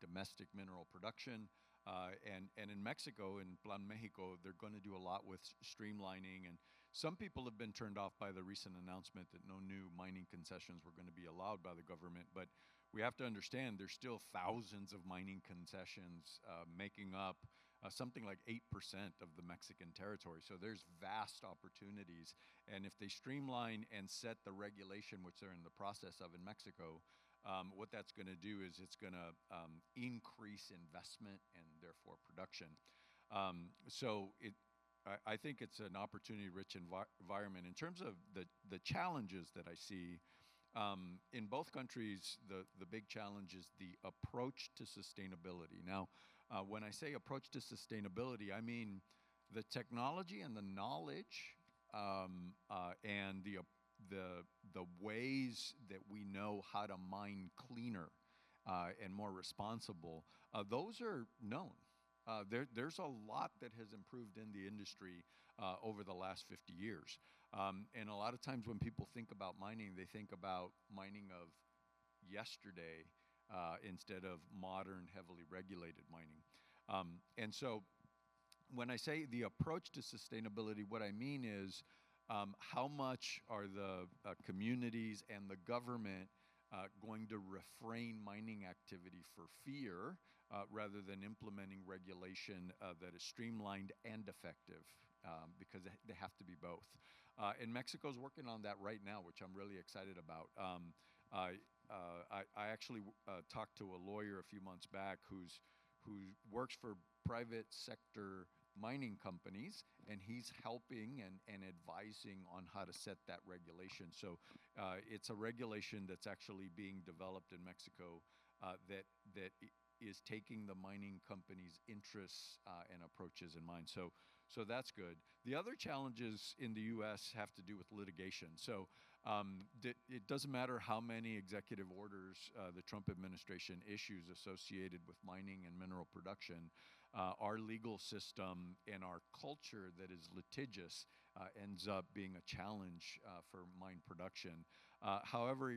domestic mineral production, and in Mexico, in Plan Mexico, they're going to do a lot with streamlining. And some people have been turned off by the recent announcement that no new mining concessions were going to be allowed by the government. But we have to understand there's still thousands of mining concessions making up something like 8% of the Mexican territory. So there's vast opportunities. And if they streamline and set the regulation, which they're in the process of in Mexico, what that's going to do is it's going to increase investment and therefore production. I think it's an opportunity-rich environment. In terms of the challenges that I see, in both countries, the big challenge is the approach to sustainability. Now, when I say approach to sustainability, I mean the technology and the knowledge and the ways that we know how to mine cleaner and more responsible, those are known. There's a lot that has improved in the industry over the last 50 years. And a lot of times when people think about mining, they think about mining of yesterday instead of modern, heavily regulated mining. And so when I say the approach to sustainability, what I mean is how much are the communities and the government going to refrain mining activity for fear rather than implementing regulation that is streamlined and effective, because they have to be both. And Mexico's working on that right now, which I'm really excited about. I actually talked to a lawyer a few months back who works for private sector mining companies, and he's helping and advising on how to set that regulation. So it's a regulation that's actually being developed in Mexico that is taking the mining companies' interests and approaches in mind. So that's good. The other challenges in the U.S. have to do with litigation. So it doesn't matter how many executive orders the Trump administration issues associated with mining and mineral production. Our legal system and our culture that is litigious ends up being a challenge for mine production. However,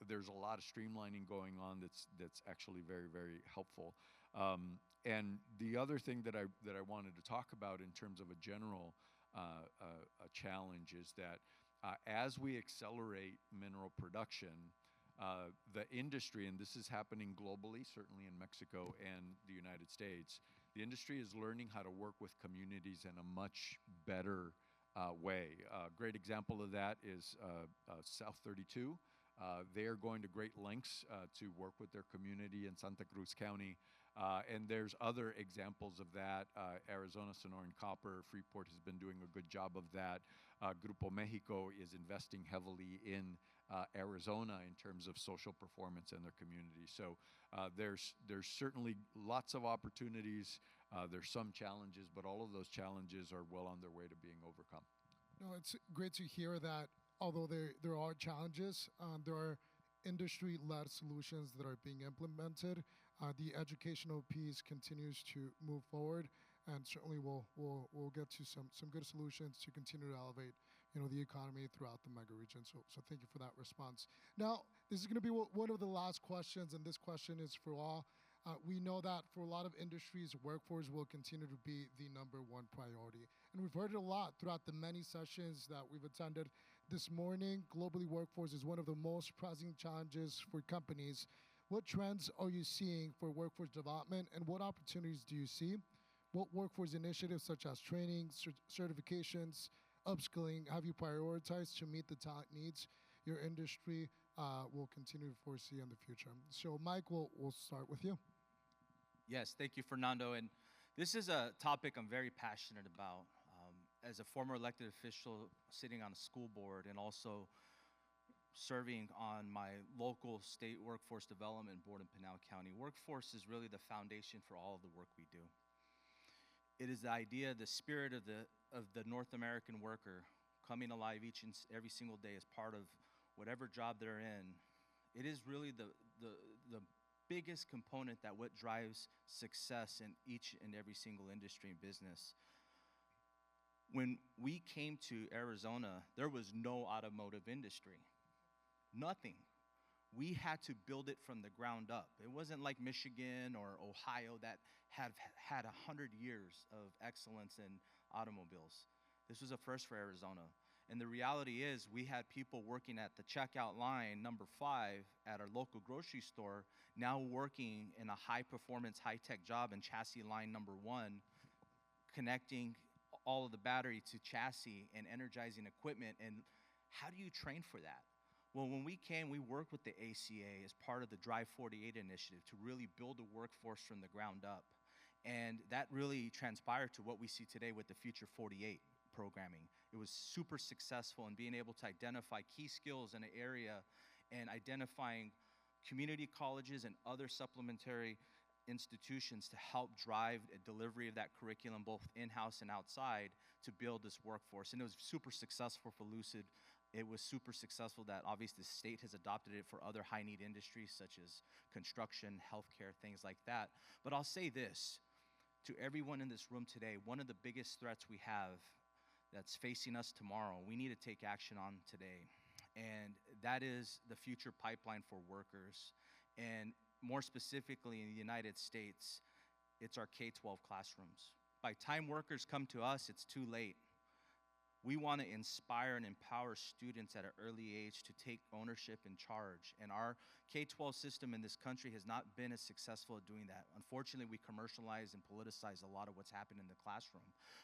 there's a lot of streamlining going on that's actually very, very helpful. And the other thing that I wanted to talk about in terms of a general a challenge is that as we accelerate mineral production, the industry, and this is happening globally, certainly in Mexico and the United States, the industry is learning how to work with communities in a much better way. A great example of that is South 32. They are going to great lengths to work with their community in Santa Cruz County. And there's other examples of that. Arizona Sonoran Copper, Freeport has been doing a good job of that. Grupo Mexico is investing heavily in Arizona in terms of social performance in their community. So there's certainly lots of opportunities. There's some challenges, but all of those challenges are well on their way to being overcome. No, it's great to hear that although there are challenges, there are industry-led solutions that are being implemented. The educational piece continues to move forward, and certainly we'll get to some good solutions to continue to elevate the economy throughout the mega region. So thank you for that response. Now, this is going to be one of the last questions, and this question is for all. We know that for a lot of industries, workforce will continue to be the #1 priority. And we've heard it a lot throughout the many sessions that we've attended this morning. Globally, workforce is one of the most pressing challenges for companies. What trends are you seeing for workforce development, and what opportunities do you see? What workforce initiatives such as training, certifications, upskilling have you prioritized to meet the talent needs your industry will continue to foresee in the future? So Mike, we'll start with you. Yes, thank you, Fernando. And this is a topic I'm very passionate about. As a former elected official sitting on a school board and also serving on my local state workforce development board in Pinal County, workforce is really the foundation for all of the work we do. It is the idea, the spirit of the North American worker coming alive each and every single day as part of whatever job they're in. It is really the biggest component that what drives success in each and every single industry and business. When we came to Arizona, there was no automotive industry, nothing. We had to build it from the ground up. It wasn't like Michigan or Ohio that have had 100 years of excellence in automobiles. This was a first for Arizona. And the reality is we had people working at the checkout line number 5 at our local grocery store, now working in a high-performance, high-tech job in chassis line number 1, connecting all of the battery to chassis and energizing equipment. And how do you train for that? Well, when we came, we worked with the ACA as part of the Drive 48 initiative to really build a workforce from the ground up. And that really transpired to what we see today with the Future 48 programming. It was super successful in being able to identify key skills in an area and identifying community colleges and other supplementary institutions to help drive a delivery of that curriculum both in-house and outside to build this workforce. And it was super successful for Lucid. It was super successful that obviously the state has adopted it for other high-need industries such as construction, healthcare, things like that. But I'll say this to everyone in this room today, one of the biggest threats we have that's facing us tomorrow, we need to take action on today. And that is the future pipeline for workers. And more specifically in the United States, it's our K-12 classrooms. By the time workers come to us, it's too late. We want to inspire and empower students at an early age to take ownership and charge. And our K-12 system in this country has not been as successful at doing that. Unfortunately, we commercialize and politicize a lot of what's happened in the classroom.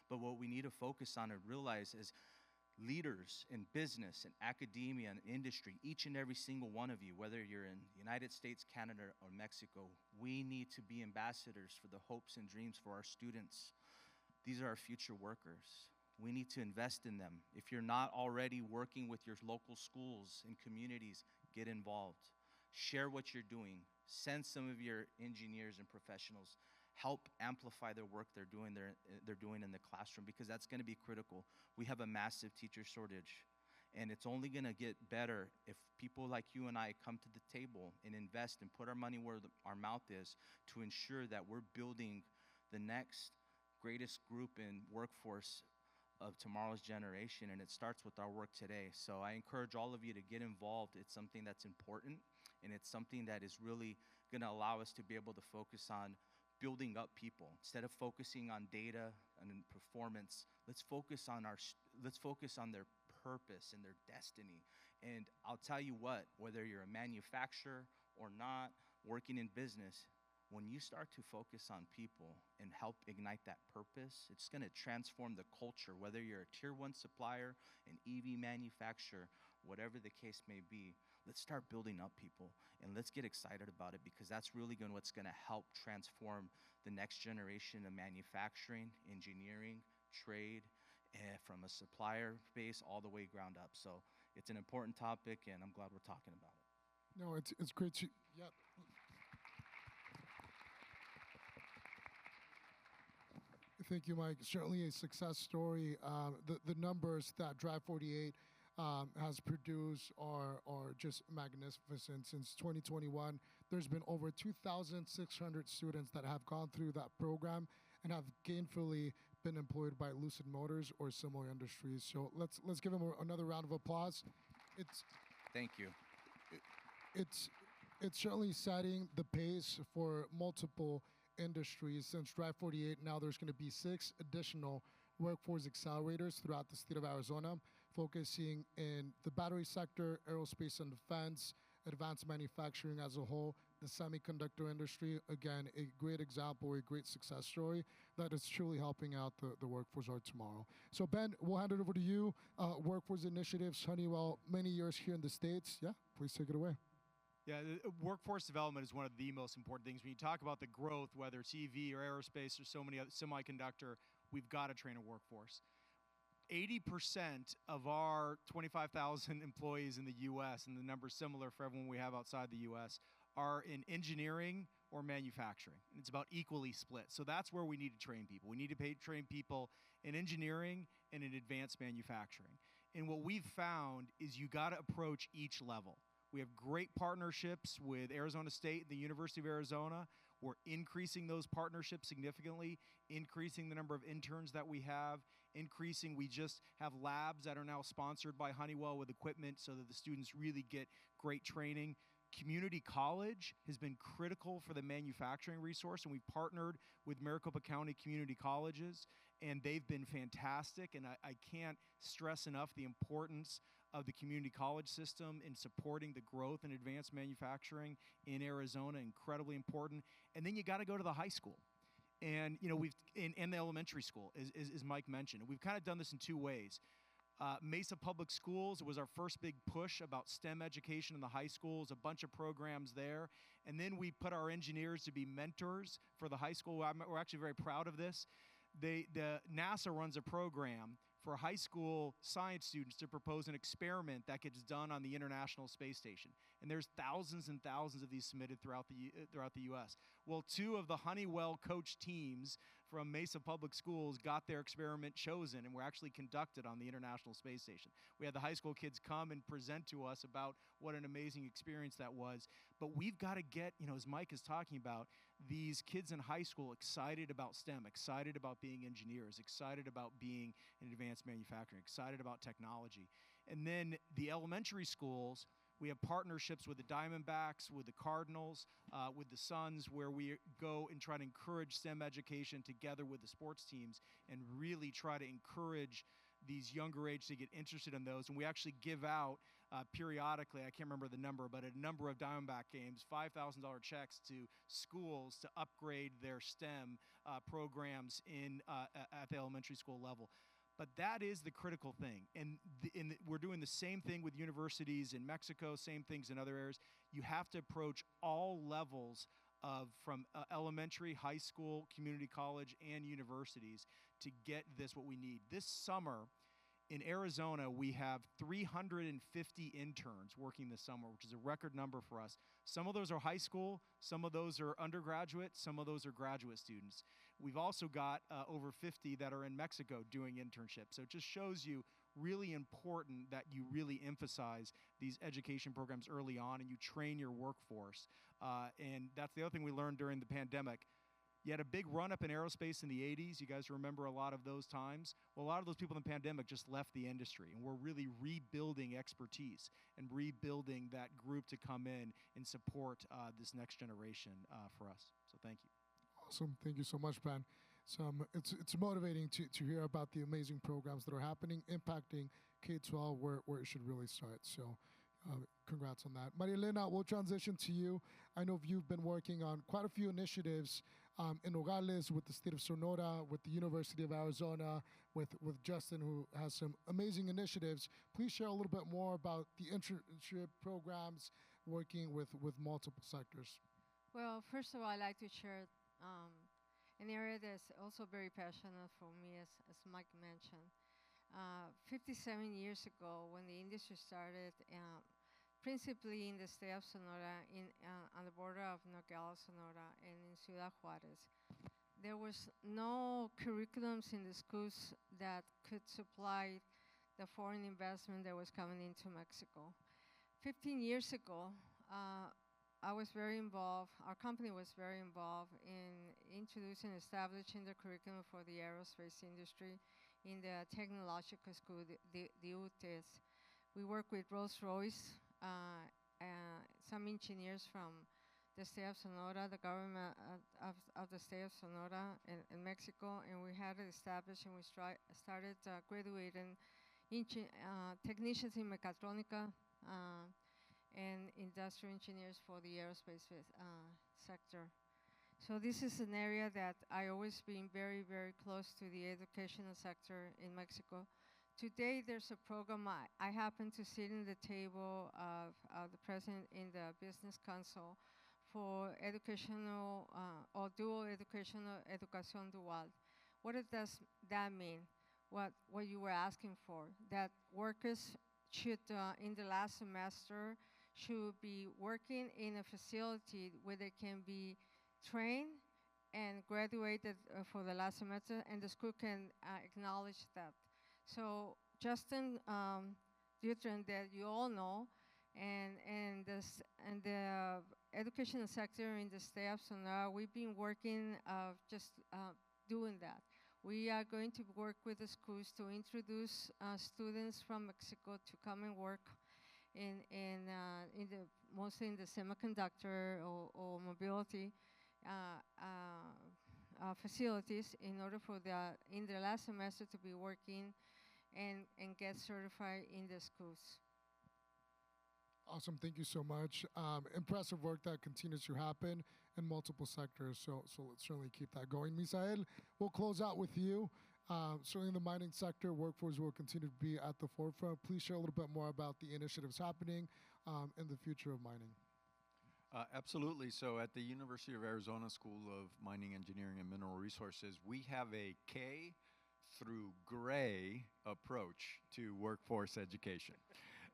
But what we need to focus on and realize is leaders in business and academia and industry, each and every single one of you, whether you're in the United States, Canada, or Mexico, we need to be ambassadors for the hopes and dreams for our students. These are our future workers. We need to invest in them. If you're not already working with your local schools and communities, get involved. Share what you're doing. Send some of your engineers and professionals. Help amplify their work they're doing in the classroom, because that's going to be critical. We have a massive teacher shortage, and it's only going to get better if people like you and I come to the table and invest and put our money where our mouth is to ensure that we're building the next greatest group in workforce of tomorrow's generation, and it starts with our work today. So I encourage all of you to get involved. It's something that's important, and it's something that is really going to allow us to be able to focus on building up people. Instead of focusing on data and performance, let's focus on their purpose and their destiny. And I'll tell you what, whether you're a manufacturer or not, working in business, when you start to focus on people and help ignite that purpose, it's going to transform the culture, whether you're a tier 1 supplier, an EV manufacturer, whatever the case may be. Let's start building up people, and let's get excited about it, because that's really what's going to help transform the next generation of manufacturing, engineering, trade, from a supplier base all the way ground up. So it's an important topic, and I'm glad we're talking about it. No, it's great to, yeah. Thank you, Mike. Certainly a success story. The numbers that Drive 48 has produced are just magnificent. Since 2021, there's been over 2,600 students that have gone through that program and have gainfully been employed by Lucid Motors or similar industries. So let's give them another round of applause. Thank you. It's certainly setting the pace for multiple industries. Since Drive 48, now there's going to be 6 additional workforce accelerators throughout the state of Arizona, focusing in the battery sector, aerospace and defense, advanced manufacturing as a whole, the semiconductor industry. Again, a great example, a great success story that is truly helping out the workforce of tomorrow. So Ben, we'll hand it over to you. Workforce initiatives, Honeywell, many years here in the States. Yeah, please take it away. Yeah, workforce development is one of the most important things. When you talk about the growth, whether it's EV or aerospace or so many other semiconductor, we've got to train a workforce. 80% of our 25,000 employees in the U.S., and the number's similar for everyone we have outside the U.S., are in engineering or manufacturing. And it's about equally split. So that's where we need to train people. We need to train people in engineering and in advanced manufacturing. And what we've found is you got to approach each level. We have great partnerships with Arizona State and the University of Arizona. We're increasing those partnerships significantly, increasing the number of interns that we have, we just have labs that are now sponsored by Honeywell with equipment so that the students really get great training. Community college has been critical for the manufacturing resource, and we've partnered with Maricopa County Community Colleges, and they've been fantastic, and I can't stress enough the importance of the community college system in supporting the growth in advanced manufacturing in Arizona. Incredibly important. And then you got to go to the high school. And, you know, we've in the elementary school, as Mike mentioned. We've kind of done this in 2 ways. Mesa Public Schools was our first big push about STEM education in the high schools, a bunch of programs there. And then we put our engineers to be mentors for the high school. We're actually very proud of this. The NASA runs a program for high school science students to propose an experiment that gets done on the International Space Station. And there's thousands and thousands of these submitted throughout the U.S. Well, 2 of the Honeywell coach teams from Mesa Public Schools got their experiment chosen and were actually conducted on the International Space Station. We had the high school kids come and present to us about what an amazing experience that was. But we've got to get, you know, as Mike is talking about, these kids in high school excited about STEM, excited about being engineers, excited about being in advanced manufacturing, excited about technology. And then the elementary schools, we have partnerships with the Diamondbacks, with the Cardinals, with the Suns, where we go and try to encourage STEM education together with the sports teams and really try to encourage these younger age to get interested in those. And we actually give out periodically, I can't remember the number, but a number of Diamondback games, $5,000 checks to schools to upgrade their STEM programs at the elementary school level. But that is the critical thing. And we're doing the same thing with universities in Mexico, same things in other areas. You have to approach all levels from elementary, high school, community college, and universities to get this what we need. This summer in Arizona, we have 350 interns working this summer, which is a record number for us. Some of those are high school, some of those are undergraduate, some of those are graduate students. We've also got over 50 that are in Mexico doing internships. So it just shows you really important that you really emphasize these education programs early on and you train your workforce. And that's the other thing we learned during the pandemic. You had a big run-up in aerospace in the 80s. You guys remember a lot of those times. Well, a lot of those people in the pandemic just left the industry, and we're really rebuilding expertise and rebuilding that group to come in and support this next generation for us. So thank you. Awesome. Thank you so much, Ben. So it's motivating to hear about the amazing programs that are happening, impacting K-12 where it should really start. So congrats on that. Maria Elena, we'll transition to you. I know you've been working on quite a few initiatives in Nogales with the state of Sonora, with the University of Arizona, with Justin, who has some amazing initiatives. Please share a little bit more about the internship programs working with multiple sectors. Well, first of all, I'd like to share an area that's also very passionate for me, as Mike mentioned. 57 years ago, when the industry started, principally in the state of Sonora, on the border of Nogales, Sonora, and in Ciudad Juarez, there was no curriculums in the schools that could supply the foreign investment that was coming into Mexico. 15 years ago, I was very involved, our company was very involved in introducing, establishing the curriculum for the aerospace industry in the technological school, the UTES. We work with Rolls-Royce, some engineers from the state of Sonora, the government of the state of Sonora in Mexico, and we had it established and we started graduating technicians in mechatronica and industrial engineers for the aerospace sector. So this is an area that I always been very, very close to the educational sector in Mexico. Today, there's a program, I happen to sit in the table of the president in the Business Council for educational, or dual educational, educación dual. What does that mean? What you were asking for, that workers should, in the last semester, should be working in a facility where they can be trained and graduated for the last semester, and the school can acknowledge that. So Justin Dutron, that you all know, and the educational sector in the state of Sonora, we've been working just doing that. We are going to work with the schools to introduce students from Mexico to come and work mostly in the semiconductor or mobility facilities, in order for in the last semester to be working and get certified in the schools. Awesome, thank you so much. Impressive work that continues to happen in multiple sectors, so let's certainly keep that going. Misael, we'll close out with you. Certainly in the mining sector, workforce will continue to be at the forefront. Please share a little bit more about the initiatives happening in the future of mining. Absolutely. So at the University of Arizona School of Mining, Engineering, and Mineral Resources, we have a K through gray approach to workforce education.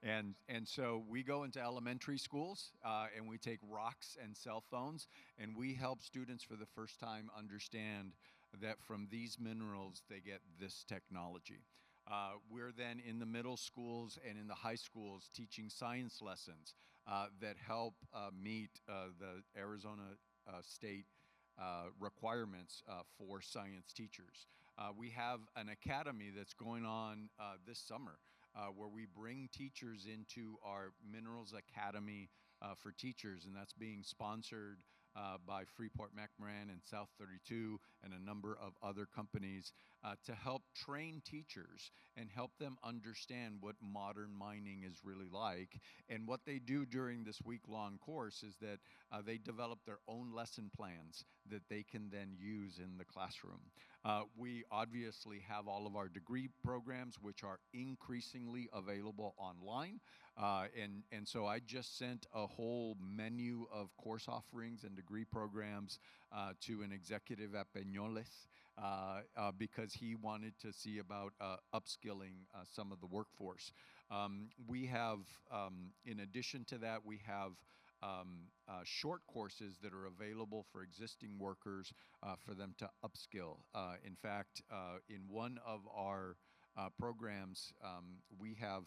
And so we go into elementary schools and we take rocks and cell phones, and we help students for the first time understand that from these minerals they get this technology. We're then in the middle schools and in the high schools teaching science lessons that help meet the Arizona state requirements for science teachers. We have an academy that's going on this summer where we bring teachers into our Minerals Academy for teachers, and that's being sponsored by Freeport McMoran and South 32 and a number of other companies to help train teachers and help them understand what modern mining is really like. And what they do during this week-long course is that they develop their own lesson plans that they can then use in the classroom. We obviously have all of our degree programs, which are increasingly available online. And so I just sent a whole menu of course offerings and degree programs to an executive at Peñoles because he wanted to see about upskilling some of the workforce. We have, in addition to that, we have short courses that are available for existing workers for them to upskill. In fact, in one of our programs, we have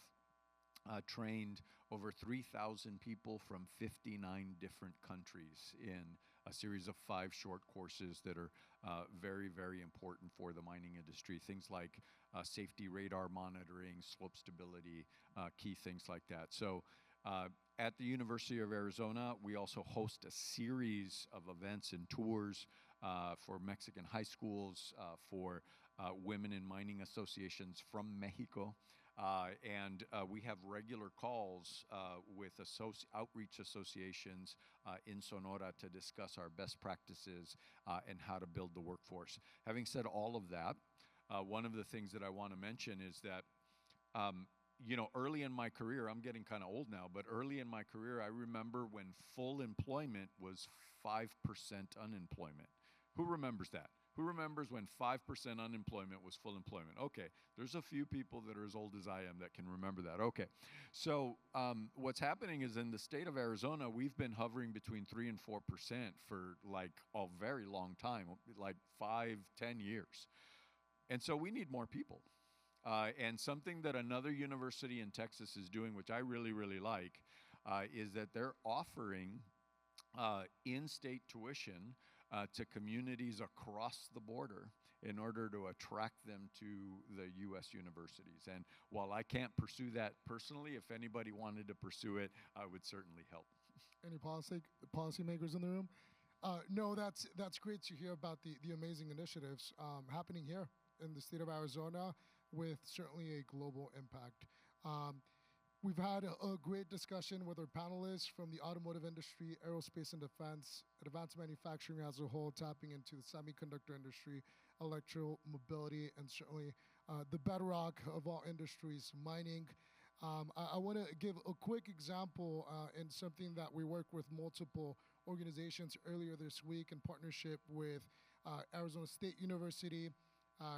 trained over 3,000 people from 59 different countries in a series of 5 short courses that are very, very important for the mining industry. Things like safety radar monitoring, slope stability, key things like that. So at the University of Arizona, we also host a series of events and tours for Mexican high schools, for women in mining associations from Mexico. And we have regular calls with outreach associations in Sonora to discuss our best practices and how to build the workforce. Having said all of that, one of the things that I want to mention is that you know, early in my career, I'm getting kind of old now, but early in my career, I remember when full employment was 5% unemployment. Who remembers that? Who remembers when 5% unemployment was full employment? Okay, there's a few people that are as old as I am that can remember that. Okay, so what's happening is in the state of Arizona, we've been hovering between 3 and 4% for like a very long time, like 5, 10 years. And so we need more people. And something that another university in Texas is doing, which I really, really like, is that they're offering in-state tuition to communities across the border in order to attract them to the U.S. universities. And while I can't pursue that personally, if anybody wanted to pursue it, I would certainly help. Any policymakers in the room? No, that's great to hear about the amazing initiatives happening here in the state of Arizona with certainly a global impact. We've had a great discussion with our panelists from the automotive industry, aerospace and defense, advanced manufacturing as a whole, tapping into the semiconductor industry, electromobility, and certainly the bedrock of all industries, mining. I want to give a quick example in something that we work with multiple organizations earlier this week in partnership with Arizona State University,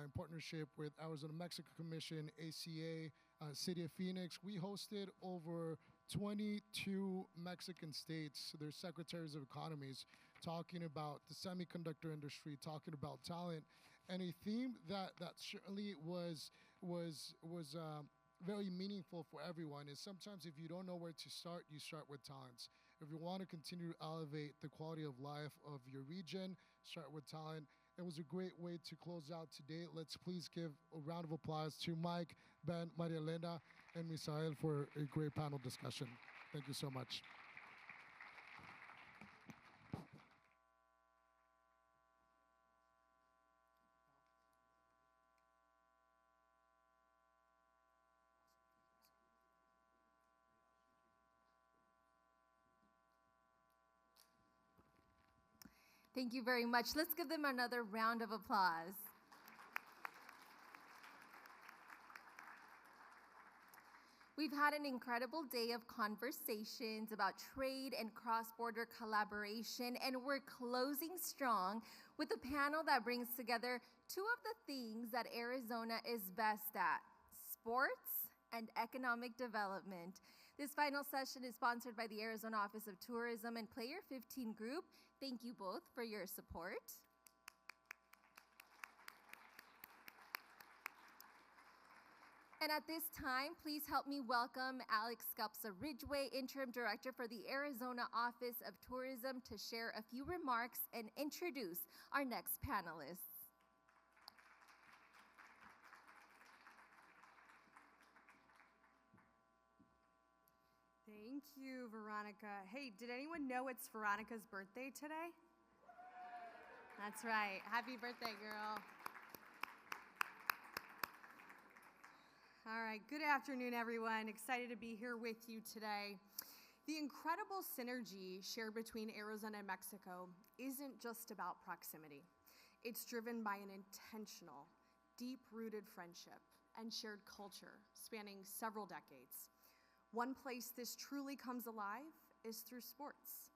in partnership with Arizona Mexico Commission, ACA, City of Phoenix. We hosted over 22 Mexican states, their secretaries of economies, talking about the semiconductor industry, talking about talent, and a theme that certainly was very meaningful for everyone is sometimes if you don't know where to start, you start with talents. If you want to continue to elevate the quality of life of your region, start with talent. It was a great way to close out today. Let's please give a round of applause to Mike, Ben, Maria Elena, and Misael for a great panel discussion. Thank you so much. Thank you very much. Let's give them another round of applause. We've had an incredible day of conversations about trade and cross-border collaboration, and we're closing strong with a panel that brings together two of the things that Arizona is best at: sports and economic development. This final session is sponsored by the Arizona Office of Tourism and Player 15 Group. Thank you both for your support. And at this time, please help me welcome Alex Skelpsa-Ridgway, Interim Director for the Arizona Office of Tourism, to share a few remarks and introduce our next panelists. Thank you, Veronica. Hey, did anyone know it's Veronica's birthday today? That's right. Happy birthday, girl. All right, good afternoon, everyone. Excited to be here with you today. The incredible synergy shared between Arizona and Mexico isn't just about proximity. It's driven by an intentional, deep-rooted friendship and shared culture spanning several decades. One place this truly comes alive is through sports.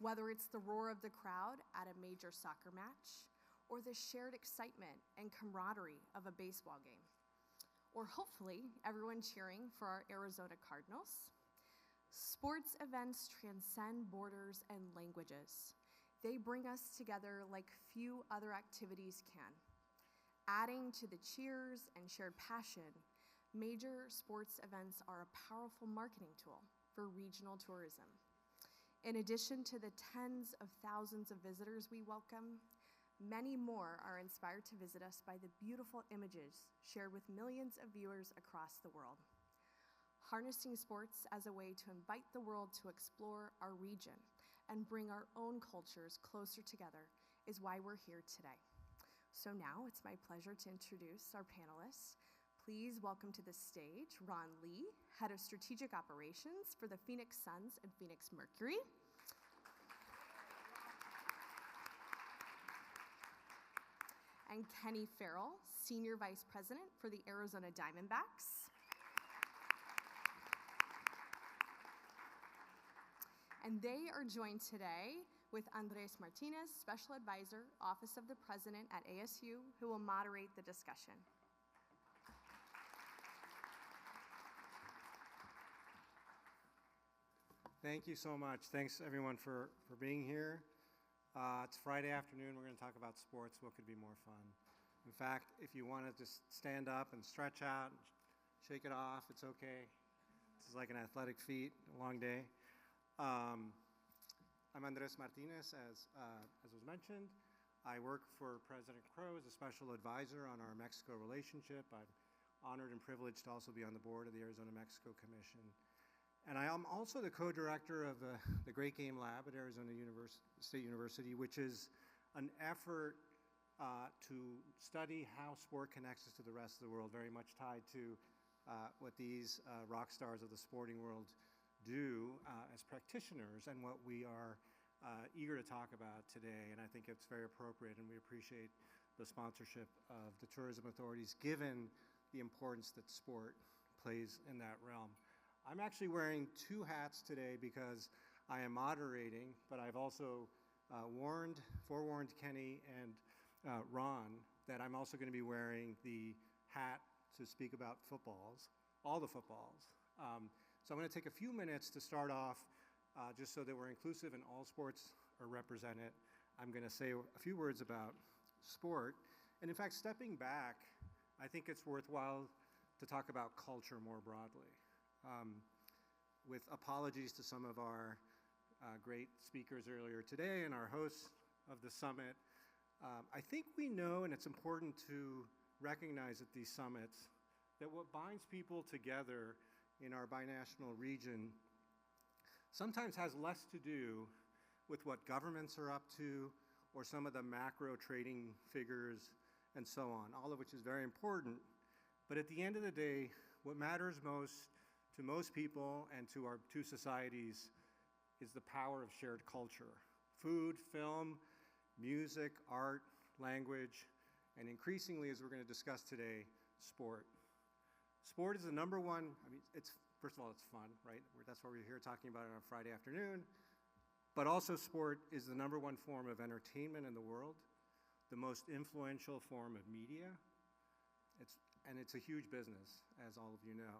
Whether it's the roar of the crowd at a major soccer match, or the shared excitement and camaraderie of a baseball game, or hopefully everyone cheering for our Arizona Cardinals. Sports events transcend borders and languages. They bring us together like few other activities can. Adding to the cheers and shared passion, major sports events are a powerful marketing tool for regional tourism. In addition to the tens of thousands of visitors we welcome, many more are inspired to visit us by the beautiful images shared with millions of viewers across the world. Harnessing sports as a way to invite the world to explore our region and bring our own cultures closer together is why we're here today. So now it's my pleasure to introduce our panelists. Please welcome to the stage Ron Lee, Head of Strategic Operations for the Phoenix Suns and Phoenix Mercury. And Kenny Farrell, Senior Vice President for the Arizona Diamondbacks. And they are joined today with Andres Martinez, Special Advisor, Office of the President at ASU, who will moderate the discussion. Thank you so much. Thanks everyone for being here. It's Friday afternoon. We're going to talk about sports. What could be more fun? In fact, if you want to just stand up and stretch out, and shake it off, it's okay. This is like an athletic feat, a long day. I'm Andres Martinez, as was mentioned. I work for President Crow as a special advisor on our Mexico relationship. I'm honored and privileged to also be on the board of the Arizona-Mexico Commission. And I am also the co-director of the Great Game Lab at Arizona State University, which is an effort to study how sport connects us to the rest of the world, very much tied to what these rock stars of the sporting world do as practitioners and what we are eager to talk about today. And I think it's very appropriate, and we appreciate the sponsorship of the tourism authorities, given the importance that sport plays in that realm. I'm actually wearing two hats today because I am moderating, but I've also forewarned Kenny and Ron that I'm also going to be wearing the hat to speak about footballs, all the footballs. So I'm going to take a few minutes to start off just so that we're inclusive and all sports are represented. I'm going to say a few words about sport. And in fact, stepping back, I think it's worthwhile to talk about culture more broadly. With apologies to some of our great speakers earlier today and our hosts of the summit, I think we know, and it's important to recognize at these summits, that what binds people together in our binational region sometimes has less to do with what governments are up to or some of the macro trading figures and so on, all of which is very important. But at the end of the day, what matters most to most people and to our two societies is the power of shared culture. Food, film, music, art, language, and increasingly, as we're going to discuss today, sport. Sport is the number one, first of all, it's fun, right? That's why we're here talking about it on a Friday afternoon. But also sport is the number one form of entertainment in the world, the most influential form of media. It's a huge business, as all of you know.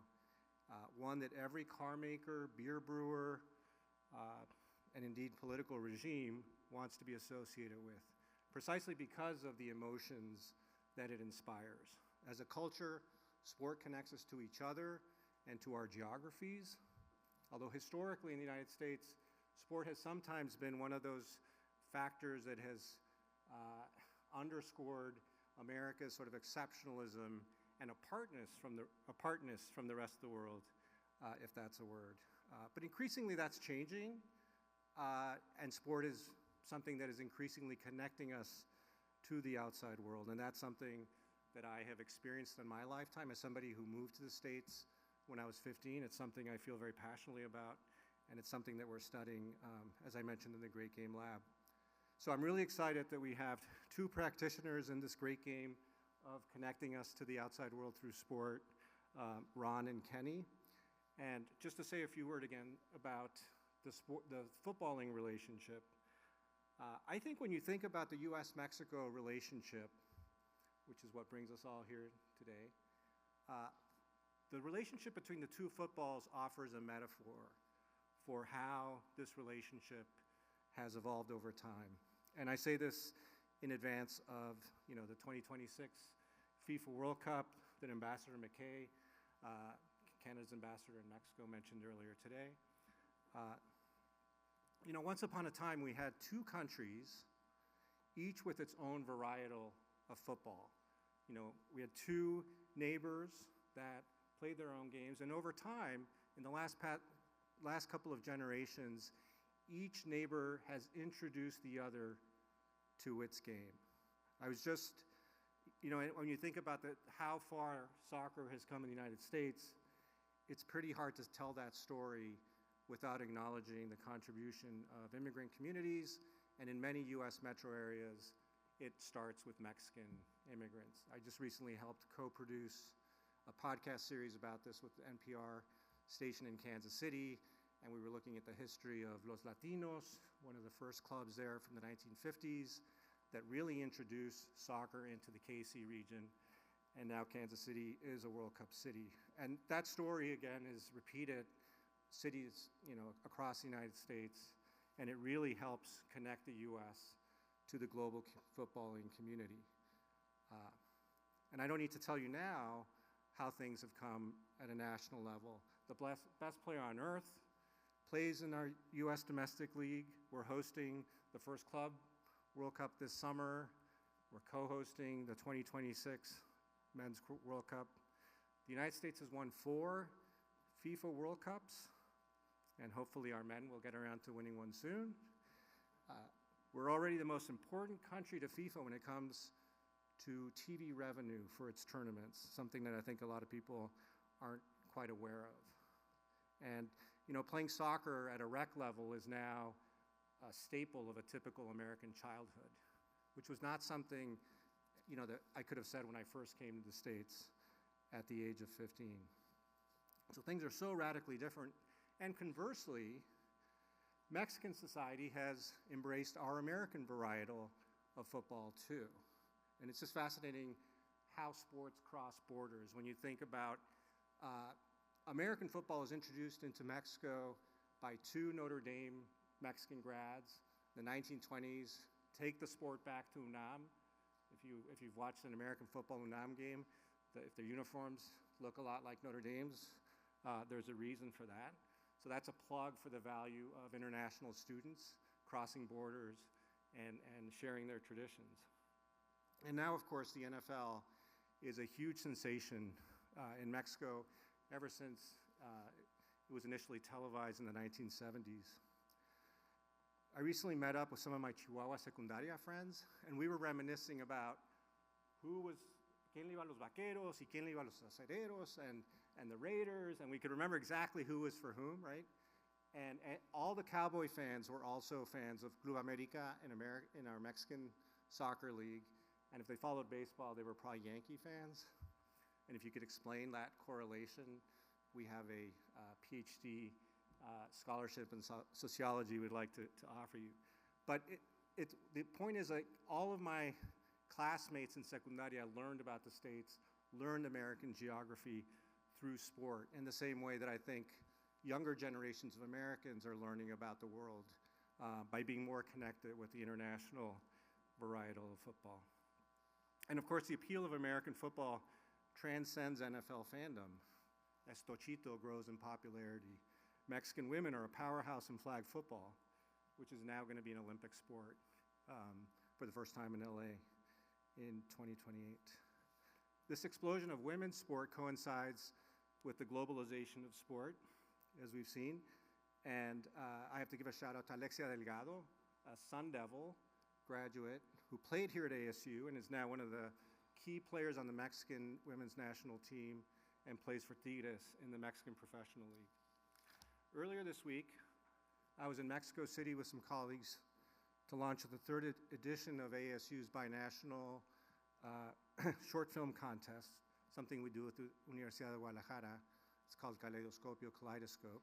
One that every car maker, beer brewer, and indeed political regime wants to be associated with, precisely because of the emotions that it inspires. As a culture, sport connects us to each other and to our geographies. Although historically in the United States, sport has sometimes been one of those factors that has underscored America's sort of exceptionalism and apartness from the rest of the world, if that's a word. But increasingly that's changing, and sport is something that is increasingly connecting us to the outside world, and that's something that I have experienced in my lifetime as somebody who moved to the States when I was 15. It's something I feel very passionately about, and it's something that we're studying, as I mentioned, in the Great Game Lab. So I'm really excited that we have two practitioners in this great game of connecting us to the outside world through sport, Ron and Kenny. And just to say a few words again about the footballing relationship, I think when you think about the U.S.-Mexico relationship, which is what brings us all here today, the relationship between the two footballs offers a metaphor for how this relationship has evolved over time. And I say this in advance of, the 2026 FIFA World Cup that Ambassador McKay, Canada's ambassador in Mexico, mentioned earlier today. Once upon a time, we had two countries, each with its own varietal of football. We had two neighbors that played their own games, and over time, in the last couple of generations, each neighbor has introduced the other to its game. I was just, when you think about how far soccer has come in the United States, it's pretty hard to tell that story without acknowledging the contribution of immigrant communities, and in many U.S. metro areas, it starts with Mexican immigrants. I just recently helped co-produce a podcast series about this with the NPR station in Kansas City, and we were looking at the history of Los Latinos, one of the first clubs there from the 1950s that really introduced soccer into the KC region, and now Kansas City is a World Cup city. And that story, again, is repeated cities, across the United States, and it really helps connect the U.S. to the global footballing community. And I don't need to tell you now how things have come at a national level. The best player on earth plays in our U.S. domestic league. We're hosting the first Club World Cup this summer. We're co-hosting the 2026 Men's World Cup. The United States has won 4 FIFA World Cups, and hopefully our men will get around to winning one soon. We're already the most important country to FIFA when it comes to TV revenue for its tournaments, something that I think a lot of people aren't quite aware of. And, playing soccer at a rec level is now a staple of a typical American childhood, which was not something, that I could have said when I first came to the States at the age of 15. So things are so radically different. And conversely, Mexican society has embraced our American varietal of football too. And it's just fascinating how sports cross borders. When you think about American football is introduced into Mexico by 2 Notre Dame Mexican grads in the 1920s, take the sport back to UNAM. If you've watched an American football UNAM game, if their uniforms look a lot like Notre Dame's, there's a reason for that. So that's a plug for the value of international students crossing borders and sharing their traditions. And now, of course, the NFL is a huge sensation in Mexico ever since it was initially televised in the 1970s. I recently met up with some of my Chihuahua Secundaria friends, and we were reminiscing about quién le iba a los Vaqueros y quién le iba a los Acereros and the Raiders, and we could remember exactly who was for whom, right? And all the Cowboy fans were also fans of Club America in our Mexican soccer league, and if they followed baseball, they were probably Yankee fans. And if you could explain that correlation, we have a PhD scholarship in sociology we'd like to offer you. But the point is, like, all of my classmates in secundaria learned about the States, learned American geography through sport in the same way that I think younger generations of Americans are learning about the world by being more connected with the international varietal of football. And of course, the appeal of American football transcends NFL fandom as Tochito grows in popularity. Mexican women are a powerhouse in flag football, which is now going to be an Olympic sport for the first time in LA in 2028. This explosion of women's sport coincides with the globalization of sport, as we've seen. And I have to give a shout out to Alexia Delgado, a Sun Devil graduate who played here at ASU and is now one of the key players on the Mexican women's national team and plays for Tigres in the Mexican Professional League. Earlier this week, I was in Mexico City with some colleagues to launch the third edition of ASU's binational short film contest, something we do with the Universidad de Guadalajara. It's called Kaleidoscope.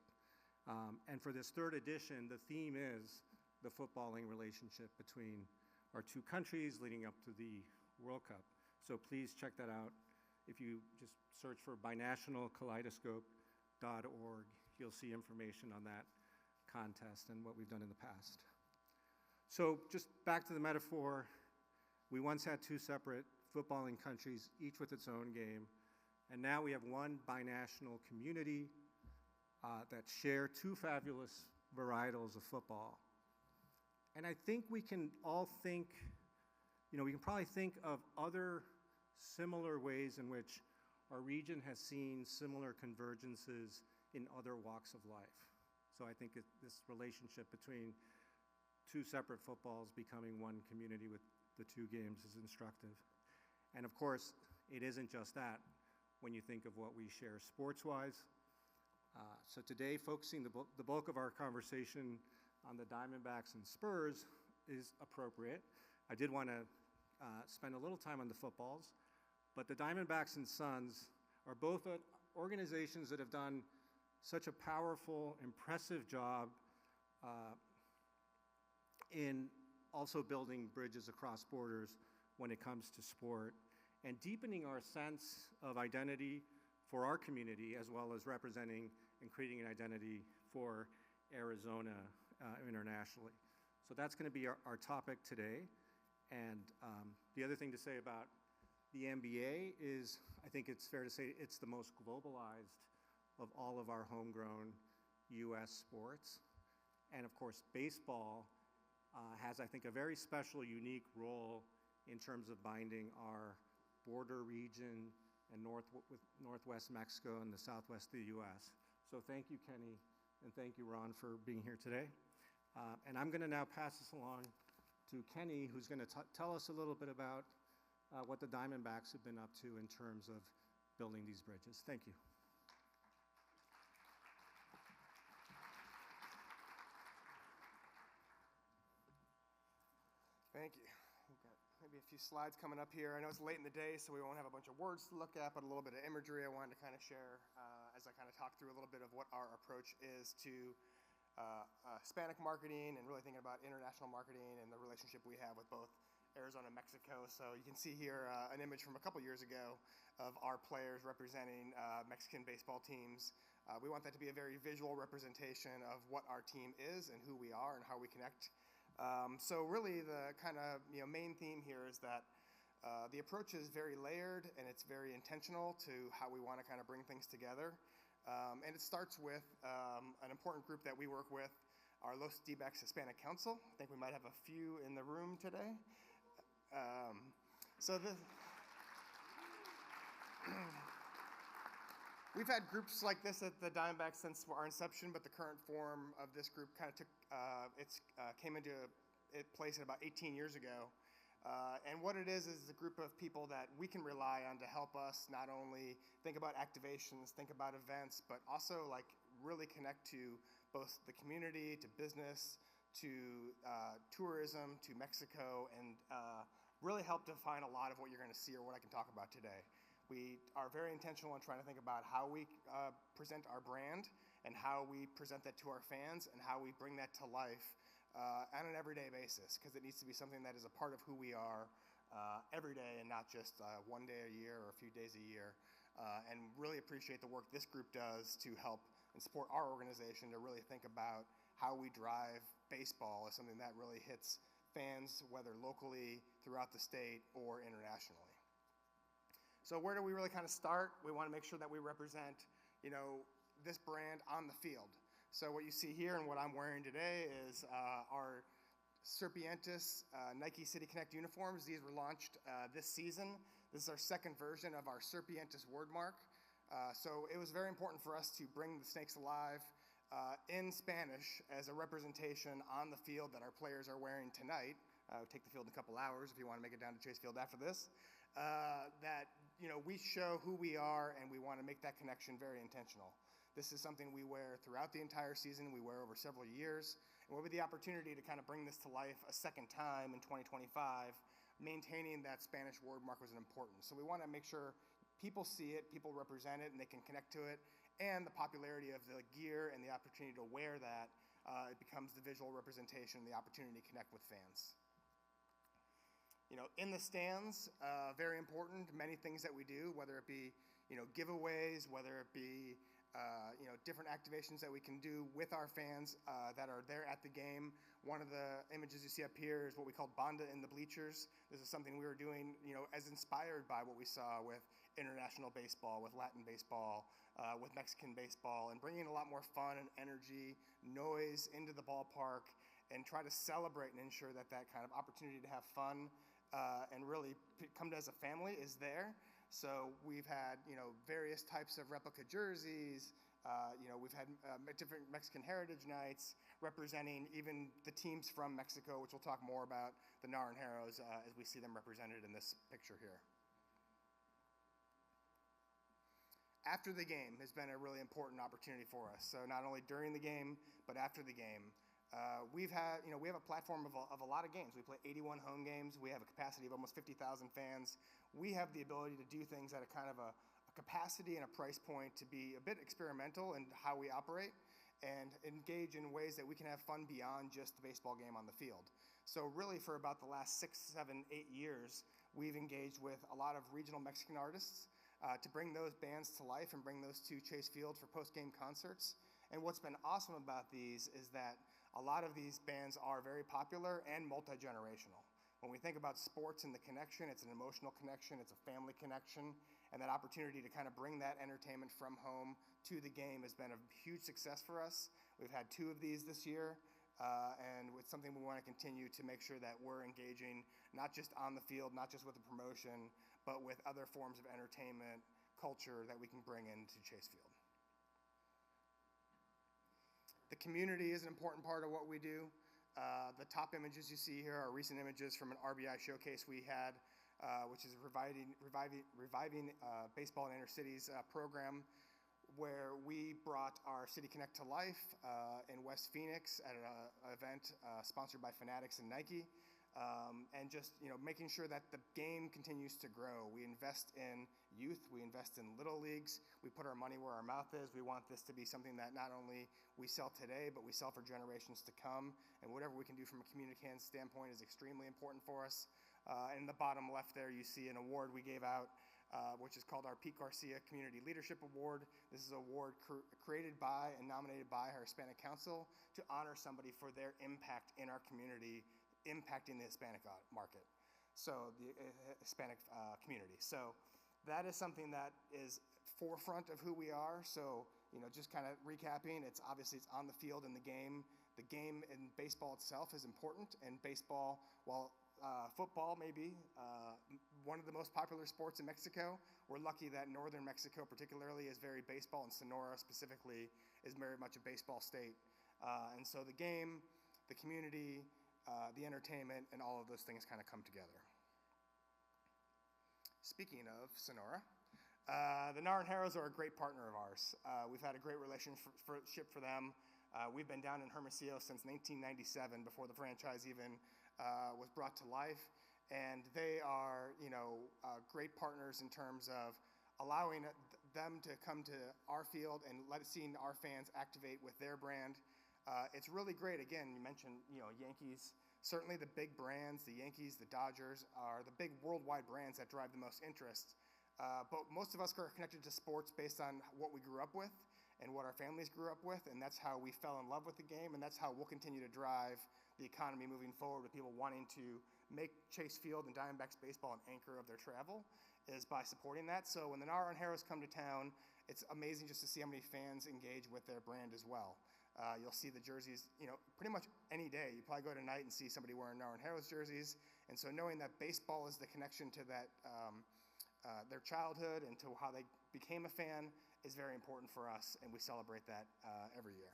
And for this third edition, the theme is the footballing relationship between our two countries leading up to the World Cup. So please check that out. If you just search for binationalkaleidoscope.org, you'll see information on that contest and what we've done in the past. So just back to the metaphor, we once had two separate footballing countries, each with its own game, and now we have one binational community that share two fabulous varietals of football. And I think we can all think, we can probably think of other similar ways in which our region has seen similar convergences in other walks of life. So I think this relationship between two separate footballs becoming one community with the two games is instructive. And of course, it isn't just that when you think of what we share sports-wise. So today, focusing the bulk of our conversation on the Diamondbacks and Spurs is appropriate. I did want to spend a little time on the footballs, but the Diamondbacks and Suns are both organizations that have done such a powerful, impressive job in also building bridges across borders when it comes to sport and deepening our sense of identity for our community as well as representing and creating an identity for Arizona internationally. So that's going to be our topic today. And the other thing to say about the NBA is I think it's fair to say it's the most globalized of all of our homegrown U.S. sports. And of course, baseball has, I think, a very special, unique role in terms of binding our border region and with Northwest Mexico and the Southwest of the U.S. So thank you, Kenny, and thank you, Ron, for being here today. And I'm going to now pass this along to Kenny, who's going to tell us a little bit about what the Diamondbacks have been up to in terms of building these bridges. Thank you. Thank you. We've got maybe a few slides coming up here. I know it's late in the day, so we won't have a bunch of words to look at, but a little bit of imagery I wanted to kind of share as I kind of talk through a little bit of what our approach is to Hispanic marketing and really thinking about international marketing and the relationship we have with both Arizona and Mexico. So you can see here an image from a couple years ago of our players representing Mexican baseball teams. We want that to be a very visual representation of what our team is and who we are and how we connect. So really the kind of main theme here is that the approach is very layered and it's very intentional to how we want to kind of bring things together. And it starts with an important group that we work with, our Los D-backs Hispanic Council. I think we might have a few in the room today. We've had groups like this at the Diamondbacks since our inception, but the current form of this group kind of came into place about 18 years ago. And what it is a group of people that we can rely on to help us not only think about activations, think about events, but also like really connect to both the community, to business, to tourism, to Mexico, and really help define a lot of what you're going to see or what I can talk about today. We are very intentional in trying to think about how we present our brand and how we present that to our fans and how we bring that to life on an everyday basis, because it needs to be something that is a part of who we are every day and not just one day a year or a few days a year. And really appreciate the work this group does to help and support our organization to really think about how we drive baseball as something that really hits fans, whether locally, throughout the state, or internationally. So where do we really kind of start? We want to make sure that we represent, this brand on the field. So what you see here and what I'm wearing today is our Serpientes Nike City Connect uniforms. These were launched this season. This is our second version of our Serpientes word mark. So it was very important for us to bring the snakes alive in Spanish as a representation on the field that our players are wearing tonight. Take the field in a couple hours if you want to make it down to Chase Field after this. That we show who we are, and we want to make that connection very intentional. This is something we wear throughout the entire season. We wear over several years. And we'll have the opportunity to kind of bring this to life a second time in 2025. Maintaining that Spanish word mark was important. So we want to make sure people see it, people represent it, and they can connect to it. And the popularity of the gear and the opportunity to wear that, it becomes the visual representation, the opportunity to connect with fans. In the stands, very important, many things that we do, whether it be, giveaways, whether it be, different activations that we can do with our fans that are there at the game. One of the images you see up here is what we call Banda in the Bleachers. This is something we were doing, as inspired by what we saw with international baseball, with Latin baseball, with Mexican baseball, and bringing a lot more fun and energy, noise into the ballpark, and try to celebrate and ensure that that kind of opportunity to have fun and really come as a family is there. So we've had, various types of replica jerseys. We've had different Mexican heritage nights representing even the teams from Mexico, which we'll talk more about, the Naranjeros, as we see them represented in this picture here. After the game has been a really important opportunity for us. So not only during the game, but after the game. We have a platform of a lot of games. We play 81 home games. We have a capacity of almost 50,000 fans. We have the ability to do things at a kind of a capacity and a price point to be a bit experimental in how we operate and engage in ways that we can have fun beyond just the baseball game on the field. So really for about the last 6, 7, 8 years, we've engaged with a lot of regional Mexican artists to bring those bands to life and bring those to Chase Field for post-game concerts. And what's been awesome about these is that a lot of these bands are very popular and multi-generational. When we think about sports and the connection, it's an emotional connection, it's a family connection, and that opportunity to kind of bring that entertainment from home to the game has been a huge success for us. We've had 2 of these this year, and it's something we want to continue to make sure that we're engaging not just on the field, not just with the promotion, but with other forms of entertainment, culture that we can bring into Chase Field. The community is an important part of what we do. The top images you see here are recent images from an RBI showcase we had, which is reviving baseball in inner cities program, where we brought our City Connect to life in West Phoenix at an event sponsored by Fanatics and Nike, and just making sure that the game continues to grow. We invest in youth, we invest in little leagues, we put our money where our mouth is. We want this to be something that not only we sell today, but we sell for generations to come, and whatever we can do from a communication standpoint is extremely important for us. And in the bottom left there, you see an award we gave out, which is called our Pete Garcia Community Leadership Award. This is an award created by and nominated by our Hispanic Council to honor somebody for their impact in our community, impacting the Hispanic market, so the Hispanic community. So that is something that is forefront of who we are. So, just kind of recapping, it's on the field in the game. The game in baseball itself is important, and baseball, while football may be one of the most popular sports in Mexico, we're lucky that northern Mexico particularly is very baseball, and Sonora specifically is very much a baseball state. And so the game, the community, the entertainment, and all of those things kind of come together. Speaking of Sonora, the Naranjeros are a great partner of ours. We've had a great relationship for them. We've been down in Hermosillo since 1997, before the franchise even was brought to life. And they are, great partners in terms of allowing them to come to our field and seeing our fans activate with their brand. It's really great. Again, you mentioned, Yankees. Certainly the big brands, the Yankees, the Dodgers, are the big worldwide brands that drive the most interest. But most of us are connected to sports based on what we grew up with and what our families grew up with, and that's how we fell in love with the game, and that's how we'll continue to drive the economy moving forward, with people wanting to make Chase Field and Diamondbacks baseball an anchor of their travel, is by supporting that. So when the Naranjeros come to town, it's amazing just to see how many fans engage with their brand as well. You'll see the jerseys, pretty much any day. You probably go tonight and see somebody wearing Naranjeros jerseys. And so knowing that baseball is the connection to that, their childhood and to how they became a fan is very important for us, and we celebrate that every year.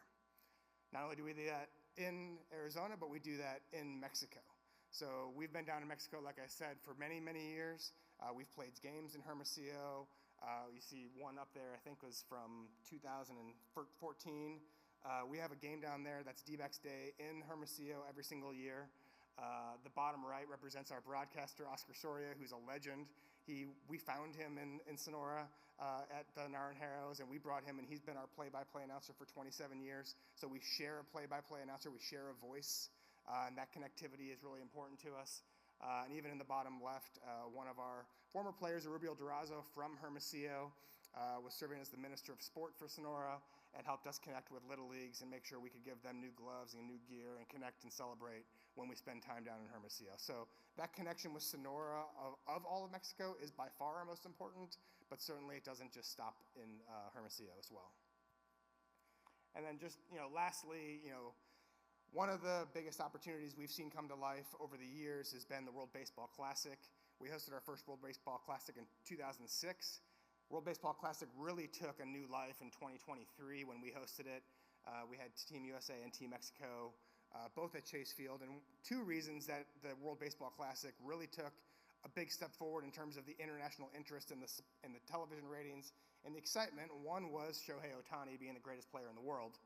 Not only do we do that in Arizona, but we do that in Mexico. So we've been down in Mexico, like I said, for many, many years. We've played games in Hermosillo. You see one up there, I think was from 2014. We have a game down there that's D-backs Day in Hermosillo every single year. The bottom right represents our broadcaster, Oscar Soria, who's a legend. We found him in Sonora at the Naranjeros, and we brought him, and he's been our play-by-play announcer for 27 years. So we share a play-by-play announcer, we share a voice, and that connectivity is really important to us. And even in the bottom left, one of our former players, Rubio Durazo from Hermosillo, was serving as the Minister of Sport for Sonora and helped us connect with Little Leagues and make sure we could give them new gloves and new gear and connect and celebrate when we spend time down in Hermosillo. So that connection with Sonora of all of Mexico is by far our most important, but certainly it doesn't just stop in Hermosillo as well. And then just, lastly, one of the biggest opportunities we've seen come to life over the years has been the World Baseball Classic. We hosted our first World Baseball Classic in 2006. World Baseball Classic really took a new life in 2023 when we hosted it. We had Team USA and Team Mexico both at Chase Field, and two reasons that the World Baseball Classic really took a big step forward in terms of the international interest in the television ratings and the excitement. One was Shohei Ohtani being the greatest player in the world,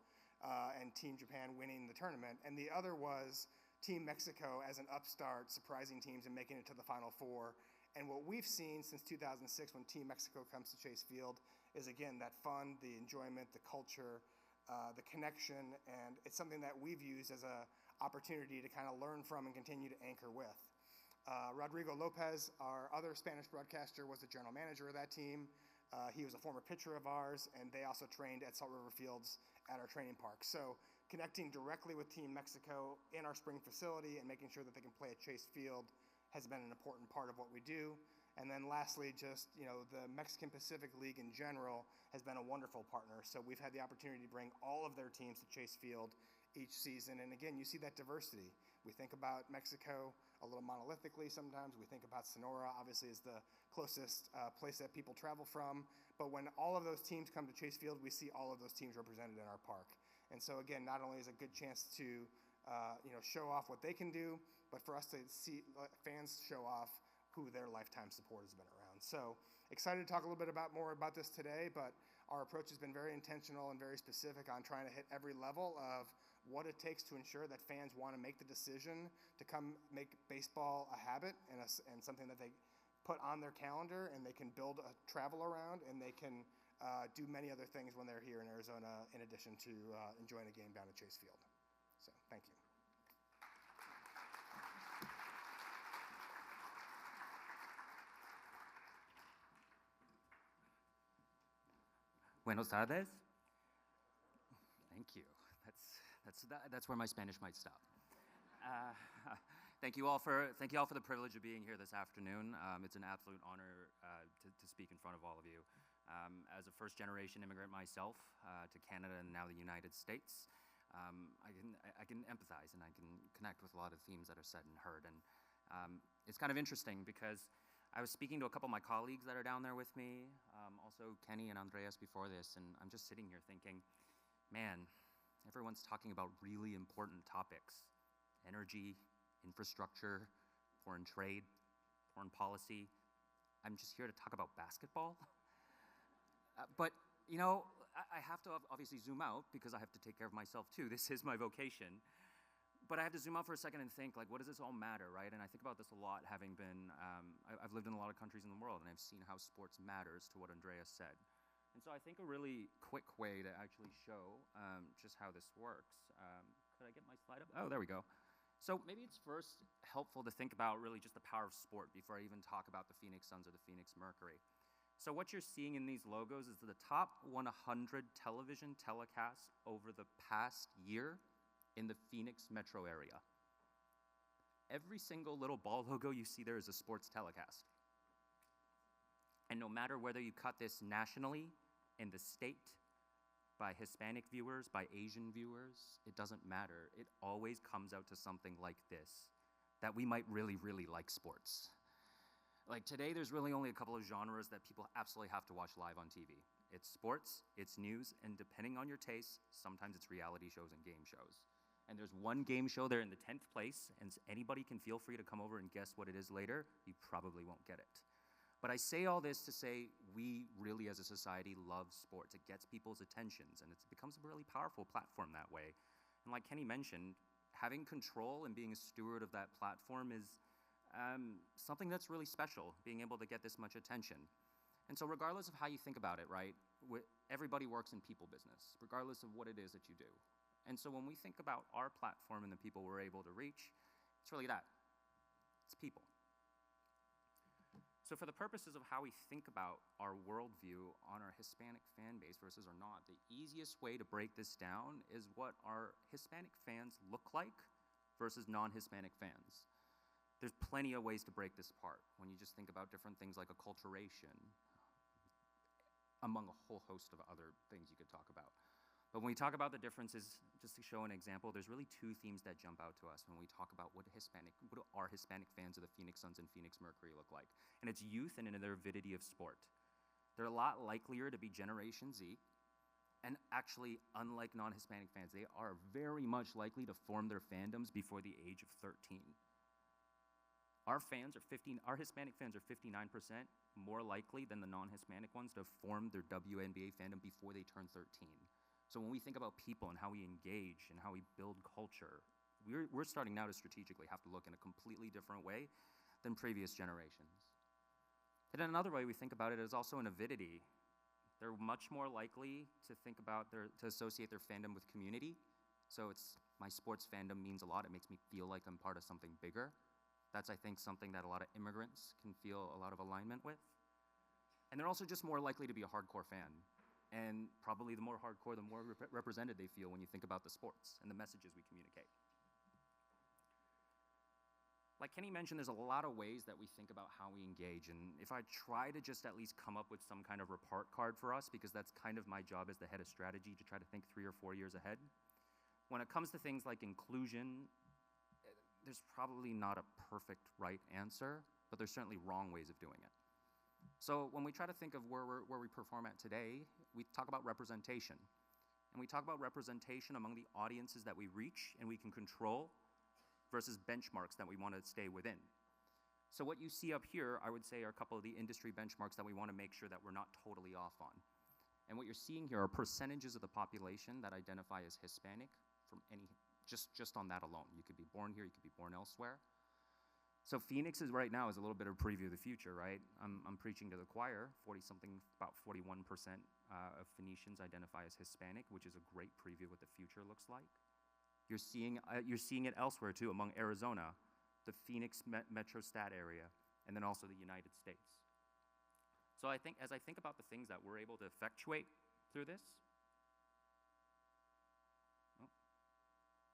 and Team Japan winning the tournament, and the other was Team Mexico as an upstart, surprising teams and making it to the Final Four. And what we've seen since 2006 when Team Mexico comes to Chase Field is, again, that fun, the enjoyment, the culture, the connection, and it's something that we've used as an opportunity to kind of learn from and continue to anchor with. Rodrigo Lopez, our other Spanish broadcaster, was the general manager of that team. He was a former pitcher of ours, and they also trained at Salt River Fields at our training park. So connecting directly with Team Mexico in our spring facility and making sure that they can play at Chase Field has been an important part of what we do. And then lastly, just, the Mexican Pacific League in general has been a wonderful partner. So we've had the opportunity to bring all of their teams to Chase Field each season. And again, you see that diversity. We think about Mexico a little monolithically sometimes. We think about Sonora, obviously, as the closest place that people travel from. But when all of those teams come to Chase Field, we see all of those teams represented in our park. And so again, not only is it a good chance to show off what they can do, but for us to see fans show off who their lifetime support has been around. So excited to talk a little bit more about this today, but our approach has been very intentional and very specific on trying to hit every level of what it takes to ensure that fans want to make the decision to come make baseball a habit and something that they put on their calendar and they can build a travel around and they can do many other things when they're here in Arizona in addition to enjoying a game down at Chase Field. So thank you. Buenos tardes. Thank you. That's where my Spanish might stop. Thank you all for the privilege of being here this afternoon. It's an absolute honor to speak in front of all of you. As a first-generation immigrant myself to Canada and now the United States, I can empathize and I can connect with a lot of themes that are said and heard. And it's kind of interesting because I was speaking to a couple of my colleagues that are down there with me, also Kenny and Andreas before this, and I'm just sitting here thinking, man, everyone's talking about really important topics: energy, infrastructure, foreign trade, foreign policy. I'm just here to talk about basketball. But, I have to obviously zoom out because I have to take care of myself too. This is my vocation. But I have to zoom out for a second and think, what does this all matter, right? And I think about this a lot, having been, I've lived in a lot of countries in the world, and I've seen how sports matters to what Andreas said. And so I think a really quick way to actually show just how this works. Could I get my slide up? Oh, there we go. So maybe it's first helpful to think about really just the power of sport before I even talk about the Phoenix Suns or the Phoenix Mercury. So what you're seeing in these logos is the top 100 television telecasts over the past year in the Phoenix metro area. Every single little ball logo you see there is a sports telecast. And no matter whether you cut this nationally, in the state, by Hispanic viewers, by Asian viewers, it doesn't matter. It always comes out to something like this, that we might really, really like sports. Like today, there's really only a couple of genres that people absolutely have to watch live on TV. It's sports, it's news, and depending on your taste, sometimes it's reality shows and game shows. And there's one game show there in the 10th place, and anybody can feel free to come over and guess what it is later. You probably won't get it. But I say all this to say we really as a society love sports. It gets people's attentions, and it becomes a really powerful platform that way. And like Kenny mentioned, having control and being a steward of that platform is something that's really special, being able to get this much attention. And so regardless of how you think about it, right, everybody works in people business, regardless of what it is that you do. And so when we think about our platform and the people we're able to reach, it's really that. It's people. So for the purposes of how we think about our worldview on our Hispanic fan base versus or not, the easiest way to break this down is what our Hispanic fans look like versus non-Hispanic fans. There's plenty of ways to break this apart when you just think about different things like acculturation, among a whole host of other things you could talk about. But when we talk about the differences, just to show an example, there's really two themes that jump out to us when we talk about what our Hispanic fans of the Phoenix Suns and Phoenix Mercury look like. And it's youth and in their avidity of sport. They're a lot likelier to be Generation Z, and actually, unlike non-Hispanic fans, they are very much likely to form their fandoms before the age of 13. Our Hispanic fans are 59% more likely than the non-Hispanic ones to form their WNBA fandom before they turn 13. So when we think about people and how we engage and how we build culture, we're starting now to strategically have to look in a completely different way than previous generations. And then another way we think about it is also in avidity. They're much more likely to think about to associate their fandom with community. So it's my sports fandom means a lot. It makes me feel like I'm part of something bigger. That's, I think, something that a lot of immigrants can feel a lot of alignment with. And they're also just more likely to be a hardcore fan. And probably the more hardcore, the more represented they feel when you think about the sports and the messages we communicate. Like Kenny mentioned, there's a lot of ways that we think about how we engage. And if I try to just at least come up with some kind of report card for us, because that's kind of my job as the head of strategy to try to think 3 or 4 years ahead. When it comes to things like inclusion, there's probably not a perfect right answer, but there's certainly wrong ways of doing it. So when we try to think of where we perform at today, we talk about representation. And we talk about representation among the audiences that we reach and we can control versus benchmarks that we want to stay within. So what you see up here, I would say, are a couple of the industry benchmarks that we want to make sure that we're not totally off on. And what you're seeing here are percentages of the population that identify as Hispanic from just on that alone. You could be born here, you could be born elsewhere. So Phoenix is right now is a little bit of a preview of the future, right? I'm preaching to the choir. About 41% of Phoenicians identify as Hispanic, which is a great preview of what the future looks like. You're seeing it elsewhere too, among Arizona, the Phoenix metro stat area, and then also the United States. So I think as I think about the things that we're able to effectuate through this,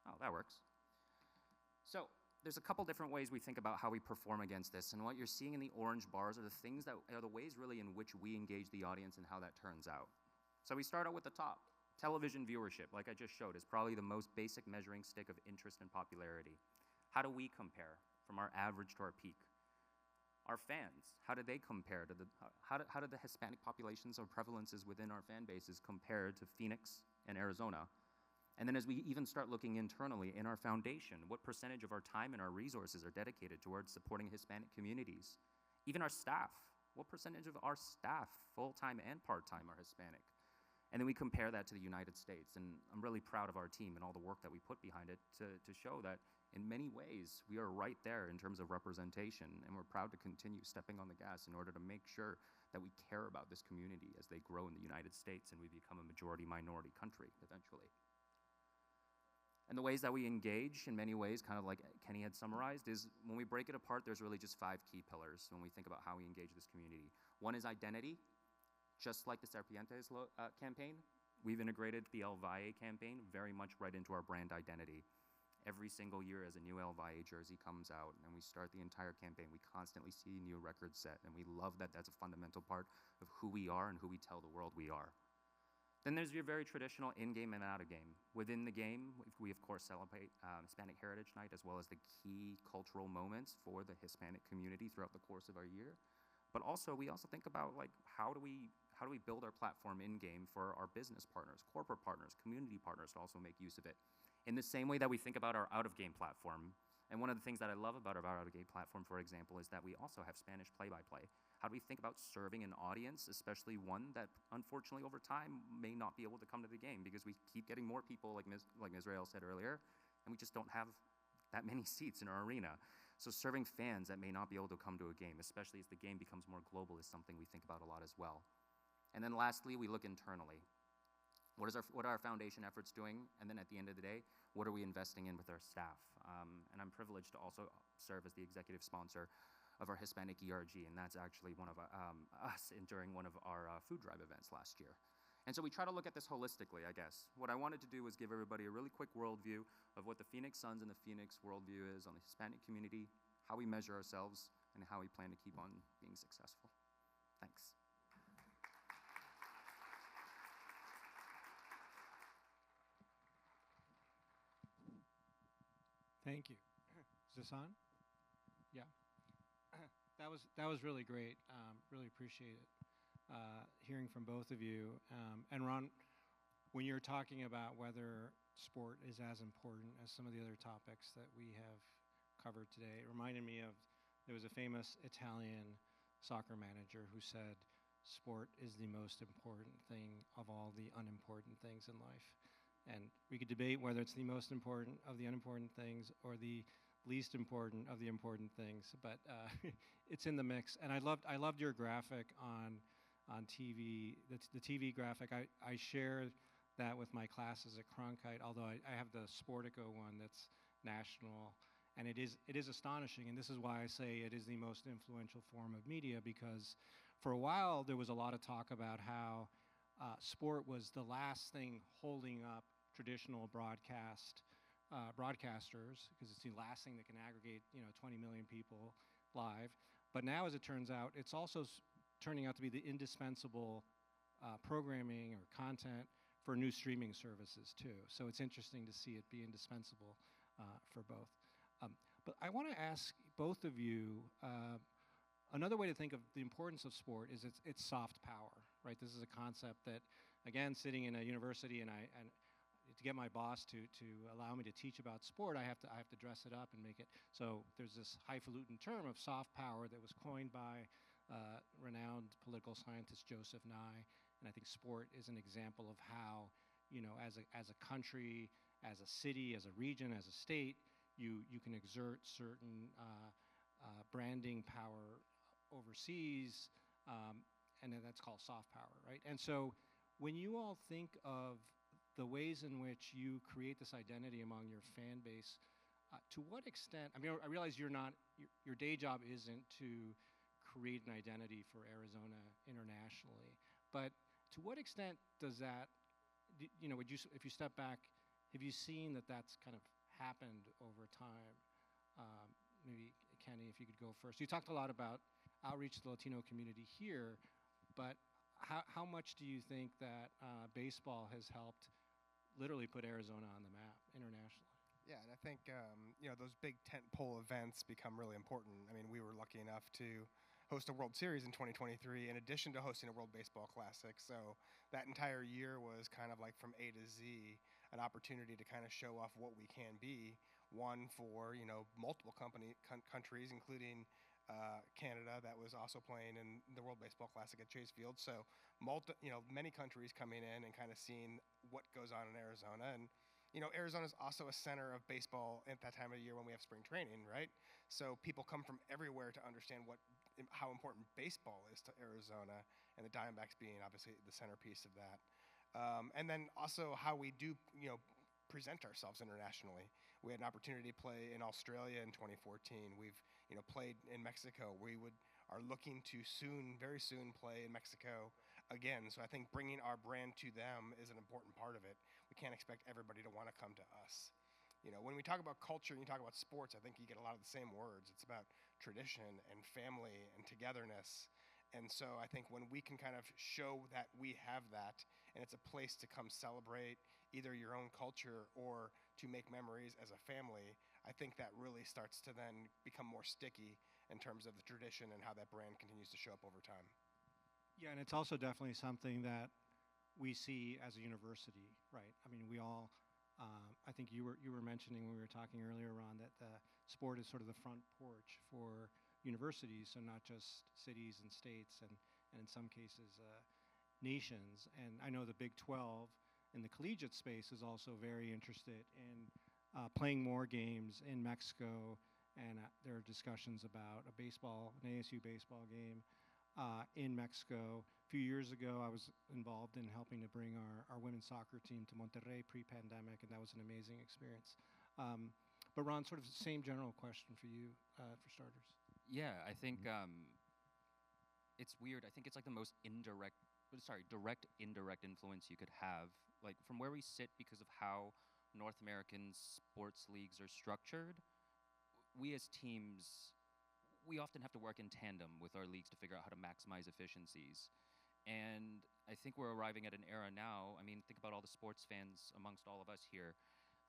oh, that works. So there's a couple different ways we think about how we perform against this, and what you're seeing in the orange bars are the things that are the ways really in which we engage the audience and how that turns out. So we start out with the top. Television viewership, like I just showed, is probably the most basic measuring stick of interest and popularity. How do we compare from our average to our peak? Our fans, how do they compare to how do the Hispanic populations or prevalences within our fan bases compare to Phoenix and Arizona? And then as we even start looking internally in our foundation, what percentage of our time and our resources are dedicated towards supporting Hispanic communities? Even our staff, what percentage of our staff, full-time and part-time, are Hispanic? And then we compare that to the United States. And I'm really proud of our team and all the work that we put behind it to show that in many ways we are right there in terms of representation. And we're proud to continue stepping on the gas in order to make sure that we care about this community as they grow in the United States and we become a majority-minority country eventually. And the ways that we engage, in many ways, kind of like Kenny had summarized, is when we break it apart, there's really just 5 key pillars when we think about how we engage this community. One is identity. Just like the Serpientes campaign, we've integrated the El Valle campaign very much right into our brand identity. Every single year as a new El Valle jersey comes out and we start the entire campaign, we constantly see new records set, and we love that that's a fundamental part of who we are and who we tell the world we are. Then there's your very traditional in-game and out-of-game. Within the game, we of course celebrate Hispanic Heritage Night as well as the key cultural moments for the Hispanic community throughout the course of our year. But also, we also think about like how do how do we build our platform in-game for our business partners, corporate partners, community partners to also make use of it? In the same way that we think about our out-of-game platform. And one of the things that I love about our out-of-game platform, for example, is that we also have Spanish play-by-play. How do we think about serving an audience, especially one that unfortunately over time may not be able to come to the game because we keep getting more people, like Ms. Rael said earlier, and we just don't have that many seats in our arena. So serving fans that may not be able to come to a game, especially as the game becomes more global, is something we think about a lot as well. And then lastly, we look internally. What are our foundation efforts doing? And then at the end of the day, what are we investing in with our staff? And I'm privileged to also serve as the executive sponsor of our Hispanic ERG, and that's actually one of us during one of our food drive events last year. And so we try to look at this holistically, I guess. What I wanted to do was give everybody a really quick worldview of what the Phoenix Suns and the Phoenix worldview is on the Hispanic community, how we measure ourselves, and how we plan to keep on being successful. Thanks. Thank you. Is this on? Yeah. That was really great. Really appreciate it. Hearing from both of you. And Ron, when you're talking about whether sport is as important as some of the other topics that we have covered today, it reminded me of, there was a famous Italian soccer manager who said, sport is the most important thing of all the unimportant things in life. And we could debate whether it's the most important of the unimportant things or the least important of the important things, but it's in the mix. And I loved your graphic on TV, the TV graphic. I share that with my classes at Cronkite, although I have the Sportico one that's national, and it is astonishing. And this is why I say it is the most influential form of media, because for a while there was a lot of talk about how sport was the last thing holding up traditional broadcasters, because it's the last thing that can aggregate 20 million people live. But now, as it turns out, it's also turning out to be the indispensable programming or content for new streaming services too. So it's interesting to see it be indispensable for both. But I want to ask both of you, another way to think of the importance of sport is it's soft power, right? This is a concept that, again, sitting in a university and to get my boss to allow me to teach about sport, I have to dress it up and make it. So there's this highfalutin term of soft power that was coined by renowned political scientist Joseph Nye, and I think sport is an example of how, as a country, as a city, as a region, as a state, you can exert certain branding power overseas, and then that's called soft power, right? And so when you all think of the ways in which you create this identity among your fan base, to what extent, I mean, I realize your day job isn't to create an identity for Arizona internationally, but to what extent does that, if you step back, have you seen that that's kind of happened over time? Maybe Kenny, if you could go first. You talked a lot about outreach to the Latino community here, but how much do you think that baseball has helped literally put Arizona on the map internationally? Yeah, and I think those big tentpole events become really important. I mean, we were lucky enough to host a World Series in 2023 in addition to hosting a World Baseball Classic. So that entire year was kind of like from A to Z, an opportunity to kind of show off what we can be. One for multiple countries, including Canada, that was also playing in the World Baseball Classic at Chase Field. So many countries coming in and kind of seeing what goes on in Arizona. And Arizona is also a center of baseball at that time of the year when we have spring training, right? So people come from everywhere to understand how important baseball is to Arizona, and the Diamondbacks being obviously the centerpiece of that. And then also how we do present ourselves internationally. We had an opportunity to play in Australia in 2014. We've played in Mexico. We are looking to very soon play in Mexico again. So I think bringing our brand to them is an important part of it. We can't expect everybody to want to come to us. When we talk about culture and you talk about sports, I think you get a lot of the same words. It's about tradition and family and togetherness. And so I think when we can kind of show that we have that, and it's a place to come celebrate either your own culture or to make memories as a family, I think that really starts to then become more sticky in terms of the tradition and how that brand continues to show up over time. Yeah, and it's also definitely something that we see as a university, right? I mean, we all, I think you were mentioning when we were talking earlier, Ron, that the sport is sort of the front porch for universities, so not just cities and states, and in some cases, nations. And I know the Big 12 in the collegiate space is also very interested in playing more games in Mexico, and there are discussions about an ASU baseball game in Mexico. A few years ago, I was involved in helping to bring our women's soccer team to Monterrey pre-pandemic, and that was an amazing experience. But Ron, sort of the same general question for you, for starters. Yeah, I think it's weird. I think it's like the most direct, indirect influence you could have. Like from where we sit, because of how North American sports leagues are structured, we as teams, we often have to work in tandem with our leagues to figure out how to maximize efficiencies. And I think we're arriving at an era now. I mean, think about all the sports fans amongst all of us here.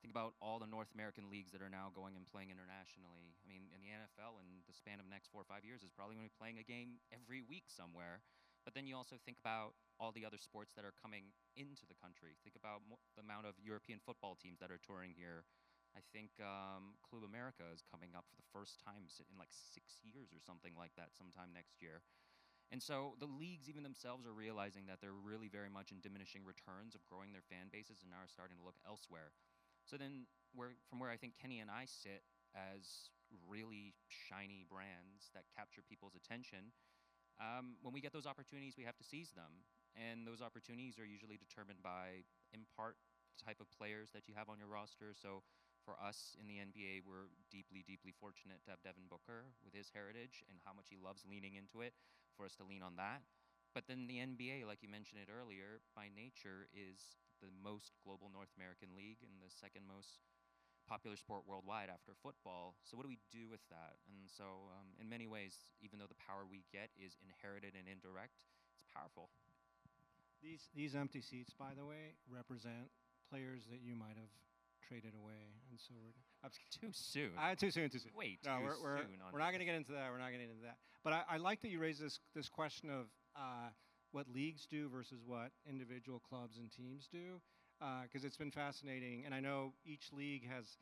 Think about all the North American leagues that are now going and playing internationally. I mean, in the NFL, in the span of the next 4 or 5 years, is probably going to be playing a game every week somewhere. But then you also think about all the other sports that are coming into the country. Think about the amount of European football teams that are touring here. I think Club America is coming up for the first time in like 6 years or something like that sometime next year. And so the leagues even themselves are realizing that they're really very much in diminishing returns of growing their fan bases and now are starting to look elsewhere. So then from where I think Kenny and I sit as really shiny brands that capture people's attention, when we get those opportunities, we have to seize them. And those opportunities are usually determined by, in part, type of players that you have on your roster. So for us in the NBA, we're deeply, deeply fortunate to have Devin Booker with his heritage and how much he loves leaning into it, for us to lean on that. But then the NBA, like you mentioned it earlier, by nature is the most global North American league and the second most popular sport worldwide after football. So what do we do with that? And so in many ways, even though the power we get is inherited and indirect, it's powerful. These empty seats, by the way, represent players that you might have traded away, and so too soon. Too soon. Wait, no, too we're soon. We're not going to get into that. We're not getting into that. But I like that you raised this question of what leagues do versus what individual clubs and teams do, because it's been fascinating. And I know each league has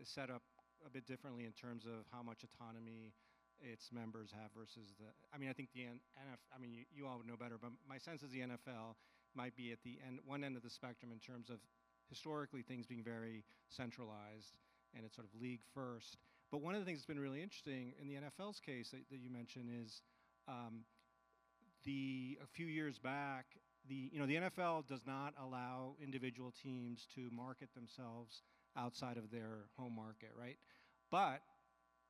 set up a bit differently in terms of how much autonomy its members have versus the. I mean, I think the NFL. I mean, you all would know better, but my sense is the NFL might be at the one end of the spectrum in terms of historically things being very centralized and it's sort of league first. But one of the things that's been really interesting in the NFL's case that you mentioned is a few years back, the NFL does not allow individual teams to market themselves outside of their home market, right? But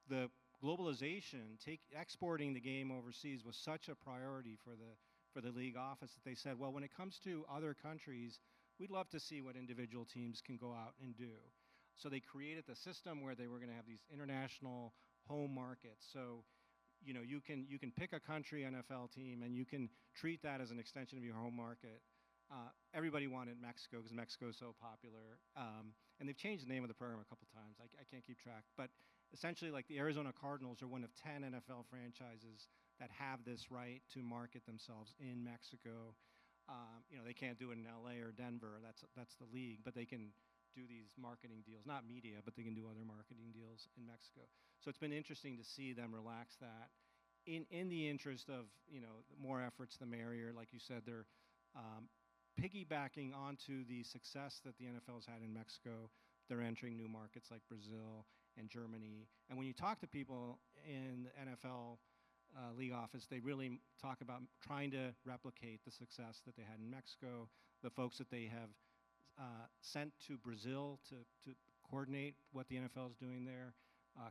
the globalization, exporting the game overseas was such a priority for the league office that they said, well, when it comes to other countries, we'd love to see what individual teams can go out and do. So they created the system where they were going to have these international home markets. So, you can pick a country NFL team and you can treat that as an extension of your home market. Everybody wanted Mexico because Mexico is so popular. And they've changed the name of the program a couple times. I can't keep track. But essentially, like the Arizona Cardinals are one of 10 NFL franchises that have this right to market themselves in Mexico. They can't do it in LA or Denver. That's the league, but they can do these marketing deals, not media, but they can do other marketing deals in Mexico. So it's been interesting to see them relax that in the interest of, more efforts, the merrier. Like you said, they're piggybacking onto the success that the NFL's had in Mexico. They're entering new markets like Brazil and Germany. And when you talk to people in the NFL league office, they really talk about trying to replicate the success that they had in Mexico. The folks that they have sent to Brazil to coordinate what the NFL is doing there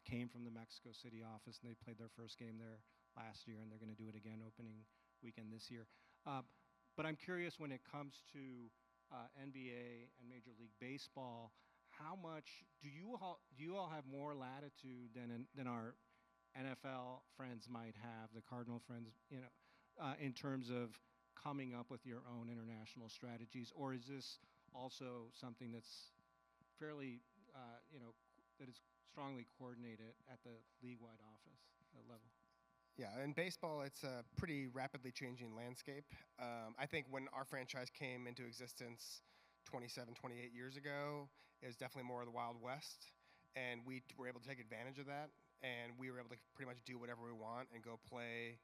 came from the Mexico City office, and they played their first game there last year, and they're going to do it again opening weekend this year. But I'm curious, when it comes to NBA and Major League Baseball, how much do you all have more latitude than our NFL friends might have, the Cardinal friends, in terms of coming up with your own international strategies? Or is this also something that's fairly, that is strongly coordinated at the league-wide office level? Yeah, in baseball, it's a pretty rapidly changing landscape. I think when our franchise came into existence 27, 28 years ago, it was definitely more of the Wild West, and we were able to take advantage of that, and we were able to pretty much do whatever we want and go play,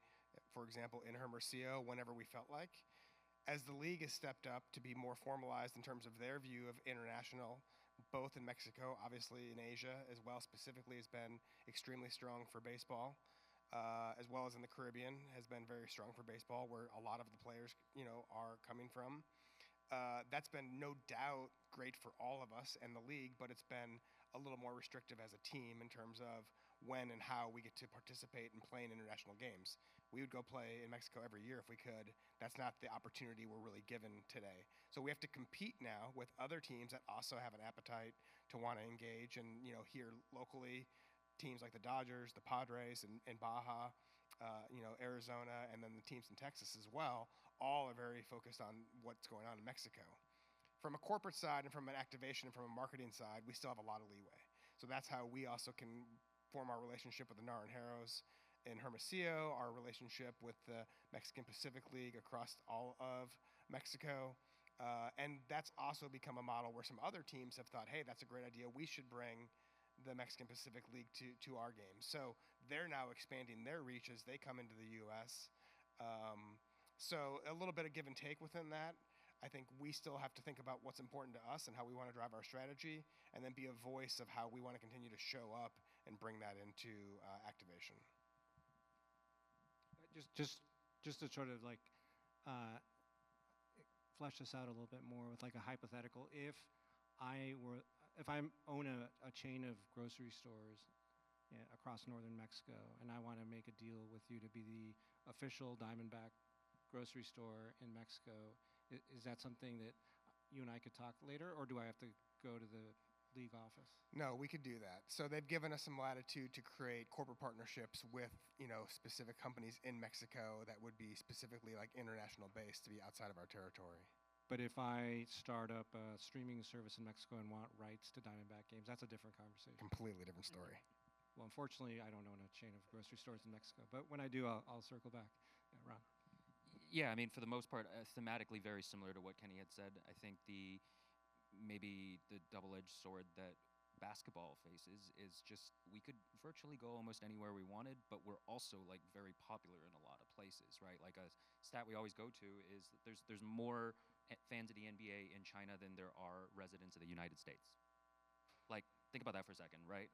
for example, in Hermosillo whenever we felt like. As the league has stepped up to be more formalized in terms of their view of international, both in Mexico, obviously in Asia as well, specifically has been extremely strong for baseball. As well as in the Caribbean, has been very strong for baseball, where a lot of the players, are coming from. That's been no doubt great for all of us and the league, but it's been a little more restrictive as a team in terms of when and how we get to participate and play in international games. We would go play in Mexico every year if we could. That's not the opportunity we're really given today. So we have to compete now with other teams that also have an appetite to want to engage. And, here locally, teams like the Dodgers, the Padres, and Baja, Arizona, and then the teams in Texas as well, all are very focused on what's going on in Mexico. From a corporate side and from an activation and from a marketing side, we still have a lot of leeway. So that's how we also can form our relationship with the Naranjeros in Hermosillo, our relationship with the Mexican Pacific League across all of Mexico. And that's also become a model where some other teams have thought, hey, that's a great idea. We should bring the Mexican Pacific League to our games. So they're now expanding their reach as they come into the U.S. So a little bit of give and take within that. I think we still have to think about what's important to us and how we want to drive our strategy, and then be a voice of how we want to continue to show up and bring that into activation. Just to sort of like flesh this out a little bit more with like a hypothetical. If I own a chain of grocery stores across northern Mexico, and I want to make a deal with you to be the official Diamondback grocery store in Mexico, is that something that you and I could talk later, or do I have to go to the league office? No, we could do that. So they've given us some latitude to create corporate partnerships with, specific companies in Mexico that would be specifically like international based, to be outside of our territory. But if I start up a streaming service in Mexico and want rights to Diamondback games, that's a different conversation. Completely different story. Well, unfortunately, I don't own a chain of grocery stores in Mexico, but when I do, I'll circle back. Yeah, Ron. Yeah, I mean, for the most part, thematically very similar to what Kenny had said. I think maybe the double-edged sword that basketball faces is just we could virtually go almost anywhere we wanted, but we're also like very popular in a lot of places, right? Like a stat we always go to is that there's more fans of the NBA in China than there are residents of the United States. Like, think about that for a second, right?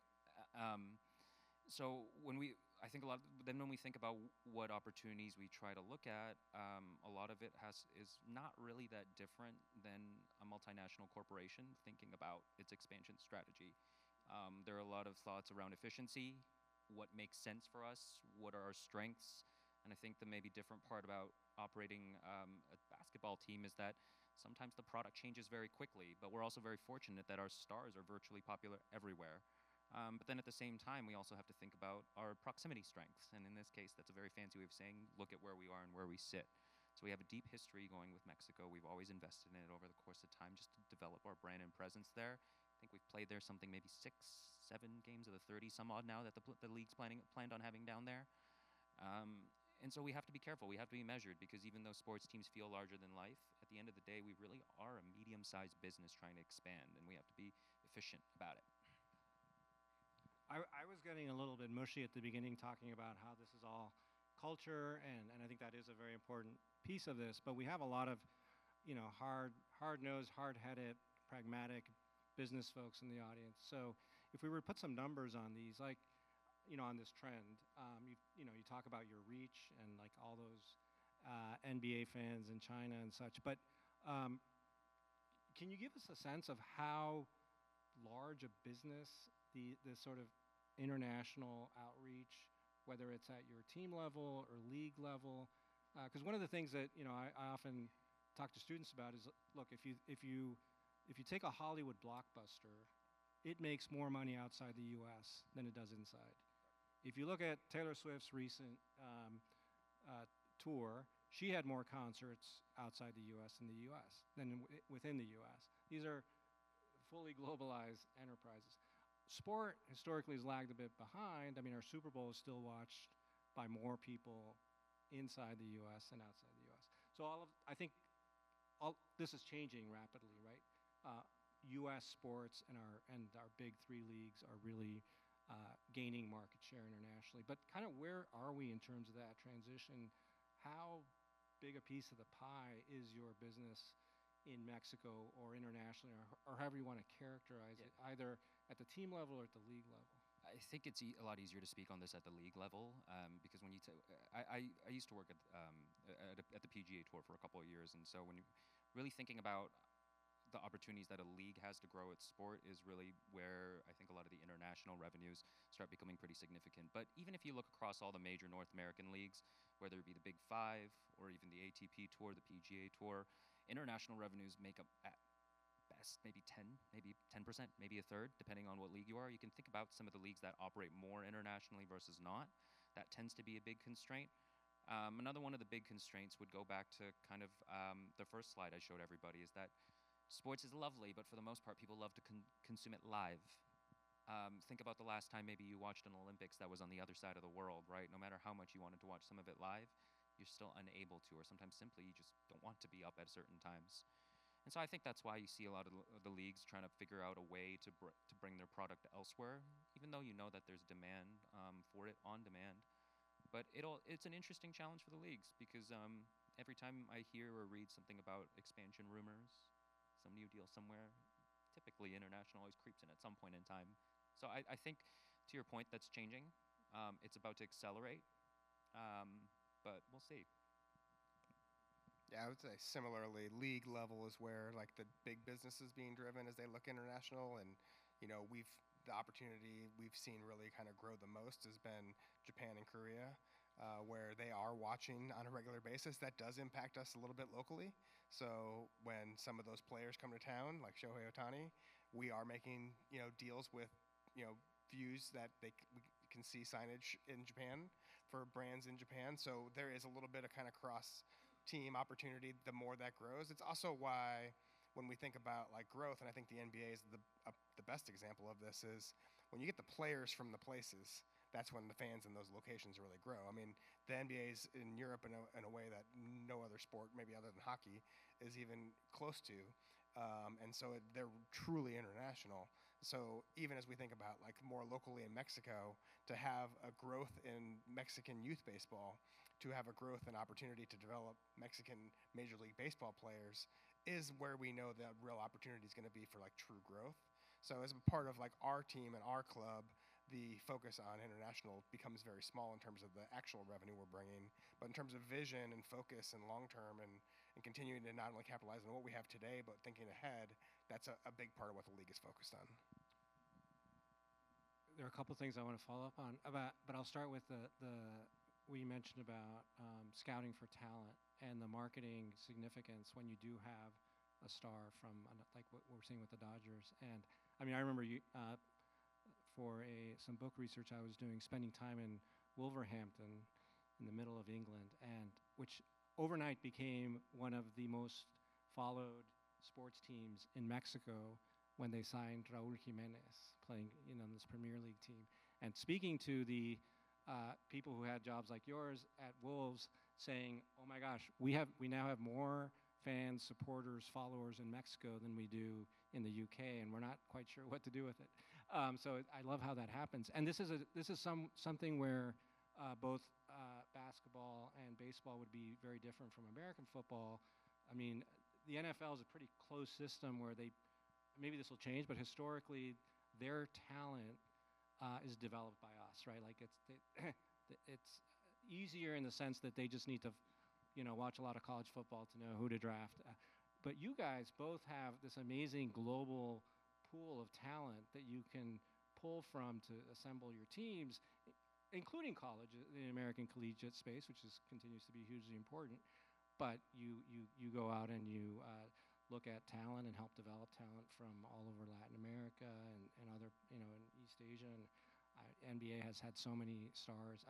So when we think about what opportunities we try to look at, a lot of it is not really that different than a multinational corporation thinking about its expansion strategy. There are a lot of thoughts around efficiency, what makes sense for us, what are our strengths, and I think the maybe different part about operating a basketball team is that sometimes the product changes very quickly, but we're also very fortunate that our stars are virtually popular everywhere. But then at the same time, we also have to think about our proximity strengths. And in this case, that's a very fancy way of saying, look at where we are and where we sit. So we have a deep history going with Mexico. We've always invested in it over the course of time just to develop our brand and presence there. I think we've played there something maybe 6, 7 games of the 30 some odd now that the league's planned on having down there. And so we have to be careful. We have to be measured, because even though sports teams feel larger than life, at the end of the day, we really are a medium-sized business trying to expand, and we have to be efficient about it. I was getting a little bit mushy at the beginning talking about how this is all culture, and I think that is a very important piece of this, but we have a lot of, hard-nosed, hard-headed, pragmatic business folks in the audience. So if we were to put some numbers on these, like, on this trend, you talk about your reach and like all those NBA fans in China and such, but can you give us a sense of how large a business the sort of international outreach, whether it's at your team level or league level? Because one of the things that I often talk to students about is, look, if you take a Hollywood blockbuster, it makes more money outside the U.S. than it does inside. If you look at Taylor Swift's recent tour, she had more concerts outside the U.S. than the U.S. than within the U.S. These are fully globalized enterprises. Sport historically has lagged a bit behind. I mean, our Super Bowl is still watched by more people inside the U.S. and outside the U.S. So I think all this is changing rapidly, right? U.S. sports and our big three leagues are really gaining market share internationally. But kind of where are we in terms of that transition? How big a piece of the pie is your business in Mexico or internationally, or however you want to characterize it, either at the team level or at the league level? I think it's a lot easier to speak on this at the league level because when you I used to work at the PGA Tour for a couple of years, and so when you're really thinking about the opportunities that a league has to grow its sport is really where I think a lot of the international revenues start becoming pretty significant. But even if you look across all the major North American leagues, whether it be the Big Five or even the ATP Tour, the PGA Tour, international revenues make up at best maybe 10%, maybe a third, depending on what league you are. You can think about some of the leagues that operate more internationally versus not. That tends to be a big constraint. Another one of the big constraints would go back to kind of the first slide I showed everybody, is that sports is lovely, but for the most part, people love to consume it live. Think about the last time maybe you watched an Olympics that was on the other side of the world, right? No matter how much you wanted to watch some of it live, you're still unable to, or sometimes simply you just don't want to be up at certain times. And so I think that's why you see a lot of the leagues trying to figure out a way to bring their product elsewhere, even though you know that there's demand for it on demand. But it's an interesting challenge for the leagues because every time I hear or read something about expansion rumors, some new deal somewhere, typically international always creeps in at some point in time. So I think, to your point, that's changing. It's about to accelerate, but we'll see. Yeah, I would say similarly, league level is where like the big business is being driven as they look international, and the opportunity we've seen really kind of grow the most has been Japan and Korea, where they are watching on a regular basis. That does impact us a little bit locally. So when some of those players come to town, like Shohei Ohtani, we are making deals with views that we can see signage in Japan for brands in Japan. So there is a little bit of kind of cross team opportunity the more that grows. It's also why when we think about like growth, and I think the NBA is the best example of this, is when you get the players from the places, that's when the fans in those locations really grow. I mean, the NBA is in Europe in a way that no other sport, maybe other than hockey, is even close to. And so they're truly international. So even as we think about like more locally in Mexico, to have a growth in Mexican youth baseball, to have a growth and opportunity to develop Mexican Major League Baseball players is where we know the real opportunity is going to be for like true growth. So as a part of like our team and our club, the focus on international becomes very small in terms of the actual revenue we're bringing, but in terms of vision and focus and long term and continuing to not only capitalize on what we have today, but thinking ahead, that's a big part of what the league is focused on. There are a couple of things I want to follow up on about, but I'll start with what you mentioned about scouting for talent and the marketing significance when you do have a star from like what we're seeing with the Dodgers. And I mean, I remember for some book research I was doing, spending time in Wolverhampton in the middle of England, and which overnight became one of the most followed sports teams in Mexico when they signed Raúl Jiménez playing in this Premier League team. And speaking to the people who had jobs like yours at Wolves, saying, "Oh my gosh, we now have more fans, supporters, followers in Mexico than we do in the UK, and we're not quite sure what to do with it." So I love how that happens. And this is something where both basketball and baseball would be very different from American football. I mean, the NFL is a pretty closed system where maybe this will change, but historically their talent is developed by us, right? Like it's easier in the sense that they just need to, watch a lot of college football to know who to draft. But you guys both have this amazing global pool of talent that you can pull from to assemble your teams, including college, the American collegiate space, which continues to be hugely important. But you go out and you look at talent and help develop talent from all over Latin America and other, in East Asia. And NBA has had so many stars.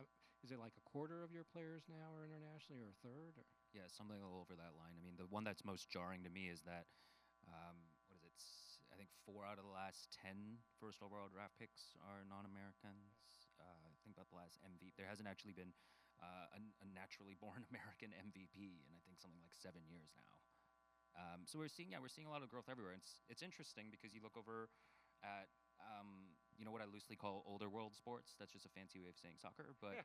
Is it like a quarter of your players now are internationally, or a third? Or? Yeah, something all over that line. I mean, the one that's most jarring to me is that, what is it? I think 4 out of the last 10 first overall draft picks are non-Americans. I think about the last MVP. There hasn't actually been a naturally born American MVP in I think something like 7 years now. So we're seeing a lot of growth everywhere. It's interesting because you look over at what I loosely call older world sports. That's just a fancy way of saying soccer. But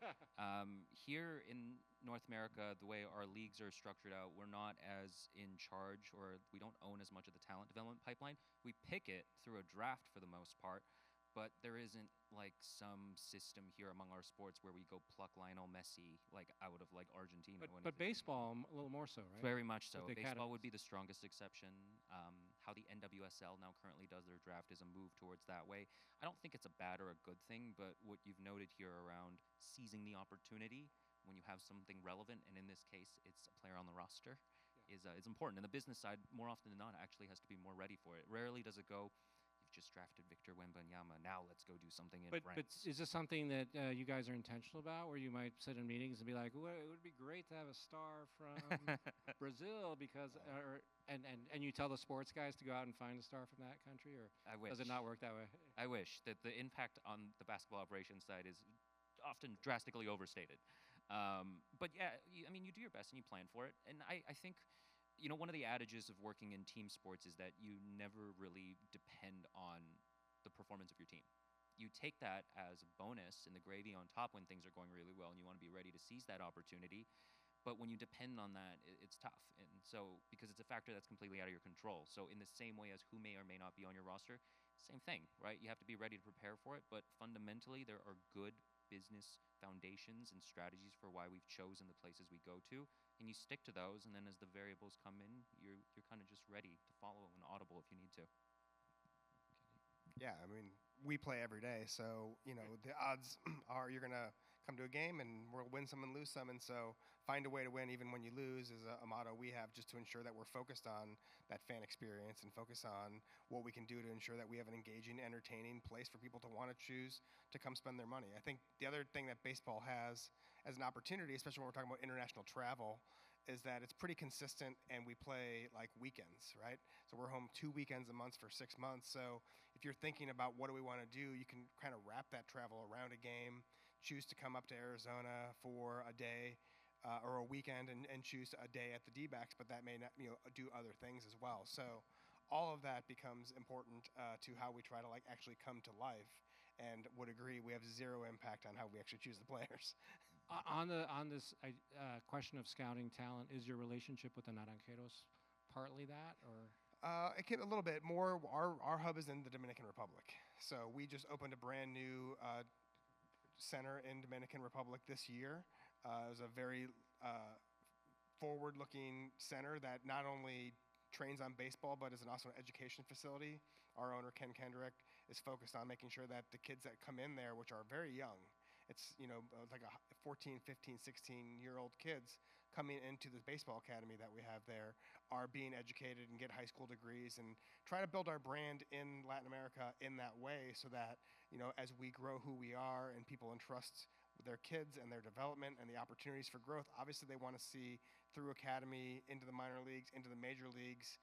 here in North America, the way our leagues are structured out, we're not as in charge, or we don't own as much of the talent development pipeline. We pick it through a draft for the most part, but there isn't like some system here among our sports where we go pluck Lionel Messi like out of like Argentina. But baseball, a little more so, right? Very much so. With the Baseball academies. would be the strongest exception. How the NWSL now currently does their draft is a move towards that way. I don't think it's a bad or a good thing, but what you've noted here around seizing the opportunity when you have something relevant, and in this case, it's a player on the roster, is important. And the business side, more often than not, actually has to be more ready for it. Rarely does it go, you've just drafted Victor Wembanyama, now let's go do something in But France. is this something that you guys are intentional about, where you might sit in meetings and be like, well, it would be great to have a star from Brazil because, and you tell the sports guys to go out and find a star from that country, or I wish. does it not work that way? I wish that the impact on the basketball operations side is often drastically overstated. But yeah, you do your best and you plan for it. And I think, one of the adages of working in team sports is that you never really depend on the performance of your team. You take that as a bonus and the gravy on top when things are going really well, and you want to be ready to seize that opportunity. But when you depend on that, it's tough. And so, because it's a factor that's completely out of your control. So in the same way as who may or may not be on your roster, same thing, right? You have to be ready to prepare for it. But fundamentally, there are good business foundations and strategies for why we've chosen the places we go to, and you stick to those, and then as the variables come in, you're kind of just ready to follow and audible if you need to. Yeah, we play every day, so the odds are you're gonna come to a game and we'll win some and lose some, and so find a way to win even when you lose is a motto we have, just to ensure that we're focused on that fan experience and focus on what we can do to ensure that we have an engaging, entertaining place for people to want to choose to come spend their money. I think the other thing that baseball has as an opportunity, especially when we're talking about international travel, is that it's pretty consistent and we play like weekends, right? So we're home 2 weekends a month for 6 months. So if you're thinking about what do we want to do, you can kind of wrap that travel around a game, choose to come up to Arizona for a day or a weekend and choose a day at the D-backs, but that may not do other things as well. So all of that becomes important to how we try to like actually come to life, and would agree we have zero impact on how we actually choose the players. On this question of scouting talent, is your relationship with the Naranjeros partly that, or? It can a little bit more. Our hub is in the Dominican Republic, so we just opened a brand new center in Dominican Republic this year. It was a very forward-looking center that not only trains on baseball, but is also an education facility. Our owner, Ken Kendrick, is focused on making sure that the kids that come in there, which are very young, it's like a 14, 15, 16-year-old kids coming into the baseball academy that we have there, are being educated and get high school degrees, and try to build our brand in Latin America in that way, so that as we grow who we are and people entrust their kids and their development and the opportunities for growth, obviously they want to see through academy into the minor leagues, into the major leagues.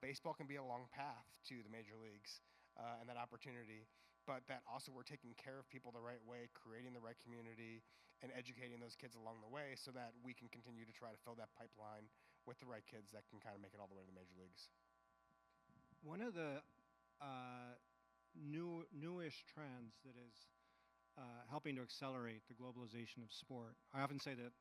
Baseball can be a long path to the major leagues and that opportunity, but that also we're taking care of people the right way, creating the right community, and educating those kids along the way, so that we can continue to try to fill that pipeline with the right kids that can kind of make it all the way to the major leagues. One of the newish trends that is helping to accelerate the globalization of sport. I often say that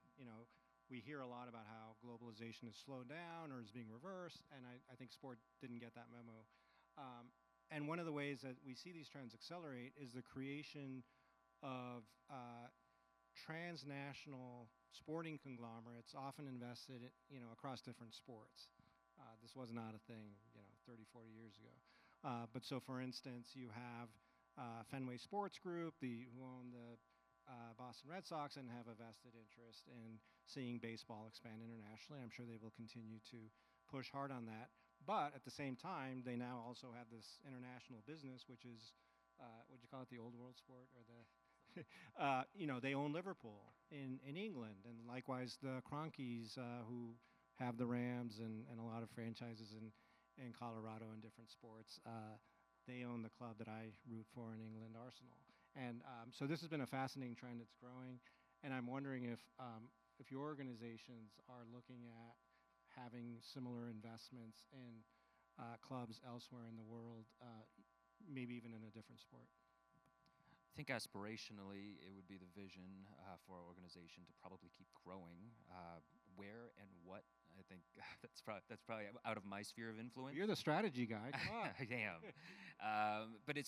we hear a lot about how globalization has slowed down or is being reversed, and I think sport didn't get that memo. And one of the ways that we see these trends accelerate is the creation of transnational sporting conglomerates, often invested across different sports. This was not a thing 30, 40 years ago. But so, for instance, you have Fenway Sports Group, who own the Boston Red Sox and have a vested interest in seeing baseball expand internationally. I'm sure they will continue to push hard on that. But at the same time, they now also have this international business, which is, what do you call it, the old world sport, or the, they own Liverpool in England, and likewise the Cronkies, who have the Rams and a lot of franchises in Colorado and different sports. They own the club that I root for in England, Arsenal. And so this has been a fascinating trend that's growing. And I'm wondering if your organizations are looking at having similar investments in clubs elsewhere in the world, maybe even in a different sport. I think aspirationally, it would be the vision for our organization to probably keep growing. Where and what, I think that's probably out of my sphere of influence. You're the strategy guy. Come on. I am. But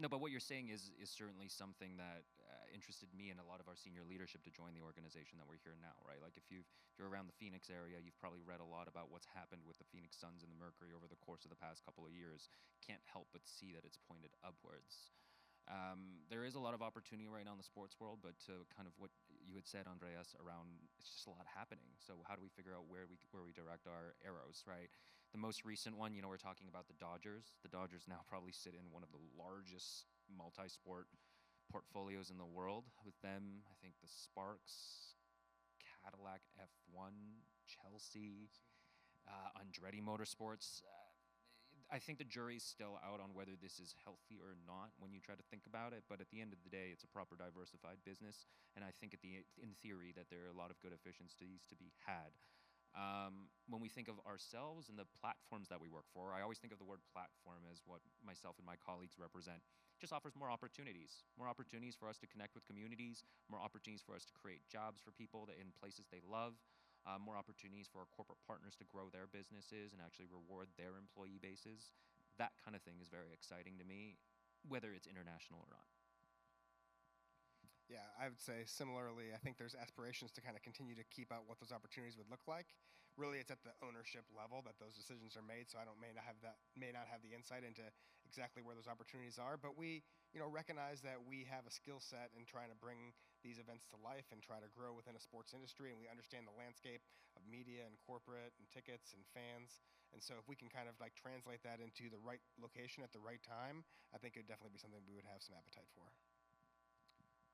but what you're saying is certainly something that interested me and a lot of our senior leadership to join the organization that we're here now, right? Like if you're around the Phoenix area, you've probably read a lot about what's happened with the Phoenix Suns and the Mercury over the course of the past couple of years. Can't help but see that it's pointed upwards. There is a lot of opportunity right now in the sports world, but to kind of what you had said, Andreas, around it's just a lot happening. So how do we figure out where we direct our arrows, right? The most recent one, we're talking about the Dodgers. The Dodgers now probably sit in one of the largest multi-sport portfolios in the world. With them, I think the Sparks, Cadillac F1, Chelsea, Andretti Motorsports. I think the jury's still out on whether this is healthy or not when you try to think about it, but at the end of the day, it's a proper diversified business, and I think in theory that there are a lot of good efficiencies to be had. When we think of ourselves and the platforms that we work for, I always think of the word platform as what myself and my colleagues represent. It just offers more opportunities for us to connect with communities, more opportunities for us to create jobs for people in places they love. More opportunities for our corporate partners to grow their businesses and actually reward their employee bases. That kind of thing is very exciting to me, whether it's international or not. Yeah, I would say similarly, I think there's aspirations to kind of continue to keep out what those opportunities would look like. Really, it's at the ownership level that those decisions are made, so I may not have the insight into exactly where those opportunities are, but we recognize that we have a skill set in trying to bring these events to life and try to grow within a sports industry, and we understand the landscape of media and corporate and tickets and fans. And so if we can kind of like translate that into the right location at the right time, I think it would definitely be something we would have some appetite for.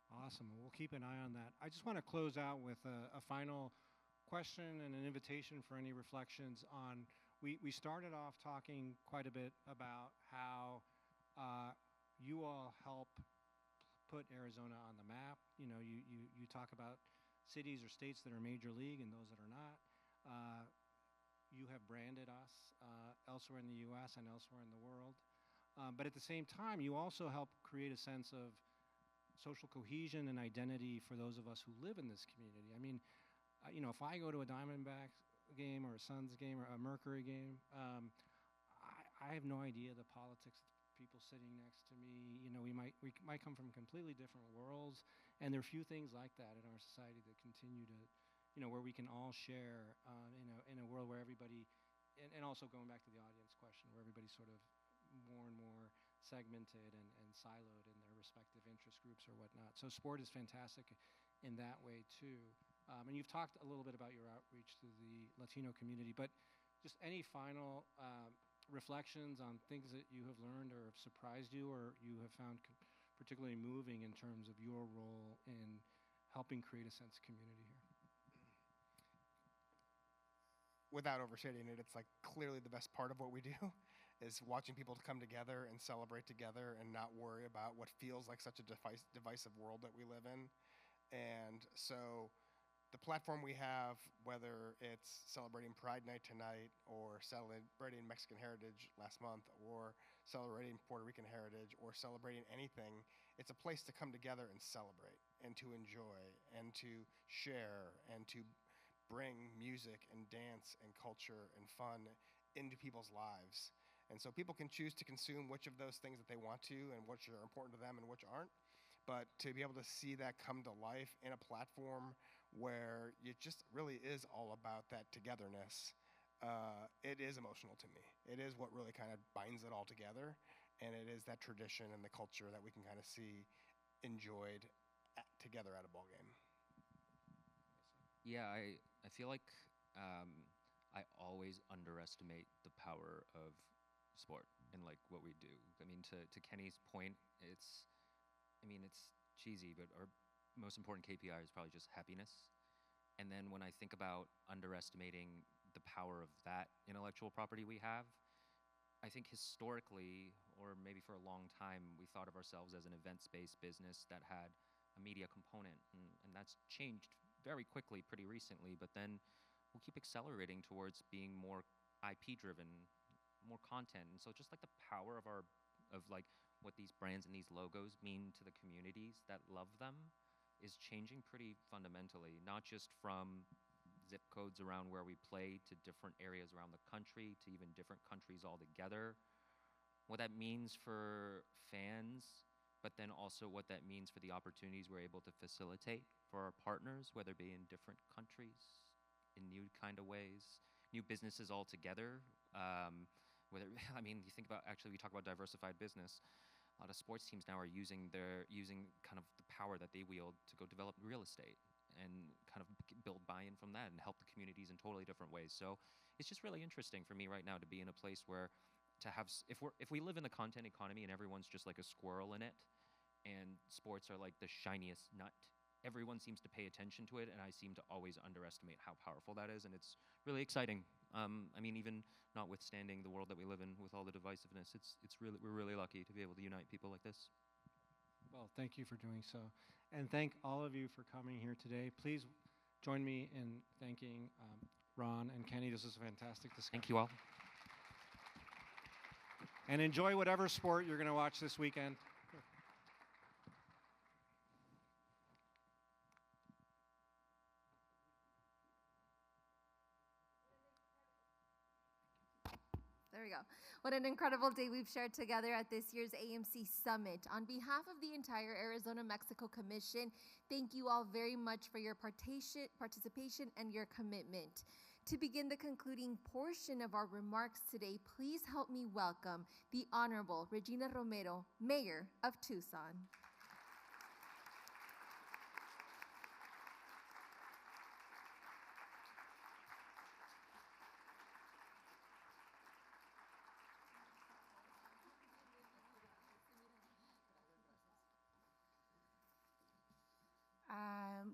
Awesome. We'll keep an eye on that. I just want to close out with a final question and an invitation for any reflections on, we started off talking quite a bit about how you all help put Arizona on the map. You talk about cities or states that are major league and those that are not. You have branded us elsewhere in the U.S. and elsewhere in the world. But at the same time, you also help create a sense of social cohesion and identity for those of us who live in this community. I mean, if I go to a Diamondbacks game or a Suns game or a Mercury game, I have no idea the politics of people sitting next to me. We might come from completely different worlds, and there are few things like that in our society that continue to, where we can all share in a world where everybody, and also going back to the audience question, where everybody's sort of more and more segmented and siloed in their respective interest groups or whatnot. So sport is fantastic in that way too. And you've talked a little bit about your outreach to the Latino community, but just any final reflections on things that you have learned or have surprised you or you have found particularly moving in terms of your role in helping create a sense of community here? Without overstating it, it's like clearly the best part of what we do is watching people come together and celebrate together and not worry about what feels like such a divisive world that we live in. And so the platform we have, whether it's celebrating Pride Night tonight or celebrating Mexican heritage last month or celebrating Puerto Rican heritage or celebrating anything, it's a place to come together and celebrate and to enjoy and to share and to bring music and dance and culture and fun into people's lives. And so people can choose to consume which of those things that they want to and which are important to them and which aren't. But to be able to see that come to life in a platform where it just really is all about that togetherness, it is emotional to me. It is what really kind of binds it all together. And it is that tradition and the culture that we can kind of see enjoyed together at a ball game. Yeah, I feel like I always underestimate the power of sport and like what we do. I mean, to Kenny's point, it's cheesy, but our most important KPI is probably just happiness. And then when I think about underestimating the power of that intellectual property we have, I think historically, or maybe for a long time, we thought of ourselves as an events-based business that had a media component, and that's changed very quickly pretty recently, but then we'll keep accelerating towards being more IP-driven, more content. And so just like the power of like what these brands and these logos mean to the communities that love them is changing pretty fundamentally, not just from zip codes around where we play to different areas around the country to even different countries altogether. What that means for fans, but then also what that means for the opportunities we're able to facilitate for our partners, whether it be in different countries, in new kind of ways, new businesses altogether. I mean, you think about, actually, we talk about diversified business. A lot of sports teams now are using kind of the power that they wield to go develop real estate and kind of build buy-in from that and help the communities in totally different ways. So it's just really interesting for me right now to be in a place where if we live in the content economy and everyone's just like a squirrel in it, and sports are like the shiniest nut, everyone seems to pay attention to it, and I seem to always underestimate how powerful that is, and it's really exciting. I mean, even notwithstanding the world that we live in with all the divisiveness, we're really lucky to be able to unite people like this. Well, thank you for doing so. And thank all of you for coming here today. Please join me in thanking Ron and Kenny. This was a fantastic discussion. Thank you all. And enjoy whatever sport you're going to watch this weekend. There we go. What an incredible day we've shared together at this year's AMC Summit. On behalf of the entire Arizona-Mexico Commission, thank you all very much for your participation and your commitment. To begin the concluding portion of our remarks today, please help me welcome the Honorable Regina Romero, Mayor of Tucson.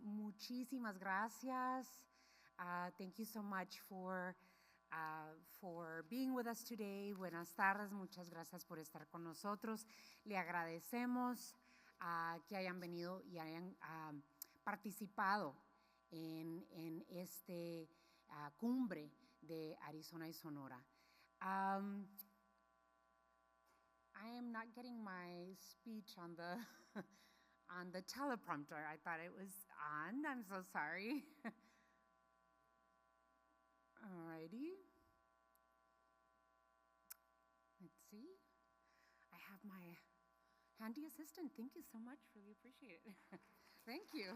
Muchísimas gracias. Thank you so much for being with us today. Buenas tardes, muchas gracias por estar con nosotros. Le agradecemos que hayan venido y hayan participado en este cumbre de Arizona y Sonora. I am not getting my speech on the on the teleprompter. I thought it was on. I'm so sorry. Alrighty. Let's see. I have my handy assistant. Thank you so much. Really appreciate it. Thank you.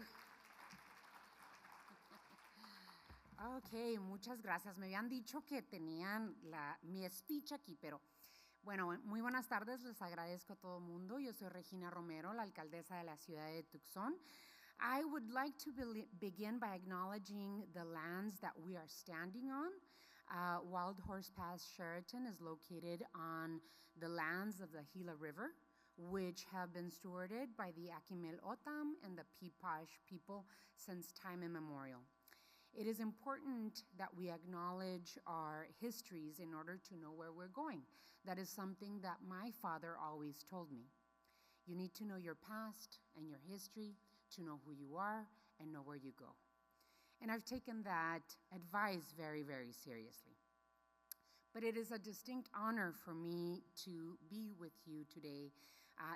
Ok, muchas gracias. Me habían dicho que tenían mi speech aquí, pero bueno, muy buenas tardes. Les agradezco a todo el mundo. Yo soy Regina Romero, la alcaldesa de la ciudad de Tucson. I would like to begin by acknowledging the lands that we are standing on. Wild Horse Pass Sheraton is located on the lands of the Gila River, which have been stewarded by the Akimel Otam and the Pipash people since time immemorial. It is important that we acknowledge our histories in order to know where we're going. That is something that my father always told me. You need to know your past and your history to know who you are and know where you go. And I've taken that advice very, very seriously. But it is a distinct honor for me to be with you today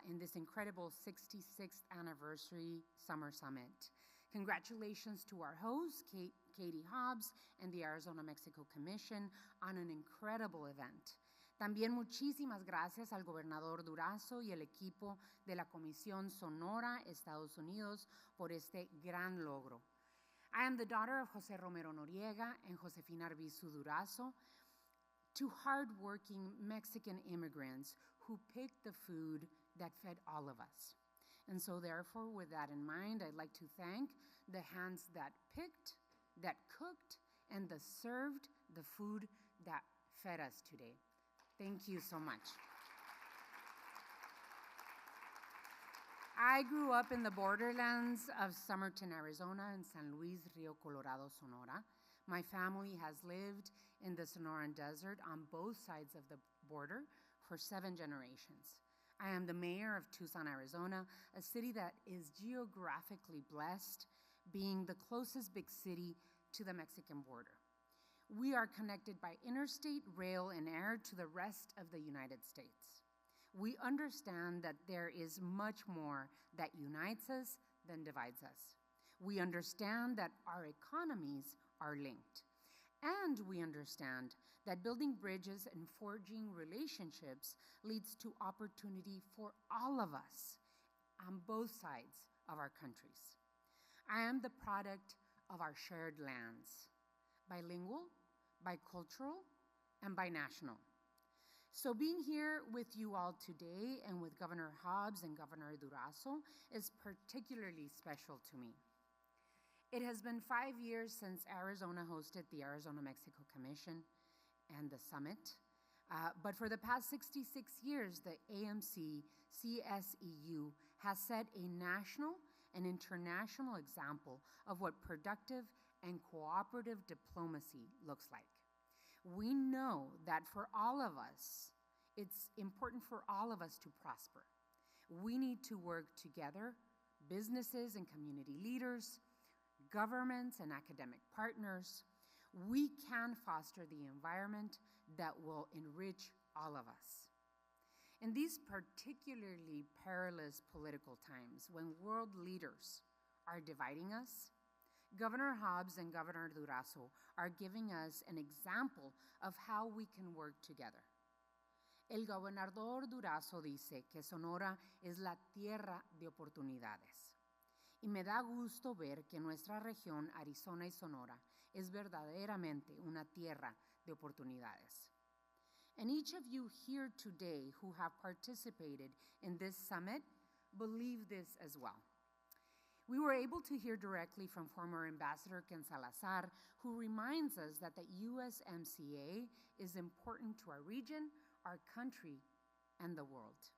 in this incredible 66th anniversary Summer Summit. Congratulations to our host, Katie Hobbs, and the Arizona-Mexico Commission on an incredible event. También muchísimas gracias al gobernador Durazo y el equipo de la Comisión Sonora, Estados Unidos, por este gran logro. I am the daughter of José Romero Noriega and Josefina Arbizu Durazo, two hardworking Mexican immigrants who picked the food that fed all of us. And so therefore, with that in mind, I'd like to thank the hands that picked, that cooked, and that served the food that fed us today. Thank you so much. I grew up in the borderlands of Somerton, Arizona, and San Luis Rio Colorado, Sonora. My family has lived in the Sonoran Desert on both sides of the border for 7 generations. I am the mayor of Tucson, Arizona, a city that is geographically blessed, being the closest big city to the Mexican border. We are connected by interstate, rail, and air to the rest of the United States. We understand that there is much more that unites us than divides us. We understand that our economies are linked. And we understand that building bridges and forging relationships leads to opportunity for all of us on both sides of our countries. I am the product of our shared lands, bilingual, bicultural, and binational. So being here with you all today and with Governor Hobbs and Governor Durazo is particularly special to me. It has been 5 years since Arizona hosted the Arizona-Mexico Commission and the summit. But for the past 66 years, the AMC-CSEU has set a national and international example of what productive and cooperative diplomacy looks like. We know that for all of us, it's important for all of us to prosper. We need to work together, businesses and community leaders, governments and academic partners. We can foster the environment that will enrich all of us. In these particularly perilous political times, when world leaders are dividing us, Governor Hobbs and Governor Durazo are giving us an example of how we can work together. El gobernador Durazo dice que Sonora es la tierra de oportunidades. Y me da gusto ver que nuestra región, Arizona y Sonora, es verdaderamente una tierra de oportunidades. And each of you here today who have participated in this summit believe this as well. We were able to hear directly from former Ambassador Ken Salazar, who reminds us that the USMCA is important to our region, our country, and the world.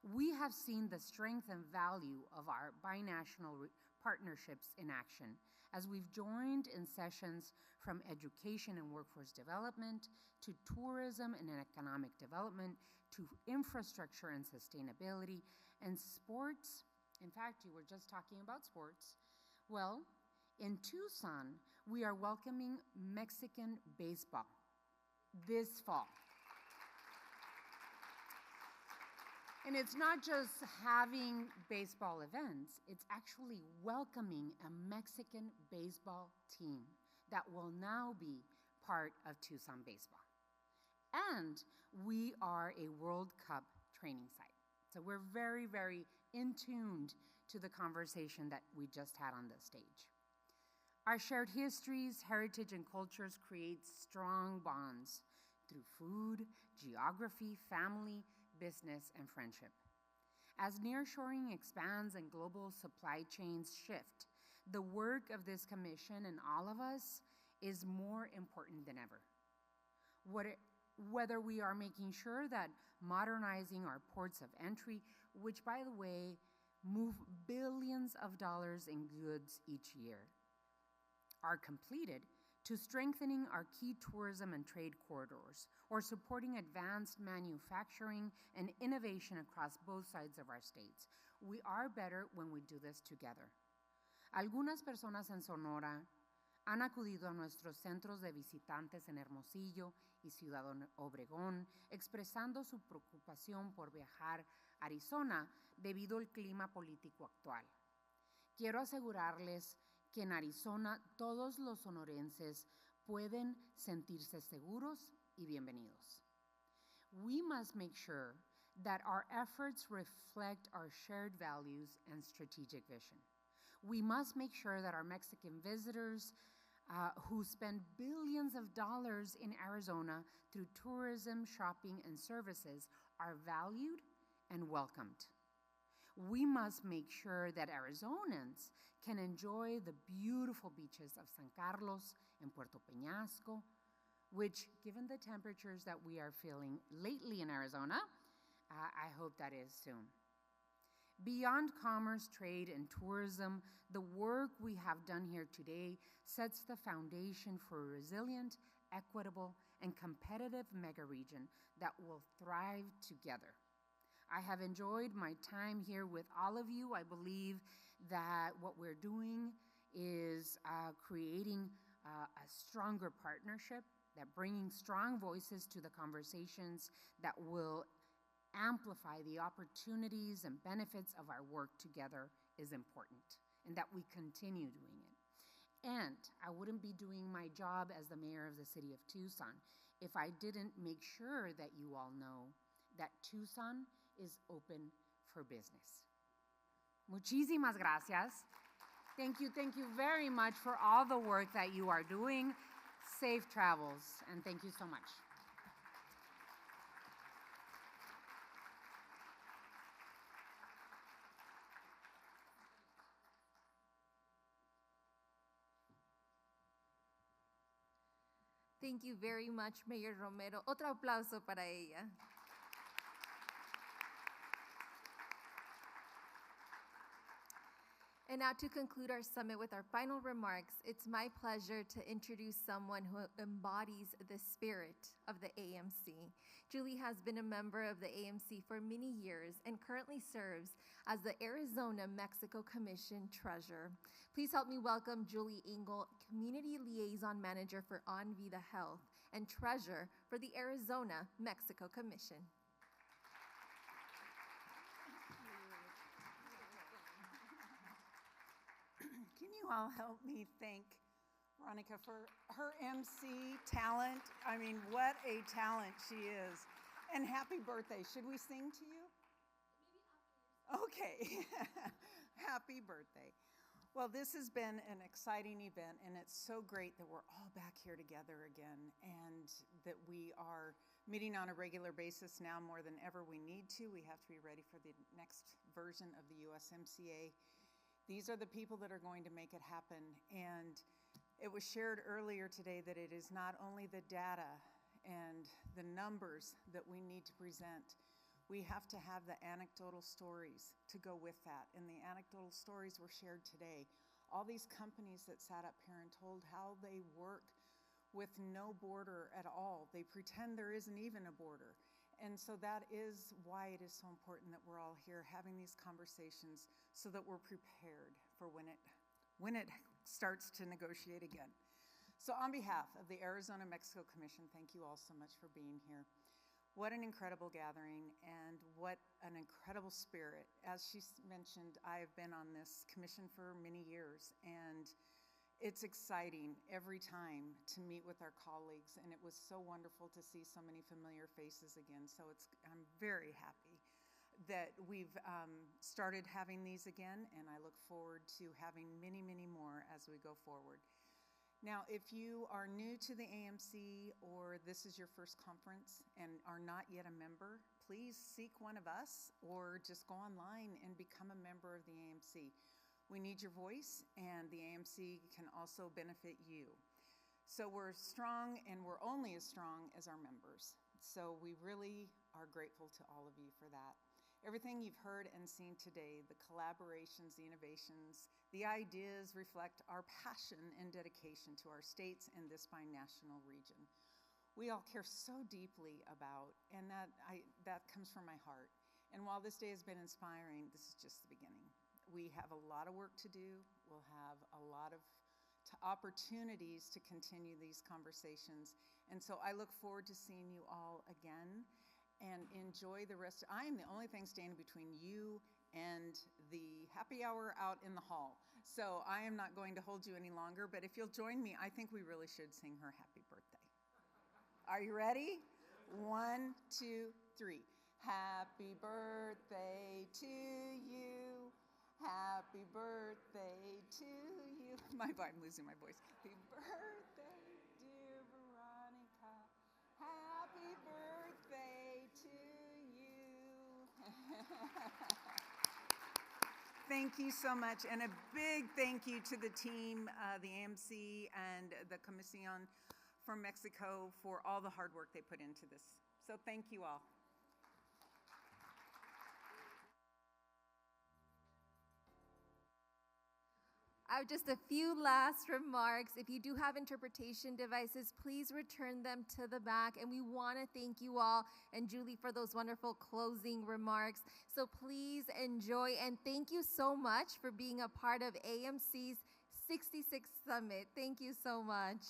We have seen the strength and value of our binational partnerships in action as we've joined in sessions from education and workforce development to tourism and economic development to infrastructure and sustainability and sports. In fact, you were just talking about sports. Well, in Tucson, we are welcoming Mexican baseball this fall. And it's not just having baseball events, it's actually welcoming a Mexican baseball team that will now be part of Tucson baseball. And we are a World Cup training site. So we're very, very in tuned to the conversation that we just had on the stage. Our shared histories, heritage, and cultures create strong bonds through food, geography, family, business, and friendship. As nearshoring expands and global supply chains shift, the work of this commission and all of us is more important than ever. Whether we are making sure that modernizing our ports of entry, which, by the way, move billions of dollars in goods each year, are completed, to strengthening our key tourism and trade corridors, or supporting advanced manufacturing and innovation across both sides of our states. We are better when we do this together. Algunas personas en Sonora han acudido a nuestros centros de visitantes en Hermosillo y Ciudad Obregón, expresando su preocupación por viajar a Arizona debido al clima político actual. Quiero asegurarles que en Arizona todos los sonorenses pueden sentirse seguros y bienvenidos. We must make sure that our efforts reflect our shared values and strategic vision. We must make sure that our Mexican visitors who spend billions of dollars in Arizona through tourism, shopping, and services are valued and welcomed. We must make sure that Arizonans can enjoy the beautiful beaches of San Carlos and Puerto Peñasco, which, given the temperatures that we are feeling lately in Arizona, I hope that is soon. Beyond commerce, trade, and tourism, the work we have done here today sets the foundation for a resilient, equitable, and competitive mega region that will thrive together. I have enjoyed my time here with all of you. I believe that what we're doing is creating a stronger partnership, that bringing strong voices to the conversations that will amplify the opportunities and benefits of our work together is important, and that we continue doing it. And I wouldn't be doing my job as the mayor of the city of Tucson if I didn't make sure that you all know that Tucson is open for business. Muchísimas gracias. Thank you very much for all the work that you are doing. Safe travels, and thank you so much. Thank you very much, Mayor Romero. Otro aplauso para ella. And now to conclude our summit with our final remarks, it's my pleasure to introduce someone who embodies the spirit of the AMC. Julie has been a member of the AMC for many years and currently serves as the Arizona-Mexico Commission Treasurer. Please help me welcome Julie Engel, Community Liaison Manager for On Vida Health and Treasurer for the Arizona-Mexico Commission. Can you all help me thank Veronica for her MC talent? I mean, what a talent she is. And happy birthday. Should we sing to you? Okay. Happy birthday. Well, this has been an exciting event, and it's so great that we're all back here together again, and that we are meeting on a regular basis now more than ever we need to. We have to be ready for the next version of the USMCA. These are the people that are going to make it happen. And it was shared earlier today that it is not only the data and the numbers that we need to present. We have to have the anecdotal stories to go with that. And the anecdotal stories were shared today. All these companies that sat up here and told how they work with no border at all. They pretend there isn't even a border. And so that is why it is so important that we're all here having these conversations so that we're prepared for when it starts to negotiate again. So on behalf of the Arizona-Mexico Commission, thank you all so much for being here. What an incredible gathering and what an incredible spirit. As she mentioned, I have been on this commission for many years, and it's exciting every time to meet with our colleagues, and it was so wonderful to see so many familiar faces again. So I'm very happy that we've started having these again, and I look forward to having many, many more as we go forward. Now, if you are new to the AMC or this is your first conference and are not yet a member, please seek one of us or just go online and become a member of the AMC. We need your voice, and the AMC can also benefit you. So we're strong, and we're only as strong as our members. So we really are grateful to all of you for that. Everything you've heard and seen today, the collaborations, the innovations, the ideas reflect our passion and dedication to our states and this binational region. We all care so deeply about, and that comes from my heart. And while this day has been inspiring, this is just the beginning. We have a lot of work to do. We'll have a lot of opportunities to continue these conversations. And so I look forward to seeing you all again and enjoy the rest. I am the only thing standing between you and the happy hour out in the hall. So I am not going to hold you any longer, but if you'll join me, I think we really should sing her happy birthday. Are you ready? 1, 2, 3. Happy birthday to you. Happy birthday to you. I'm losing my voice. Happy birthday, dear Veronica. Happy birthday to you. Thank you so much. And a big thank you to the team, the AMC and the Comisión from Mexico for all the hard work they put into this. So thank you all. I have just a few last remarks. If you do have interpretation devices, please return them to the back. And we want to thank you all and Julie for those wonderful closing remarks. So please enjoy, and thank you so much for being a part of AMC's 66th Summit. Thank you so much.